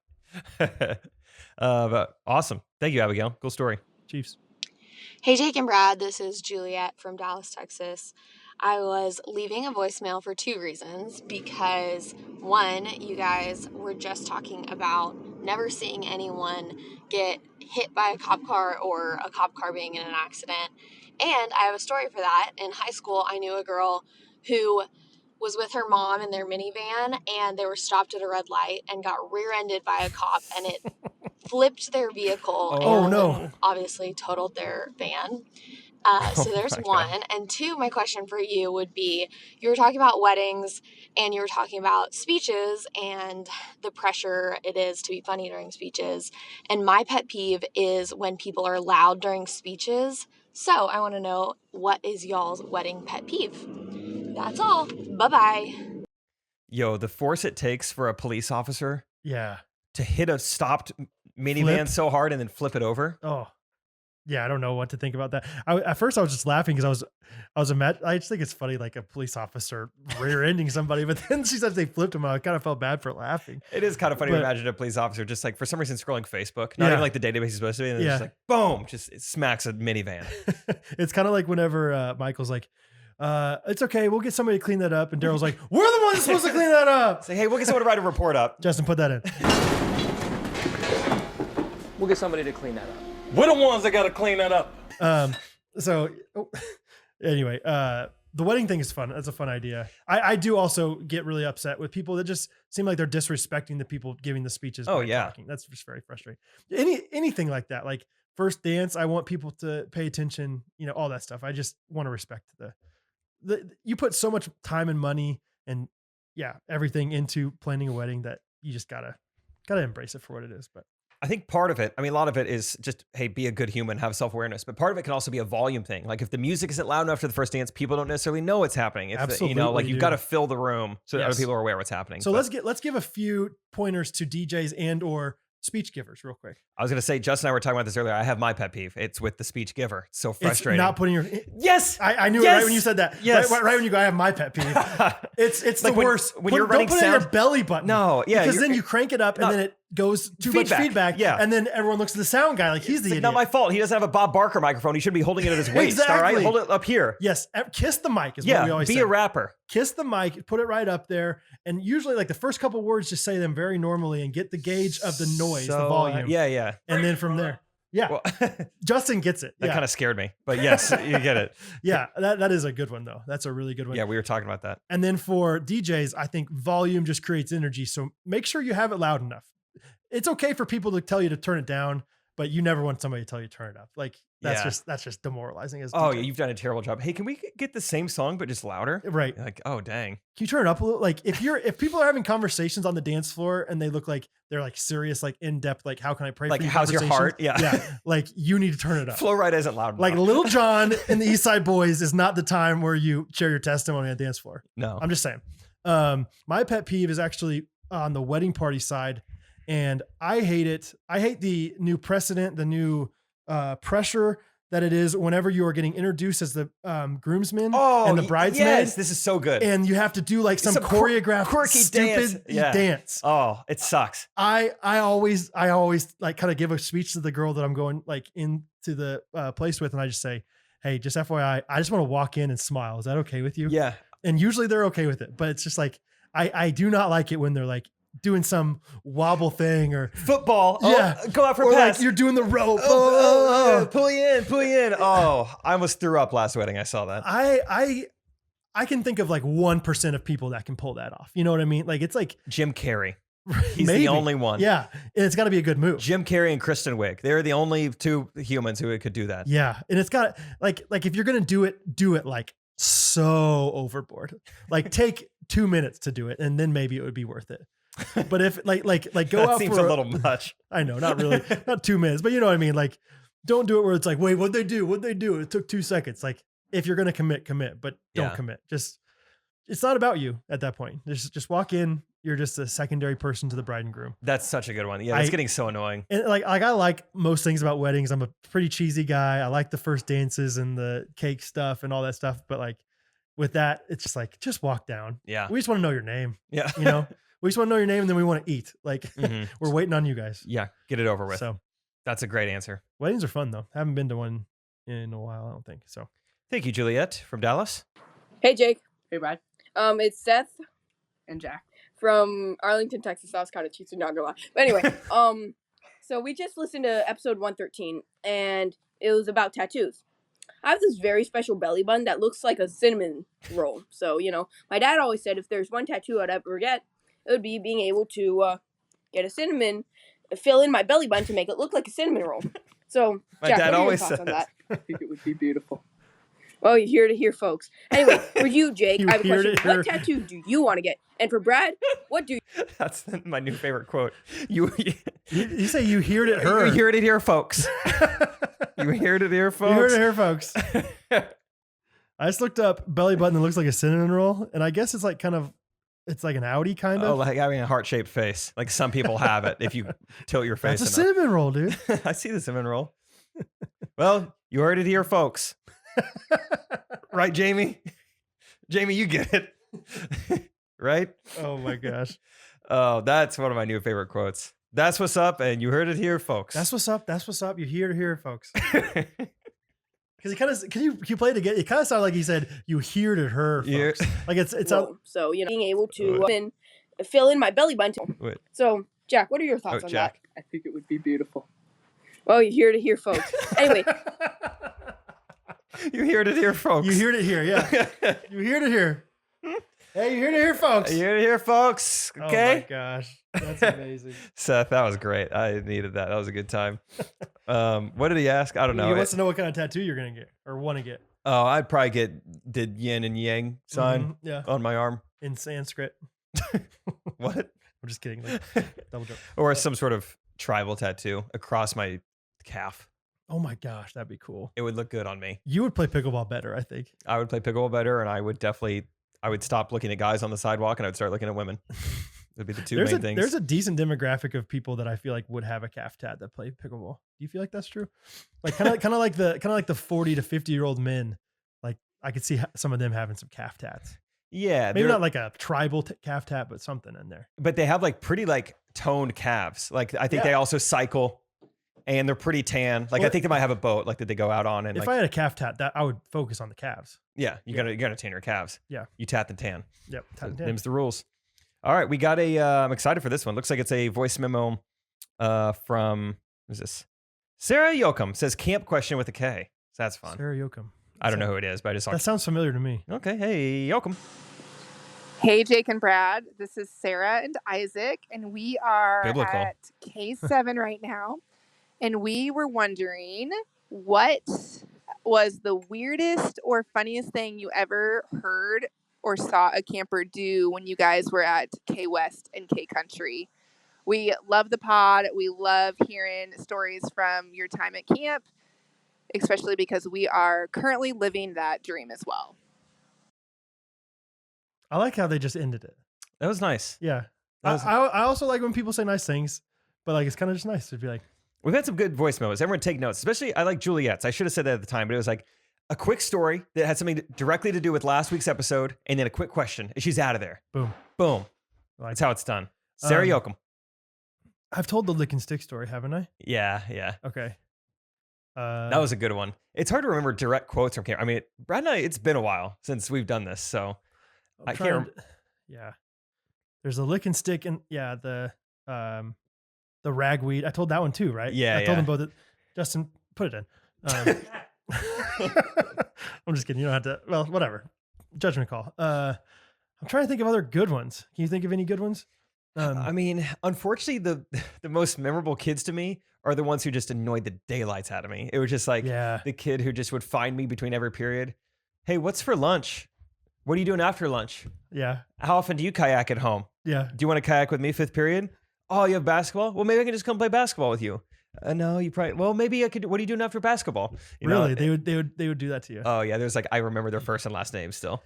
But awesome. Thank you, Abigail. Cool story. Chiefs. Hey, Jake and Brad, this is Juliet from Dallas, Texas. I was leaving a voicemail for 2 reasons. Because, one, you guys were just talking about never seeing anyone get hit by a cop car or a cop car being in an accident. And I have a story for that. In high school, I knew a girl who was with her mom in their minivan, and they were stopped at a red light and got rear-ended by a cop, and it flipped their vehicle Oh, and no. obviously totaled their van. So there's my one. God. And 2, my question for you would be, you were talking about weddings and you were talking about speeches and the pressure it is to be funny during speeches. And my pet peeve is when people are loud during speeches. So I want to know, what is y'all's wedding pet peeve? That's all. Bye-bye. Yo, the force it takes for a police officer Yeah. to hit a stopped minivan Flip. so hard and then flip it over. Oh, yeah. I don't know what to think about that. At first, I was just laughing because I just think it's funny, like a police officer rear-ending somebody. But then she said they flipped him. I kind of felt bad for laughing. It is kind of funny But- to imagine a police officer just like for some reason scrolling Facebook, not Yeah. even like the database is supposed to be, and then just Yeah. like boom, just it smacks a minivan. It's kind of like whenever Michael's like, it's okay, we'll get somebody to clean that up. And Daryl's like, we're the ones supposed to clean that up. Say, hey, we'll get someone to write a report up. Justin, put that in. We'll get somebody to clean that up. We're the ones that got to clean that up. Anyway, the wedding thing is fun. That's a fun idea. I do also get really upset with people that just seem like they're disrespecting the people giving the speeches. Oh, by yeah. talking. That's just very frustrating. Anything like that, like first dance, I want people to pay attention, all that stuff. I just want to respect you put so much time and money and everything into planning a wedding that you just gotta embrace it for what it is. But I think part of it, I mean, a lot of it is just, hey, be a good human, have self-awareness. But part of it can also be a volume thing. Like if the music isn't loud enough for the first dance, people don't necessarily know what's happening. If Absolutely, like you've dude. got to fill the room so that Yes. other people are aware what's happening. so But let's give a few pointers to DJs and or speech givers real quick. I was going to say, Justin and I were talking about this earlier. I have my pet peeve. It's with the speech giver. It's so It's frustrating. not putting your. yes. I knew it Yes! right when you said that. Yes. Right when you go, I have my pet peeve. It's Like the when- worst. when you're don't running put it in your sound- belly button. No, yeah, because you're- then you crank it up No. and then it goes too much feedback. yeah. and then everyone looks at the sound guy like he's the It's idiot. not my fault. He doesn't have a Bob Barker microphone. He should be holding it at his waist. All right, Exactly. hold it up here. Yes, kiss the mic is what we Yeah, always be say. a rapper. Kiss the mic, put it right up there, and usually like the first couple words, just say them very normally and get the gauge of the noise, the So, volume. yeah. and then from there, Well, Justin gets it. that Yeah, kind of scared me, but yes, you get it. yeah, that is a good one though. That's a really good one. Yeah, we were talking about that. And then for DJs, I think volume just creates energy. So make sure you have it loud enough. It's okay for people to tell you to turn it down, but you never want somebody to tell you to turn it up. Like that's Yeah. just demoralizing as a Oh, DJ. yeah, you've done a terrible job. Hey, can we get the same song but just louder? Right. You're like, oh, dang. Can you turn it up a little? Like if people are having conversations on the dance floor and they look like they're like serious, like in depth, like how can I pray Like, for you? how's your heart? conversations, Yeah. Like you need to turn it up. Flow Ride isn't loud enough. Like Little John and the East Side Boys is not the time where you share your testimony on the dance floor. no. I'm just saying. My pet peeve is actually on the wedding party side, and I hate it. I hate the new precedent, the new pressure that it is whenever you are getting introduced as the groomsmen and the bridesmaid, Yes, this is so good. and you have to do like some Some choreographed, quirky stupid dance. Oh, it sucks. I always like kind of give a speech to the girl that I'm going like into the place with, and I just say, "Hey, just FYI, I just want to walk in and smile. Is that okay with you?" Yeah. And usually they're okay with it, but it's just like I do not like it when they're like doing some wobble thing or Football. Yeah. Oh, go out for a or pass. like you're doing the rope. Oh, pull you in. Oh, I almost threw up last wedding. I saw that. I I can think of like 1% of people that can pull that off. You know what I mean? Like it's like Jim Carrey. He's maybe. the only one. Yeah. And it's got to be a good move. Jim Carrey and Kristen Wiig. They're the only two humans who could do that. Yeah. And it's got like if you're going to do it like so overboard. Like take 2 minutes to do it and then maybe it would be worth it. But if like go that out seems for a little much. I know, not really, not 2 minutes, but you know what I mean? Like don't do it where it's like, wait, what'd they do? What'd they do? It took 2 seconds. Like if you're going to commit, but don't commit. Just, it's not about you at that point. Just walk in. You're just a secondary person to the bride and groom. That's such a good one. Yeah, it's getting so annoying. And like I like most things about weddings. I'm a pretty cheesy guy. I like the first dances and the cake stuff and all that stuff. But like with that, it's just like, just walk down. Yeah. We just want to know your name. Yeah. You know, we just want to know your name and then we want to eat. Like we're waiting on you guys. Yeah. Get it over with. So that's a great answer. Weddings are fun though. I haven't been to one in a while, I don't think. So thank you, Juliet from Dallas. Hey, Jake. Hey, Brad. It's Seth and Jack from Arlington, Texas. That was kind of cheesy, not gonna lie. But anyway, so we just listened to episode 113, and it was about tattoos. I have this very special belly button that looks like a cinnamon roll. So, you know, my dad always said if there's one tattoo I'd ever get, it would be being able to get a cinnamon, fill in my belly button to make it look like a cinnamon roll. So, my Jack, dad what are always your thoughts says on that? I think it would be beautiful. Well, you're here to hear, folks. Anyway, for you, Jake, You I have a hear question. to hear. What tattoo do you want to get? And for Brad, what do you... That's my new favorite quote. You say you heard it her. You heard it here, folks. You heard it here, folks. You heard it here, folks. I just looked up belly button that looks like a cinnamon roll, and I guess it's like it's like an Audi kind of. Oh, like having a heart-shaped face. Like some people have it if you tilt your face That's a enough. cinnamon roll, dude. I see the cinnamon roll. Well, you heard it here, folks. Right, Jamie? Jamie, you get it. Right? Oh my gosh. Oh, that's one of my new favorite quotes. That's what's up, and you heard it here, folks. That's what's up. That's what's up. You hear it here, folks. Because he kind of, can you play it again? It kind of sounded like he said, "You heard it her, folks." Like it's out. So, you know, being able to fill in my belly button. Wait. So, Jack, what are your thoughts on Jack. that? I think it would be beautiful. Well, you're here to hear, folks. Anyway, You heard it here, folks. You heard it here, yeah. You heard it here. Hey, you heard it here, folks. You heard it here, folks. Okay. Oh my gosh, that's amazing. Seth, that was great. I needed that. That was a good time. What did he ask? I don't know. He wants to know what kind of tattoo you're gonna get or want to get. Oh, I'd probably get the yin and yang sign Yeah, on my arm. in Sanskrit. What? I'm just kidding. Like, double joke. Or some sort of tribal tattoo across my calf. Oh my gosh, that'd be cool. It would look good on me. You would play pickleball better, I think. I would play pickleball better, and I would stop looking at guys on the sidewalk, and I would start looking at women. That'd be the two main things. There's a decent demographic of people that I feel like would have a calf tat that play pickleball. Do you feel like that's true? Like kind of like the 40 to 50-year-old men. Like I could see some of them having some calf tats. Yeah, Maybe not like a tribal calf tat, but something in there. but they have like pretty like toned calves. Like I think they also cycle, and they're pretty tan. Like I Well, think they might have a boat like that they go out on. And If like, I had a calf tat, that I would focus on the calves. yeah, you gotta tan your calves. Yeah. You tat the tan. Yep. So Tat and tan. them's the rules. All right, we got I'm excited for this one. Looks like it's a voice memo from who's this? Sarah Yoakum says camp question with a K. So that's fun. Sarah Yoakum. I don't know who it is, but I just saw. That sounds familiar to me. Okay, hey Yoakum. Hey, Jake and Brad. This is Sarah and Isaac, and we are Biblical. at K7 right now. And we were wondering what was the weirdest or funniest thing you ever heard or saw a camper do when you guys were at K West and K Country. We love the pod. We love hearing stories from your time at camp, especially because we are currently living that dream as well. I like how they just ended it. That was nice. Yeah. That was- I also like when people say nice things, but like it's kind of just nice to be like, We've had some good voice memos. Everyone take notes. Especially, I like Juliet's. I should have said that at the time, but it was like a quick story that had something directly to do with last week's episode, and then a quick question. And she's out of there. boom. Boom. Like, That's how it's done. Sarah Yoakum. I've told the lick and stick story, haven't I? Yeah, yeah. Okay. That was a good one. It's hard to remember direct quotes from camera. I mean, Brad and I, it's been a while since we've done this, so I can't. Yeah. There's a lick and stick, and the ragweed. I told that one too, right? Yeah, I told yeah. them both. Justin, put it in. I'm just kidding. You don't have to. Well, whatever. judgment call. I'm trying to think of other good ones. Can you think of any good ones? I mean, unfortunately, the most memorable kids to me are the ones who just annoyed the daylights out of me. It was just like the kid who just would find me between every period. Hey, what's for lunch? What are you doing after lunch? Yeah. How often do you kayak at home? Yeah. Do you want to kayak with me 5th period? Oh, you have basketball? Well, maybe I can just come play basketball with you. No, you probably. Well, maybe I could. What are you doing after basketball? Really? They would do that to you. Oh yeah. There's like I remember their first and last names still.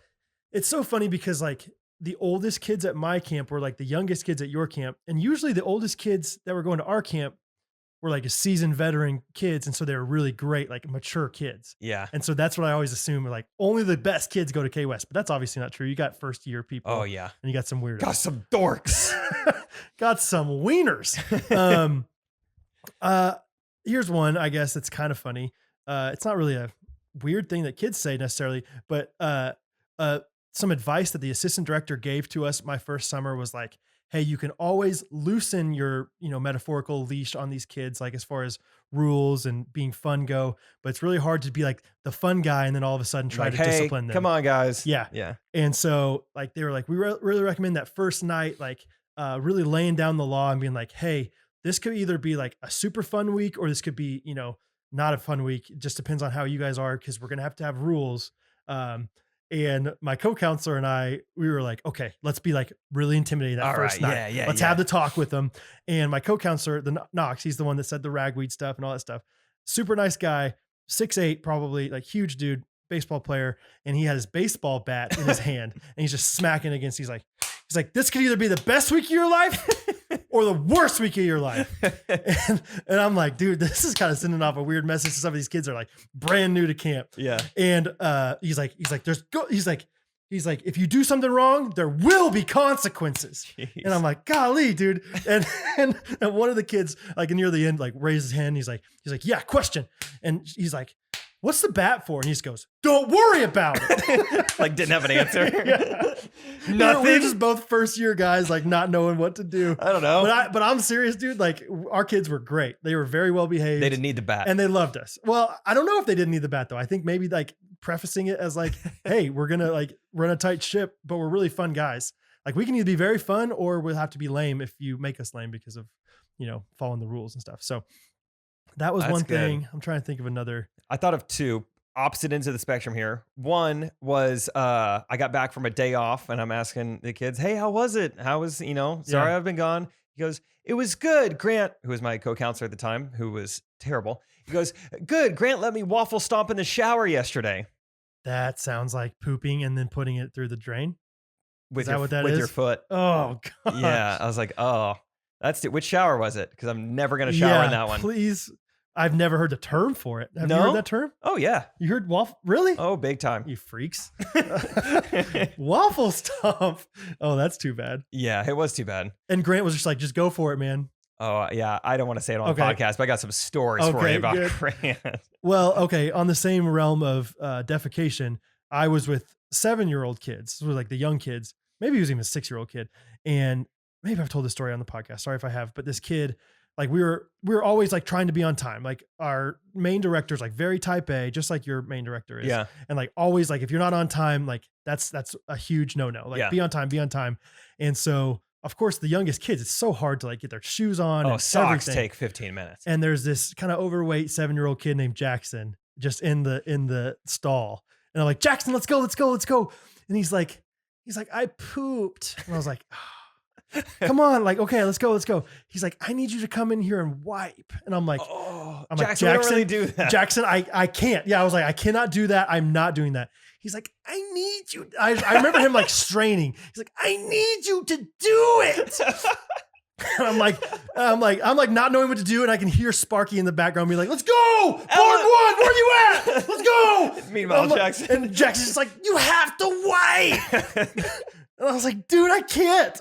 It's so funny because like the oldest kids at my camp were like the youngest kids at your camp, and usually the oldest kids that were going to our camp were like a seasoned veteran kids, and so they were really great, like mature kids. Yeah. And so that's what I always assume, like only the best kids go to K West, but that's obviously not true. You got first year people. Oh yeah. And you got some weirdos. Got some dorks. Got some wieners. Here's one, I guess it's kind of funny. It's not really a weird thing that kids say necessarily, but some advice that the assistant director gave to us my first summer was like, hey, you can always loosen your, metaphorical leash on these kids, like as far as rules and being fun go, but it's really hard to be like the fun guy and then all of a sudden try to discipline them. Come on, guys. Yeah. Yeah. And so like, they were like, we really recommend that first night, like really laying down the law and being like, hey, this could either be like a super fun week or this could be, not a fun week. It just depends on how you guys are, because we're going to have rules. And my co-counselor and I, we were like, okay, let's be like really intimidating that first night. Yeah, let's have the talk with them. And my co-counselor, the Knox, he's the one that said the ragweed stuff and all that stuff. Super nice guy, 6'8", probably like huge dude, baseball player. And he had his baseball bat in his hand and he's just smacking against, he's like, this could either be the best week of your life or the worst week of your life. And I'm like, dude, this is kind of sending off a weird message to some of these kids that are like brand new to camp. Yeah. And he's like, he's like, if you do something wrong, there will be consequences. Jeez. And I'm like, golly, dude. And one of the kids, like near the end, like raised his hand. He's like, yeah, question. And he's like, what's the bat for? And he just goes, don't worry about it. Like didn't have an answer. Nothing. We're just both first year guys, like not knowing what to do. I don't know. But I'm serious, dude. Like our kids were great. They were very well behaved. They didn't need the bat. And they loved us. Well, I don't know if they didn't need the bat though. I think maybe like prefacing it as like, hey, we're going to like run a tight ship, but we're really fun guys. Like we can either be very fun or we'll have to be lame if you make us lame because of, following the rules and stuff. So that was one thing. I'm trying to think of another. I thought of two opposite ends of the spectrum here. One was I got back from a day off and I'm asking the kids, hey, how was it? How was, sorry I've been gone. He goes, it was good. Grant, who was my co-counselor at the time, who was terrible. He goes, good. Grant let me waffle stomp in the shower yesterday. That sounds like pooping and then putting it through the drain. With your foot. Oh, God. Yeah. I was like, oh, that's it. Which shower was it? Because I'm never going to shower in that one. Please. I've never heard the term for it. Have you heard that term? Oh, yeah. You heard waffle? Really? Oh, big time. You freaks. Waffle stomp. Oh, that's too bad. Yeah, it was too bad. And Grant was just like, just go for it, man. Oh, yeah. I don't want to say it on the podcast, but I got some stories for you about Grant. Well, okay. On the same realm of defecation, I was with 7-year-old kids. This was like the young kids. Maybe he was even a 6-year-old kid. And maybe I've told this story on the podcast. Sorry if I have. But this kid, like we were always like trying to be on time. Like our main director's like very type A, just like your main director is. Yeah. And like always like if you're not on time, like that's a huge no-no. Like be on time. And so of course the youngest kids, it's so hard to like get their shoes on. Oh, and socks everything. take 15 minutes. And there's this kind of overweight 7-year-old kid named Jackson just in the stall. And I'm like, Jackson, let's go. And he's like, I pooped. And I was like, oh, come on. Like, okay, let's go. He's like, I need you to come in here and wipe. And I'm like, Jackson, we don't really do that. Jackson, I can't. Yeah. I was like, I cannot do that. I'm not doing that. He's like, I need you. I remember him like straining. He's like, I need you to do it. And I'm like not knowing what to do. And I can hear Sparky in the background being like, let's go. Board 1, where you at? Let's go. Meanwhile, Jackson. And Jackson's just like, you have to wipe. And I was like, dude, I can't.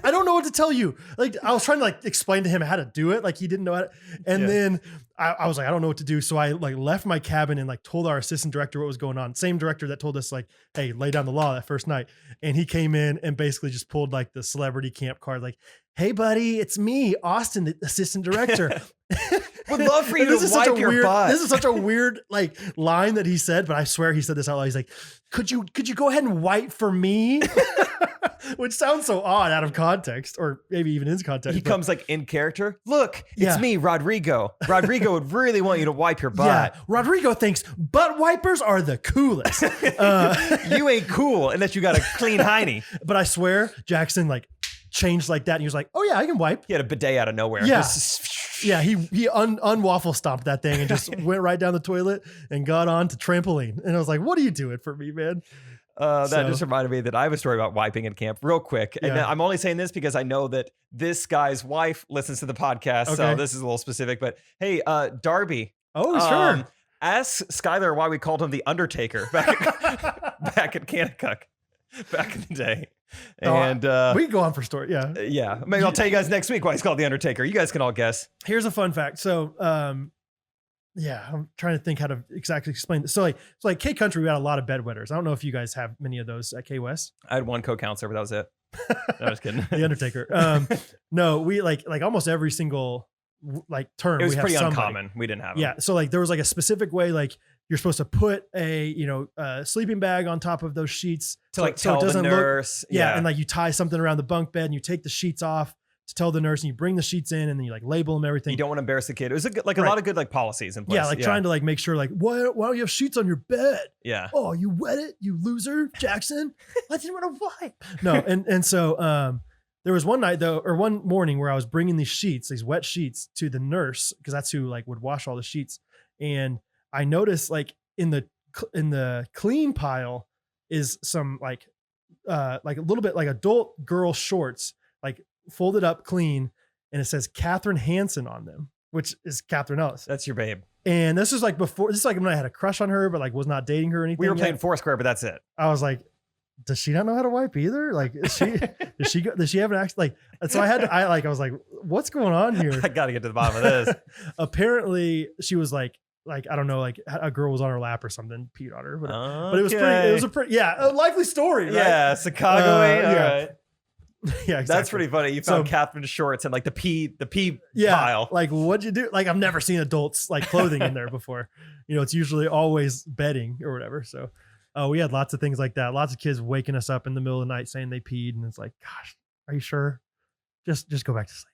I don't know what to tell you. Like, I was trying to like explain to him how to do it. Like he didn't know how to. And then I was like, I don't know what to do. So I like left my cabin and like told our assistant director what was going on. Same director that told us like, hey, lay down the law that first night. And he came in and basically just pulled like the celebrity camp card. Like, hey buddy, it's me, Austin, the assistant director. Would love for you This to is such a wipe your weird, butt. This is such a weird like line that he said, but I swear he said this out loud. He's like, could you go ahead and wipe for me? Which sounds so odd out of context, or maybe even in context. He comes like in character. Look, it's Yeah. me, Rodrigo. Rodrigo would really want you to wipe your butt. Yeah, Rodrigo thinks butt wipers are the coolest. You ain't cool unless you got a clean hiney. But I swear, Jackson like changed like that, and he was like, "Oh yeah, I can wipe." He had a bidet out of nowhere. Yeah. Just- Yeah, he unwaffle stomped that thing and just went right down the toilet and got on to trampoline. And I was like, "What are you doing for me, man?" That So- just reminded me that I have a story about wiping in camp real quick. And Yeah. I'm only saying this because I know that this guy's wife listens to the podcast. So Okay. this is a little specific. But hey, Darby. Oh, sure. Ask Skylar why we called him the Undertaker back at Kanakuk back in the day. Oh, And we can go on for story. Yeah. yeah, maybe I'll tell you guys next week why he's called the Undertaker. You guys can all guess. Here's a fun fact. So, yeah, I'm trying to think how to exactly explain this. So like K Country, we had a lot of bedwetters. I don't know if you guys have many of those at K West. I had one co-counselor, but that was it. No, I was kidding. The Undertaker. No, we like almost every single like term. It was we have pretty somebody. uncommon. We didn't have them. Yeah. So like there was like a specific way, like you're supposed to put a sleeping bag on top of those sheets To like tell the nurse. Yeah, and like you tie something around the bunk bed and you take the sheets off to tell the nurse, and you bring the sheets in and then you like label them, everything. You don't want to embarrass the kid. It was a lot of good like policies in place. Yeah, like trying to like make sure like why don't you have sheets on your bed? Yeah. Oh, you wet it, you loser, Jackson. I didn't want to wipe. No, and so there was one night though, or one morning where I was bringing these wet sheets to the nurse because that's who like would wash all the sheets, and I noticed like in the clean pile is some like a little bit like adult girl shorts, like folded up clean, and it says Catherine Hansen on them, which is Catherine Ellis. That's your babe. And this is like before, this is like when I had a crush on her, but like was not dating her or anything. We were playing yet. Foursquare, but that's it. I was like, does she not know how to wipe either? Like, does she have an act? Like, and so I was like, what's going on here? I got to get to the bottom of this. Apparently she was like, I don't know, like a girl was on her lap or something, peed on her, but it was a likely story, right? Yeah, Chicago. All right. Yeah, exactly. That's pretty funny. You found Catherine's shorts and like the pee pile. Like what'd you do? Like I've never seen adults like clothing in there before. It's usually always bedding or whatever. So we had lots of things like that. Lots of kids waking us up in the middle of the night saying they peed, and it's like, gosh, are you sure? Just go back to sleep.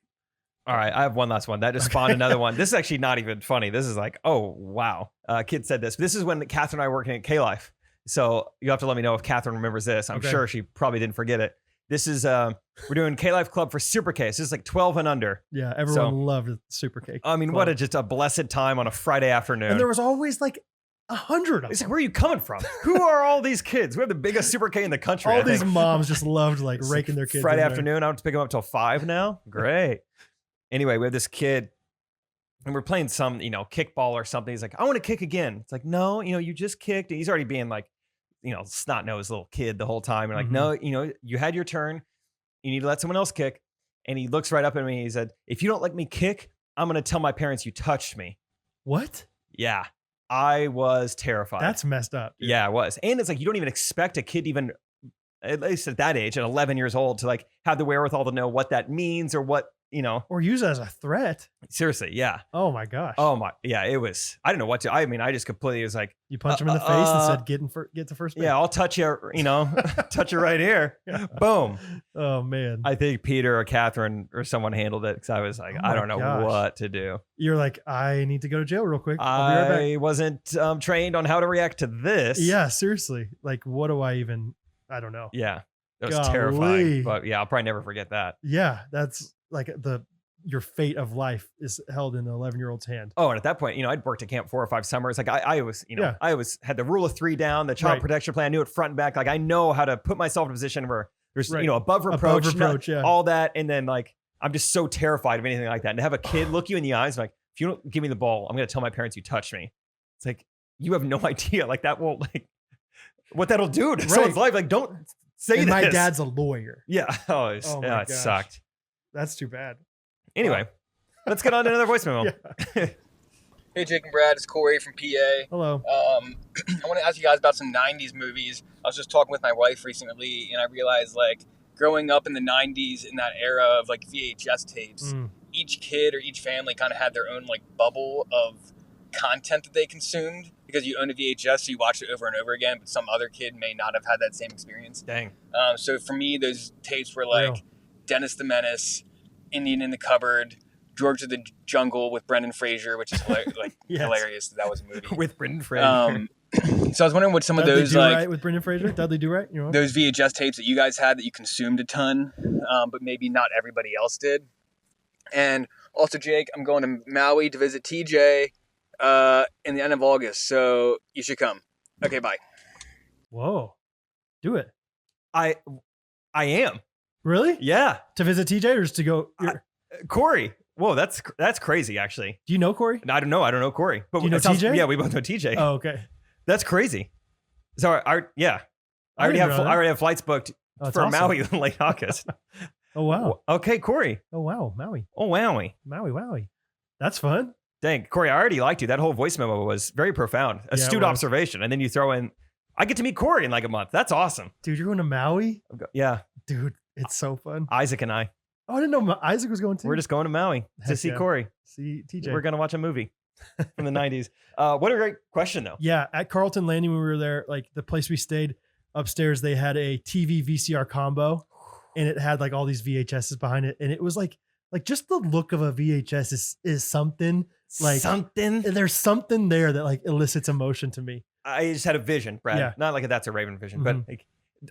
All right, I have one last one. That just spawned another one. This is actually not even funny. This is like, oh, wow. Kid said this. This is when Catherine and I were working at K-Life. So you have to let me know if Catherine remembers this. I'm sure she probably didn't forget it. This is, we're doing K-Life Club for Super K. This is like 12 and under. Yeah, everyone loved Super K. I mean, Club. just a blessed time on a Friday afternoon. And there was always like 100 of It's them. like, where are you coming from? Who are all these kids? We have the biggest Super K in the country. All I these think. moms just loved like raking their kids. Friday in there. afternoon, I don't have to pick them up till 5 now. Great. Anyway, we have this kid and we're playing some, kickball or something. He's like, I want to kick again. It's like, no, you just kicked. And he's already being like, snot-nosed little kid the whole time. And like, no, you had your turn. You need to let someone else kick. And he looks right up at me. He said, if you don't let me kick, I'm going to tell my parents you touched me. What? Yeah. I was terrified. That's messed up. Dude. Yeah, it was. And it's like, you don't even expect a kid even, at least at that age, at 11 years old, to like have the wherewithal to know what that means or what, Or use it as a threat. Seriously, yeah. Oh my gosh. Oh my, yeah, it was, I didn't know what to, I just completely was like. You punch him in the face and said, get to first base. Yeah, I'll touch you, touch you right here. Yeah. Boom. Oh man. I think Peter or Catherine or someone handled it because I was like, Oh I my don't know gosh. what to do. You're like, I need to go to jail real quick. I'll be right back. I wasn't trained on how to react to this. Yeah, seriously. Like, what do I don't know. Yeah. That was Golly. terrifying. But yeah, I'll probably never forget that. Yeah, that's like your fate of life is held in an 11-year-old's hand. Oh, and at that point, I'd worked at camp 4 or 5 summers. Like I was, I always had the rule of 3 down, the child protection plan, I knew it front and back. Like I know how to put myself in a position where there's, above reproach, yeah. all that. And then like, I'm just so terrified of anything like that. And to have a kid look you in the eyes, like, if you don't give me the ball, I'm going to tell my parents you touched me. It's like, you have no idea. Like that will what that'll do to someone's life. Like, don't say and this. my dad's a lawyer. Yeah. Oh, my it gosh. sucked. That's too bad. Anyway, let's get on to another voicemail. Yeah. Hey, Jake and Brad, it's Corey from PA. Hello. I want to ask you guys about some 90s movies. I was just talking with my wife recently, and I realized, like, growing up in the 90s in that era of, like, VHS tapes, each kid or each family kind of had their own like bubble of content that they consumed, because you own a VHS, so you watch it over and over again, but some other kid may not have had that same experience. Dang. So for me, those tapes were like Real. Dennis the Menace, Indian in the Cupboard, George of the Jungle with Brendan Fraser, which is Yes. hilarious that was a movie. With Brendan Fraser. So I was wondering what some Dudley of those Do like Right with Brendan Fraser. Dudley Do Right. You know? those VHS tapes that you guys had that you consumed a ton, but maybe not everybody else did. And also, Jake, I'm going to Maui to visit TJ in the end of August, so you should come. Okay, bye. Whoa, do it. I am. Really? Yeah. To visit TJ or just to go? Corey. Whoa, that's crazy, actually. Do you know Corey? I don't know. I don't know Corey. But Do you know it sounds- TJ? Yeah, we both know TJ. Oh, okay. That's crazy. So I already didn't know that. I already have flights booked Oh, that's for awesome. Maui in late August. Oh wow. Okay, Corey. Oh wow, Maui. Oh, wowie. Maui. That's fun. Dang, Corey, I already liked you. That whole voice memo was very profound. it Astute was. observation. And then you throw in, I get to meet Corey in like a month. That's awesome. Dude, you're going to Maui? Yeah, Dude, it's so fun. Isaac and I. Oh, I didn't know Isaac was going too. We're just going to Maui to Heck see yeah. Corey. See TJ. We're going to watch a movie from the 90s. What a great question, though. Yeah, at Carlton Landing when we were there, like the place we stayed upstairs, they had a TV VCR combo, and it had like all these VHSs behind it, and it was like just the look of a VHS is something. Like something. There's something there that like elicits emotion to me. I just had a vision, Brad. Yeah. Not like a That's a Raven vision, but like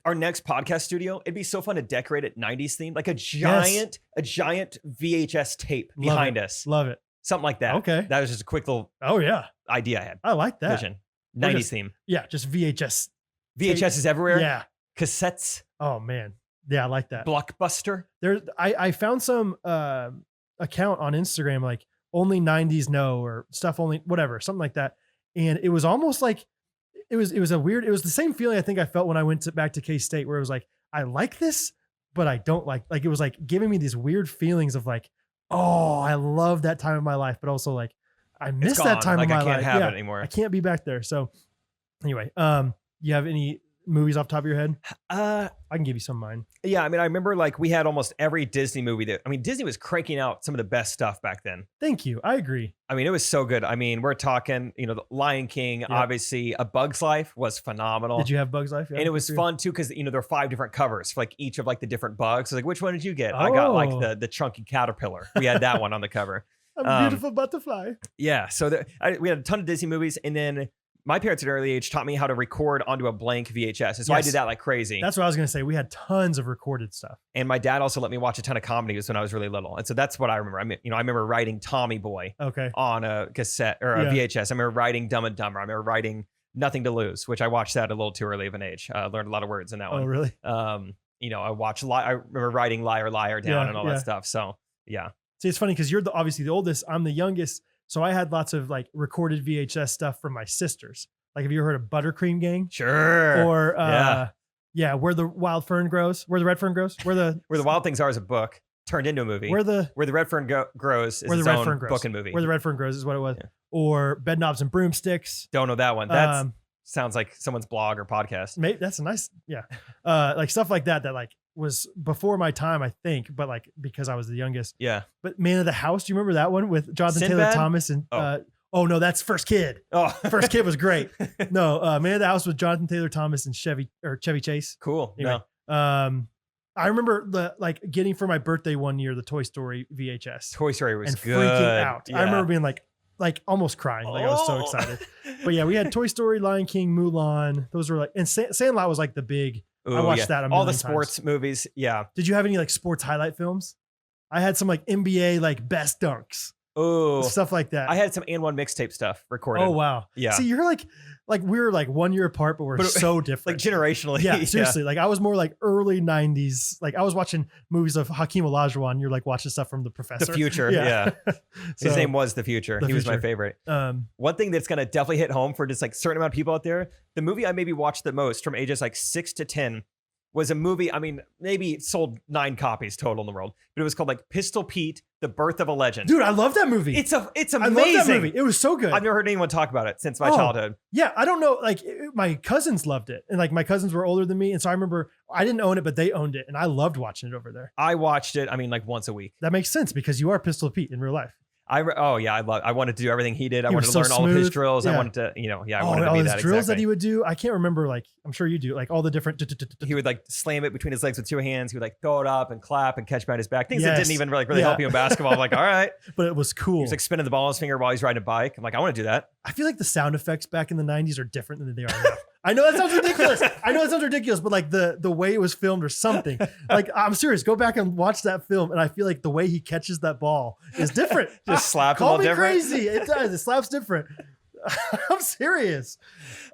our next podcast studio, it'd be so fun to decorate it 90s themed, like a giant VHS tape behind us. Love it. Something like that. Okay. That was just a quick little idea I had. I like that. Vision. We're 90s just- theme. Yeah, just VHS. VHS is everywhere. Yeah. Cassettes. Oh man. Yeah, I like that. Blockbuster. There I found some account on Instagram like only 90s know or stuff only whatever, something like that. And it was almost like it was the same feeling I think I felt when I went back to K-State, where it was like, I like this, but I don't like it was like giving me these weird feelings of like, oh, I love that time of my life, but also like I miss that time like of my life. I can't have it anymore. I can't be back there. So anyway, you have any movies off the top of your head? I can give you some of mine. Yeah, I mean, I remember like we had almost every Disney movie Disney was cranking out some of the best stuff back then. Thank you. I agree. I mean, it was so good. I mean, we're talking, The Lion King, obviously. A Bug's Life was phenomenal. Did you have Bug's Life? Yeah, and it was fun too because there are 5 different covers for like each of like the different bugs. So, like, which one did you get? I got like the chunky caterpillar. We had that one on the cover. A beautiful butterfly. Yeah. So we had a ton of Disney movies, and then my parents at an early age taught me how to record onto a blank VHS. And so I did that like crazy. That's what I was going to say. We had tons of recorded stuff. And my dad also let me watch a ton of comedies when I was really little. And so that's what I remember. I mean, I remember writing Tommy Boy on a cassette or a VHS. I remember writing Dumb and Dumber. I remember writing Nothing to Lose, which I watched that a little too early of an age. Learned a lot of words in that one. Oh, really? I remember writing Liar, Liar down and all that stuff. So yeah. See, it's funny because you're obviously the oldest. I'm the youngest. So I had lots of like recorded VHS stuff from my sisters. Like, have you ever heard of Buttercream Gang? Sure. Or Where the Wild Fern Grows, Where the Red Fern Grows, Where the Wild Things Are is a book turned into a movie. Where the Red Fern Grows is its own book and movie. Where the Red Fern Grows is what it was. Yeah. Or Bed Knobs and Broomsticks. Don't know that one. That sounds like someone's blog or podcast. Maybe that's a nice, like stuff like that like was before my time, I think, but like because I was the youngest. Yeah. But Man of the House, do you remember that one with Jonathan Sinbad? Taylor Thomas and oh no, that's First Kid. Oh, First Kid was great. No, Man of the House with Jonathan Taylor Thomas and Chevy Chase. Cool. Anyway, I remember getting for my birthday one year the Toy Story VHS. Toy Story was and good. Freaking out. Yeah. I remember being like almost crying. Like I was so excited. But yeah, we had Toy Story, Lion King, Mulan. Those were like, and Sandlot was like the big. Ooh, I watched that. All the sports movies. Yeah. Did you have any like sports highlight films? I had some like NBA like best dunks. Oh, stuff like that. I had some and one mixtape stuff recorded. Oh wow. Yeah. See, you're like we're like 1 year apart, but we're so different. Like generationally. Yeah, seriously. Like I was more like early 90s. Like I was watching movies of Hakeem Olajuwon. You're like watching stuff from The Professor. The Future. Yeah. His name was The Future. He was my favorite. One thing that's gonna definitely hit home for just like certain amount of people out there, the movie I maybe watched the most from ages like 6 to 10 was a movie. I mean, maybe it sold 9 copies total in the world, but it was called like Pistol Pete, The Birth of a Legend. Dude, I love that movie. It's amazing. I love that movie. It was so good. I've never heard anyone talk about it since my childhood. Yeah, I don't know. Like my cousins loved it, and like my cousins were older than me, and so I remember I didn't own it, but they owned it, and I loved watching it over there. I watched it. I mean, like once a week. That makes sense because you are Pistol Pete in real life. I wanted to do everything he did. I He wanted was to so learn all of his smooth. drills. Yeah. I wanted to, I wanted to all be his that drills exactly. that he would do. I can't remember. Like I'm sure you do. Like all the different. He would like slam it between his legs with 2 hands. He would like throw it up and clap and catch behind his back. Things that Yes. didn't even really Yeah. help you in basketball. I'm like, all right. But it was cool. He's like spinning the ball on his finger while he's riding a bike. I'm like, I want to do that. I feel like the sound effects back in the 90s are different than they are now. I know that sounds ridiculous. But like the way it was filmed or something. Like I'm serious. Go back and watch that film, and I feel like the way he catches that ball is different. Just slapped a Call little me different. crazy. It does. It slaps different. I'm serious.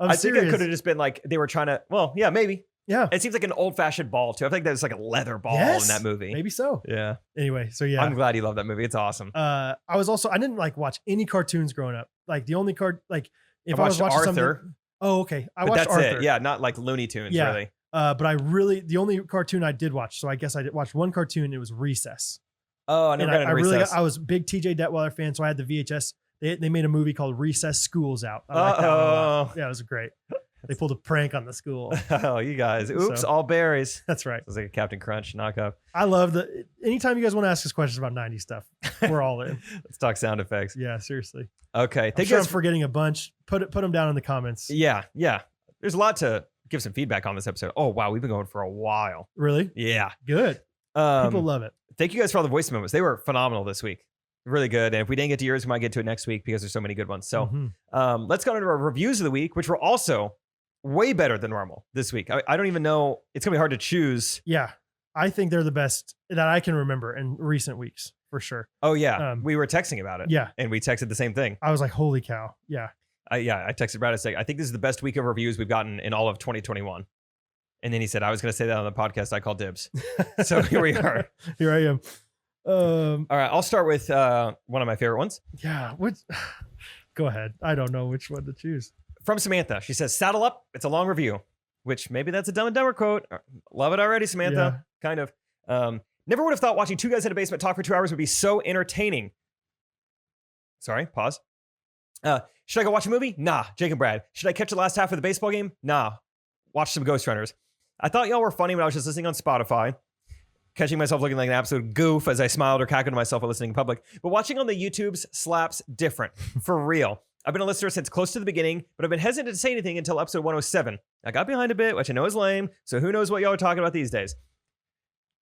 I think it could have just been like they were trying to. Well, yeah, maybe. Yeah. It seems like an old-fashioned ball too. I think there's like a leather ball in that movie. Maybe so. Yeah. Anyway, so yeah. I'm glad you love that movie. It's awesome. I didn't like watch any cartoons growing up. Like the only if I was watched watching Arthur. something. Oh, okay. I But watched that's Arthur. it. Yeah, not like Looney Tunes, Yeah. really. But the only cartoon I did watch, so I guess I did watch one cartoon. It was Recess. Oh, I never got into Recess. I was a big TJ Detweiler fan, so I had the VHS. They made a movie called Recess School's out. I like that one a lot. Yeah, it was great. They pulled a prank on the school. Oh, you guys. Oops, So- all berries. That's right. It was like a Captain Crunch knockoff. I love anytime you guys want to ask us questions about 90s stuff, we're all in. Let's talk sound effects. Yeah, seriously. Okay. I'm Thank sure you I'm guys. forgetting a bunch. Put them down in the comments. Yeah. There's a lot to give some feedback on this episode. Oh, wow. We've been going for a while. Really? Yeah. Good. People love it. Thank you guys for all the voice memos. They were phenomenal this week. Really good. And if we didn't get to yours, we might get to it next week because there's so many good ones. So Mhm. let's go into our reviews of the week, which were also way better than normal this week. I don't even know. It's going to be hard to choose. Yeah. I think they're the best that I can remember in recent weeks, for sure. Oh, yeah. We were texting about it. Yeah. And we texted the same thing. I was like, holy cow. Yeah. I texted Brad. I said, I think this is the best week of reviews we've gotten in all of 2021. And then he said, I was going to say that on the podcast. I call dibs. So here we are. Here I am. All right. I'll start with one of my favorite ones. Yeah. Go ahead. I don't know which one to choose. From Samantha. She says, saddle up. It's a long review, which maybe that's a Dumb and Dumber quote. Love it already, Samantha. Kind of. Never would have thought watching 2 guys in a basement talk for 2 hours would be so entertaining. Sorry, pause. Should I go watch a movie? Nah. Jake and Brad. Should I catch the last half of the baseball game? Nah. Watch some Ghostrunners. I thought y'all were funny when I was just listening on Spotify, catching myself looking like an absolute goof as I smiled or cackled to myself while listening in public. But watching on the YouTubes slaps different. For real. I've been a listener since close to the beginning, but I've been hesitant to say anything until episode 107. I got behind a bit, which I know is lame, so who knows what y'all are talking about these days.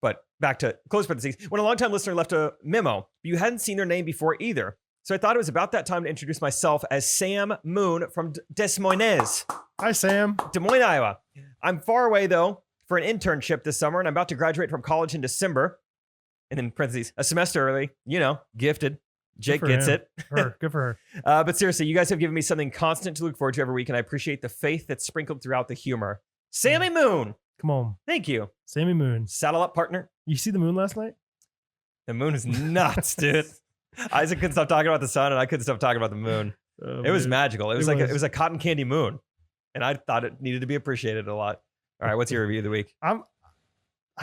But back to close parentheses. When a longtime listener left a memo, you hadn't seen their name before either. So I thought it was about that time to introduce myself as Sam Moon from Des Moines. Hi, Sam. Des Moines, Iowa. I'm far away, though, for an internship this summer, and I'm about to graduate from college in December. And in parentheses, a semester early. You know, gifted. Jake for gets him. it. Good for her. But seriously, you guys have given me something constant to look forward to every week, and I appreciate the faith that's sprinkled throughout the humor. Sammy Moon. Come on. Thank you. Sammy Moon. Saddle up, partner. You see the moon last night? The moon is nuts, dude. Isaac couldn't stop talking about the sun, and I couldn't stop talking about the moon. Oh, It was man. magical. It was It like was. it was a cotton candy moon, and I thought it needed to be appreciated a lot. All right, what's your review of the week? I'm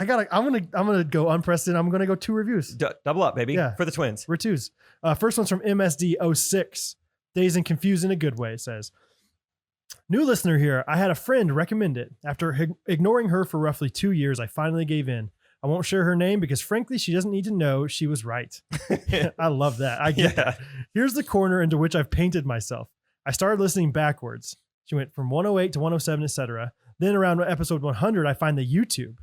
gonna go unprecedented. I'm gonna go 2 reviews. Double up, baby. Yeah. For the twins. We're 2s. First one's from MSD06. Dazed and confused in a good way. It says, new listener here. I had a friend recommend it. After ignoring her for roughly 2 years, I finally gave in. I won't share her name because frankly, she doesn't need to know she was right. I love that. I get that. Here's the corner into which I've painted myself. I started listening backwards. She went from 108 to 107, etc. Then around episode 100, I find the YouTube.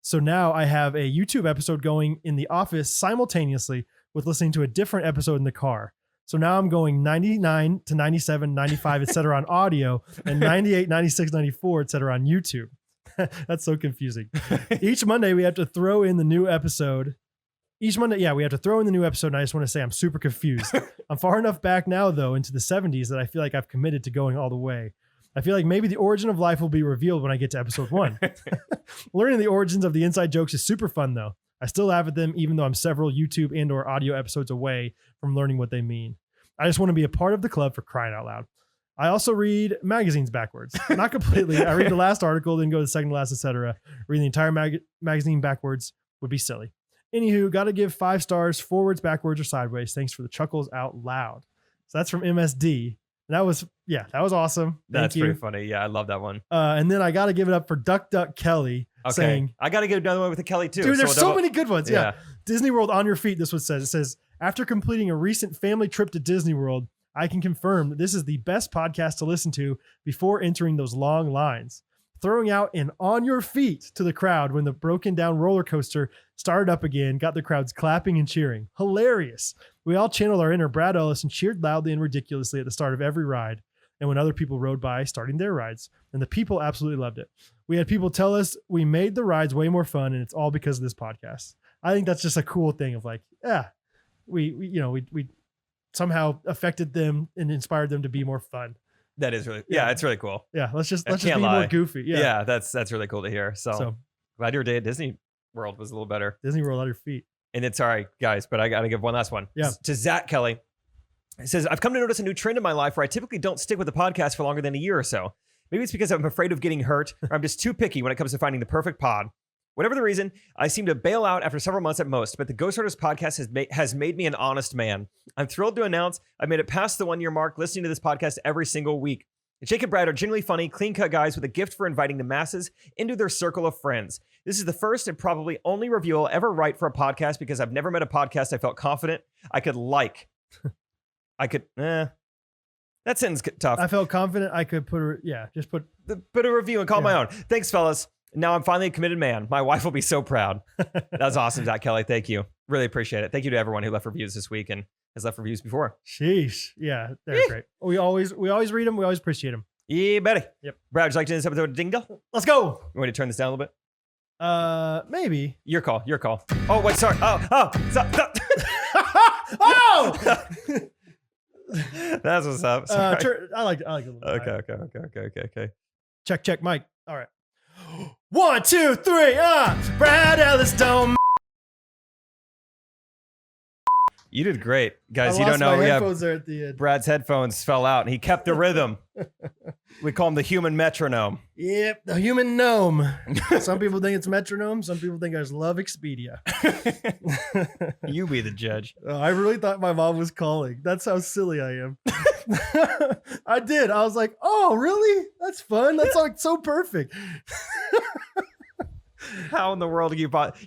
So now I have a YouTube episode going in the office simultaneously with listening to a different episode in the car. So now I'm going 99 to 97, 95, etc. on audio and 98, 96, 94, etc. on YouTube. That's so confusing. Each Monday we have to throw in the new episode. Each Monday, yeah, we have to throw in the new episode. And I just want to say I'm super confused. I'm far enough back now, though, into the 70s that I feel like I've committed to going all the way. I feel like maybe the origin of life will be revealed when I get to episode 1. Learning the origins of the inside jokes is super fun, though. I still laugh at them, even though I'm several YouTube and or audio episodes away from learning what they mean. I just want to be a part of the club for crying out loud. I also read magazines backwards. Not completely. I read the last article, then go to the second to last, etc. Reading the entire magazine backwards would be silly. Anywho, got to give 5 stars, forwards, backwards, or sideways. Thanks for the chuckles out loud. So that's from MSD. And that was awesome. That's Thank you. pretty funny. Yeah, I love that one. And then I got to give it up for Duck Duck Kelly saying, I got to get another one with the Kelly too. dude, there's so many good ones. Yeah. Yeah. Disney World on your feet. This one says, it says, after completing a recent family trip to Disney World, I can confirm that this is the best podcast to listen to before entering those long lines. Throwing out an on your feet to the crowd when the broken down roller coaster started up again, got the crowds clapping and cheering. Hilarious. We all channeled our inner Brad Ellis and cheered loudly and ridiculously at the start of every ride and when other people rode by starting their rides. And the people absolutely loved it. We had people tell us we made the rides way more fun and it's all because of this podcast. I think that's just a cool thing of like, yeah, we somehow affected them and inspired them to be more fun. That is really, it's really cool. Yeah, let's just be more goofy. Yeah, that's really cool to hear. So glad your day at Disney World was a little better. Disney World on your feet. And it's all right, guys, but I got to give one last one. Yeah. To Zach Kelly. It says, I've come to notice a new trend in my life where I typically don't stick with the podcast for longer than a year or so. Maybe it's because I'm afraid of getting hurt or I'm just too picky when it comes to finding the perfect pod. Whatever the reason, I seem to bail out after several months at most, but the Ghostrunners podcast has made me an honest man. I'm thrilled to announce I made it past the 1-year mark listening to this podcast every single week. Jake and Brad are genuinely funny, clean-cut guys with a gift for inviting the masses into their circle of friends. This is the first and probably only review I'll ever write for a podcast because I've never met a podcast I felt confident I could like. That sentence tough. I felt confident I could put a review and call my own. Thanks, fellas. Now I'm finally a committed man. My wife will be so proud. That was awesome, Zach Kelly. Thank you. Really appreciate it. Thank you to everyone who left reviews this week and has left reviews before. Sheesh. Yeah, they're great. We always read them. We always appreciate them. Yeah, buddy. Yep. Brad, would you like to end this episode of Ding Dong? Let's go. You want me to turn this down a little bit? Maybe. Your call. Oh, wait, sorry. Oh. Oh! That's what's up. Sorry. I like it a little bit. Okay. Check, Mike. All right. 1, 2, 3. Brad Ellis Dome. You did great, guys. I You don't lost know. my headphones there at the end. Brad's headphones fell out, and he kept the rhythm. We call him the human metronome. Yep, the human gnome. Some people think it's metronome. Some people think I just love Expedia. You be the judge. I really thought my mom was calling. That's how silly I am. I did. I was like, oh, really? That's fun. That's like so perfect. How in the world you thought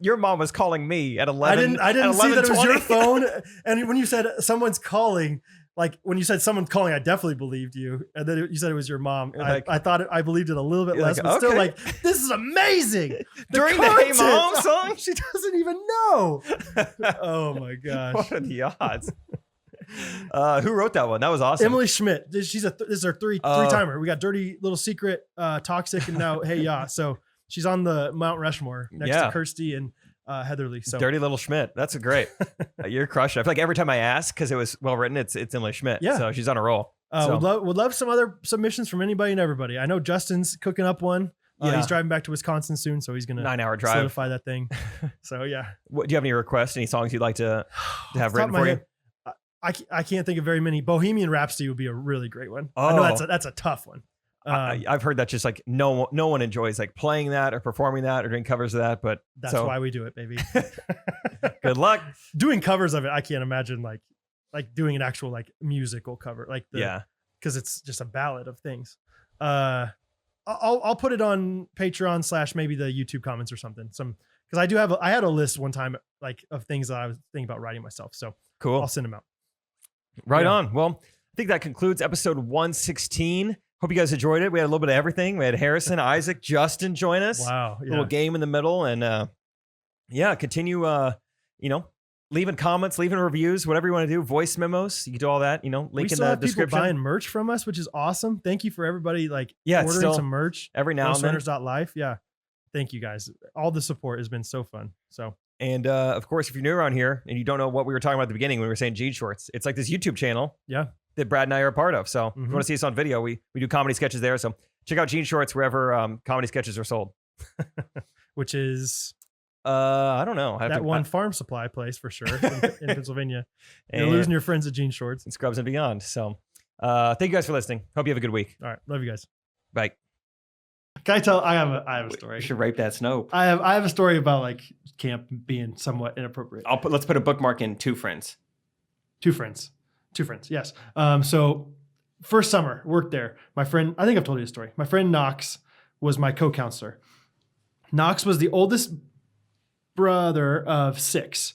your mom was calling me at 11? I didn't see that it was your phone. And when you said someone's calling, like when you said someone's calling, I definitely believed you. And then you said it was your mom. I thought I believed it a little bit less, but still like, this is amazing. During the Hey Mom song? She doesn't even know. Oh my gosh. What are the odds? Who wrote that one? That was awesome. Emily Schmidt. This is our three timer. We got Dirty Little Secret, Toxic, and now Hey Ya. So she's on the Mount Rushmore next to Kirsty and Heatherly. So Dirty Little Schmidt. That's a great. You're crushing. I feel like every time I ask, because it was well written, it's Emily Schmidt. Yeah. So she's on a roll. Would love some other submissions from anybody and everybody. I know Justin's cooking up one. He's driving back to Wisconsin soon, so he's gonna 9-hour drive solidify that thing. So yeah. Do you have any requests? Any songs you'd like to have written for you? I can't think of very many. Bohemian Rhapsody would be a really great one. Oh. I know that's a tough one. I've heard that just like no one enjoys like playing that or performing that or doing covers of that, but that's why we do it, baby. Good luck doing covers of it. I can't imagine like doing an actual like musical cover because it's just a ballad of things. I'll put it on Patreon / maybe the YouTube comments or something. Because I had a list one time like of things that I was thinking about writing myself. So cool. I'll send them out. Right on. Well, I think that concludes episode 116. Hope you guys enjoyed it. We had a little bit of everything. We had Harrison, Isaac, Justin join us. Wow. Yeah. Little game in the middle. And continue, leaving comments, leaving reviews, whatever you want to do. Voice memos. You can do all that, link in the description. People buying merch from us, which is awesome. Thank you for everybody ordering some merch. Every now and then. Ghostrunners.life. Yeah. Thank you guys. All the support has been so fun. So. And of course, if you're new around here and you don't know what we were talking about at the beginning when we were saying Jean Shorts, it's like this YouTube channel that Brad and I are a part of. So if you want to see us on video, we do comedy sketches there. So check out Jean Shorts wherever comedy sketches are sold. Which is I don't know. One farm supply place for sure in Pennsylvania. You're losing your friends at Jean Shorts and Scrubs and Beyond. So Thank you guys for listening. Hope you have a good week. All right. Love you guys. Bye. Can I tell? I have a story. We should rape that Snope. I have a story about like camp being somewhat inappropriate. Let's put a bookmark in 2 friends. 2 friends. Yes. So first summer, worked there. My friend, I think I've told you the story. My friend Knox was my co-counselor. Knox was the oldest brother of 6.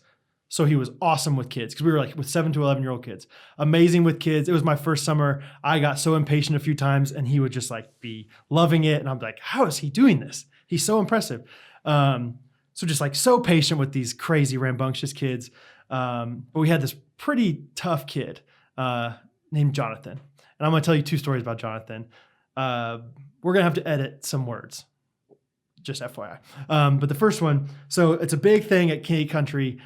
So he was awesome with kids because we were like with 7 to 11-year-old kids. Amazing with kids. It was my first summer. I got so impatient a few times and he would just like be loving it. And I'm like, how is he doing this? He's so impressive. So just like so patient with these crazy rambunctious kids. But we had this pretty tough kid named Jonathan. And I'm going to tell you 2 stories about Jonathan. We're going to have to edit some words. Just FYI. But the first one, so it's a big thing at K Country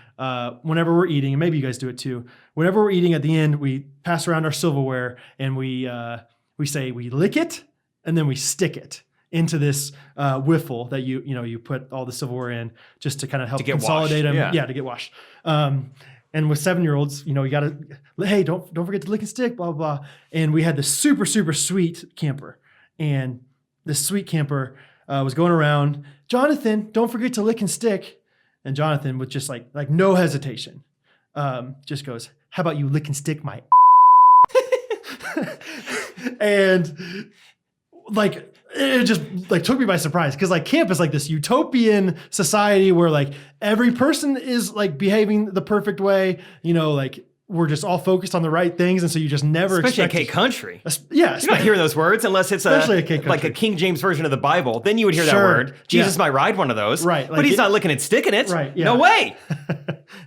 whenever we're eating, and maybe you guys do it too. Whenever we're eating at the end, we pass around our silverware and we say we lick it and then we stick it into this wiffle that you put all the silverware in just to kind of help consolidate them. Yeah, to get washed. And with 7-year-olds, you gotta, hey, don't forget to lick and stick, blah, blah, blah. And we had this super, super sweet camper. And this sweet camper was going around, Jonathan, don't forget to lick and stick. And Jonathan with just like no hesitation, just goes, how about you lick and stick my and like, it just like took me by surprise because like camp is like this utopian society where like every person is like behaving the perfect way, like we're just all focused on the right things. And so you just never Especially expect at K Country. Yeah. You're not hearing those words unless it's especially at K Country. like a King James version of the Bible. Then you would hear that Sure. word. Jesus might ride one of those. Right. But he's not licking and sticking it. Right. Yeah. No way.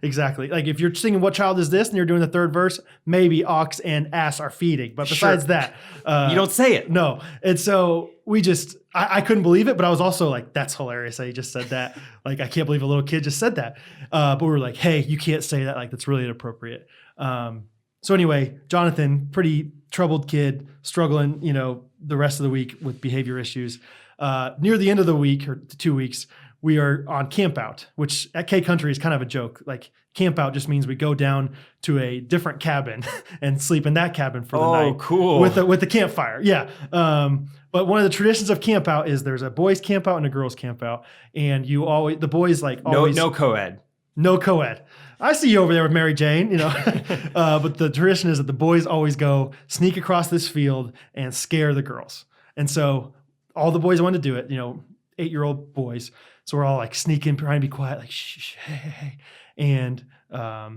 Exactly. Like if you're singing What Child Is This and you're doing the 3rd verse, maybe ox and ass are feeding. But besides that, you don't say it. No. And so we just, I couldn't believe it, but I was also like, that's hilarious that he just said that. Like, I can't believe a little kid just said that. But we were like, hey, you can't say that. Like, that's really inappropriate. So anyway, Jonathan, pretty troubled kid, struggling, the rest of the week with behavior issues. Near the end of the week or 2 weeks, we are on camp out, which at K Country is kind of a joke. Like camp out just means we go down to a different cabin and sleep in that cabin for the night. Oh, cool. With the campfire. Yeah. But one of the traditions of camp out is there's a boys camp out and a girls camp out. And the boys like always. No co-ed. No co-ed. I see you over there with Mary Jane, but the tradition is that the boys always go sneak across this field and scare the girls. And so all the boys want to do it, 8-year-old boys. So we're all like sneaking, trying to be quiet, like, shh, hey. And I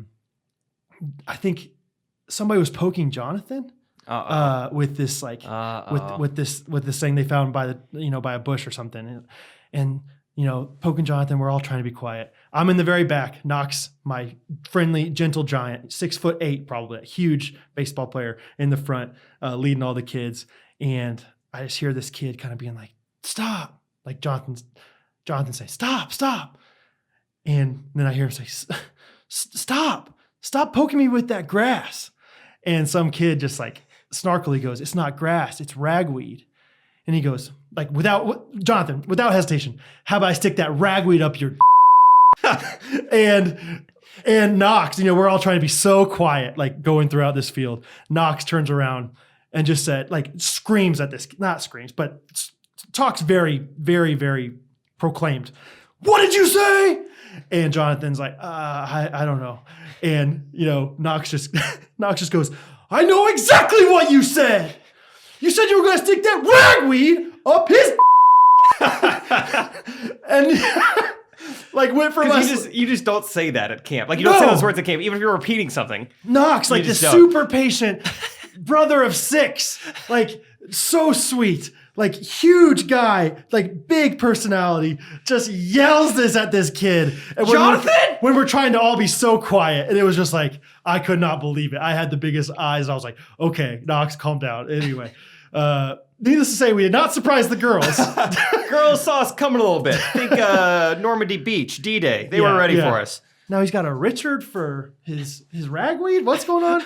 think somebody was poking Jonathan with this, like, with this thing they found by by a bush or something. And poking Jonathan, we're all trying to be quiet. I'm in the very back. Knox, my friendly, gentle giant, 6'8", probably a huge baseball player in the front, leading all the kids. And I just hear this kid kind of being like, stop. Like Jonathan say, stop. And then I hear him say, stop poking me with that grass. And some kid just like snarkily goes, it's not grass, it's ragweed. And he goes, like, Jonathan, without hesitation, how about I stick that ragweed up your and Knox, we're all trying to be so quiet, like going throughout this field. Knox turns around and just said, like, screams at this, not screams, but talks very, very, very proclaimed. What did you say? And Jonathan's like, I don't know. And, Knox just goes, I know exactly what you said. You said you were going to stick that ragweed up his and like went from us. You just don't say that at camp. Like you don't say those words at camp, even if you're repeating something. Knox, like the super patient brother of 6, like so sweet, like huge guy, like big personality, just yells this at this kid. And Jonathan! When we're trying to all be so quiet, and it was just like, I could not believe it. I had the biggest eyes. I was like, okay, Knox, calm down. Anyway, needless to say, we did not surprise the girls. Girls saw us coming a little bit. Think Normandy Beach, D-Day. They were ready for us. Now he's got a Richard for his ragweed. What's going on?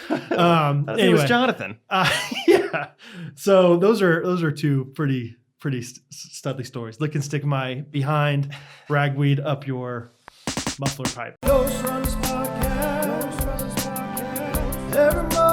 Anyway, it was Jonathan. Yeah. So those are 2 pretty studly stories. Lick and stick my behind, ragweed up your muffler pipe. Ghostrunners podcast. Everybody.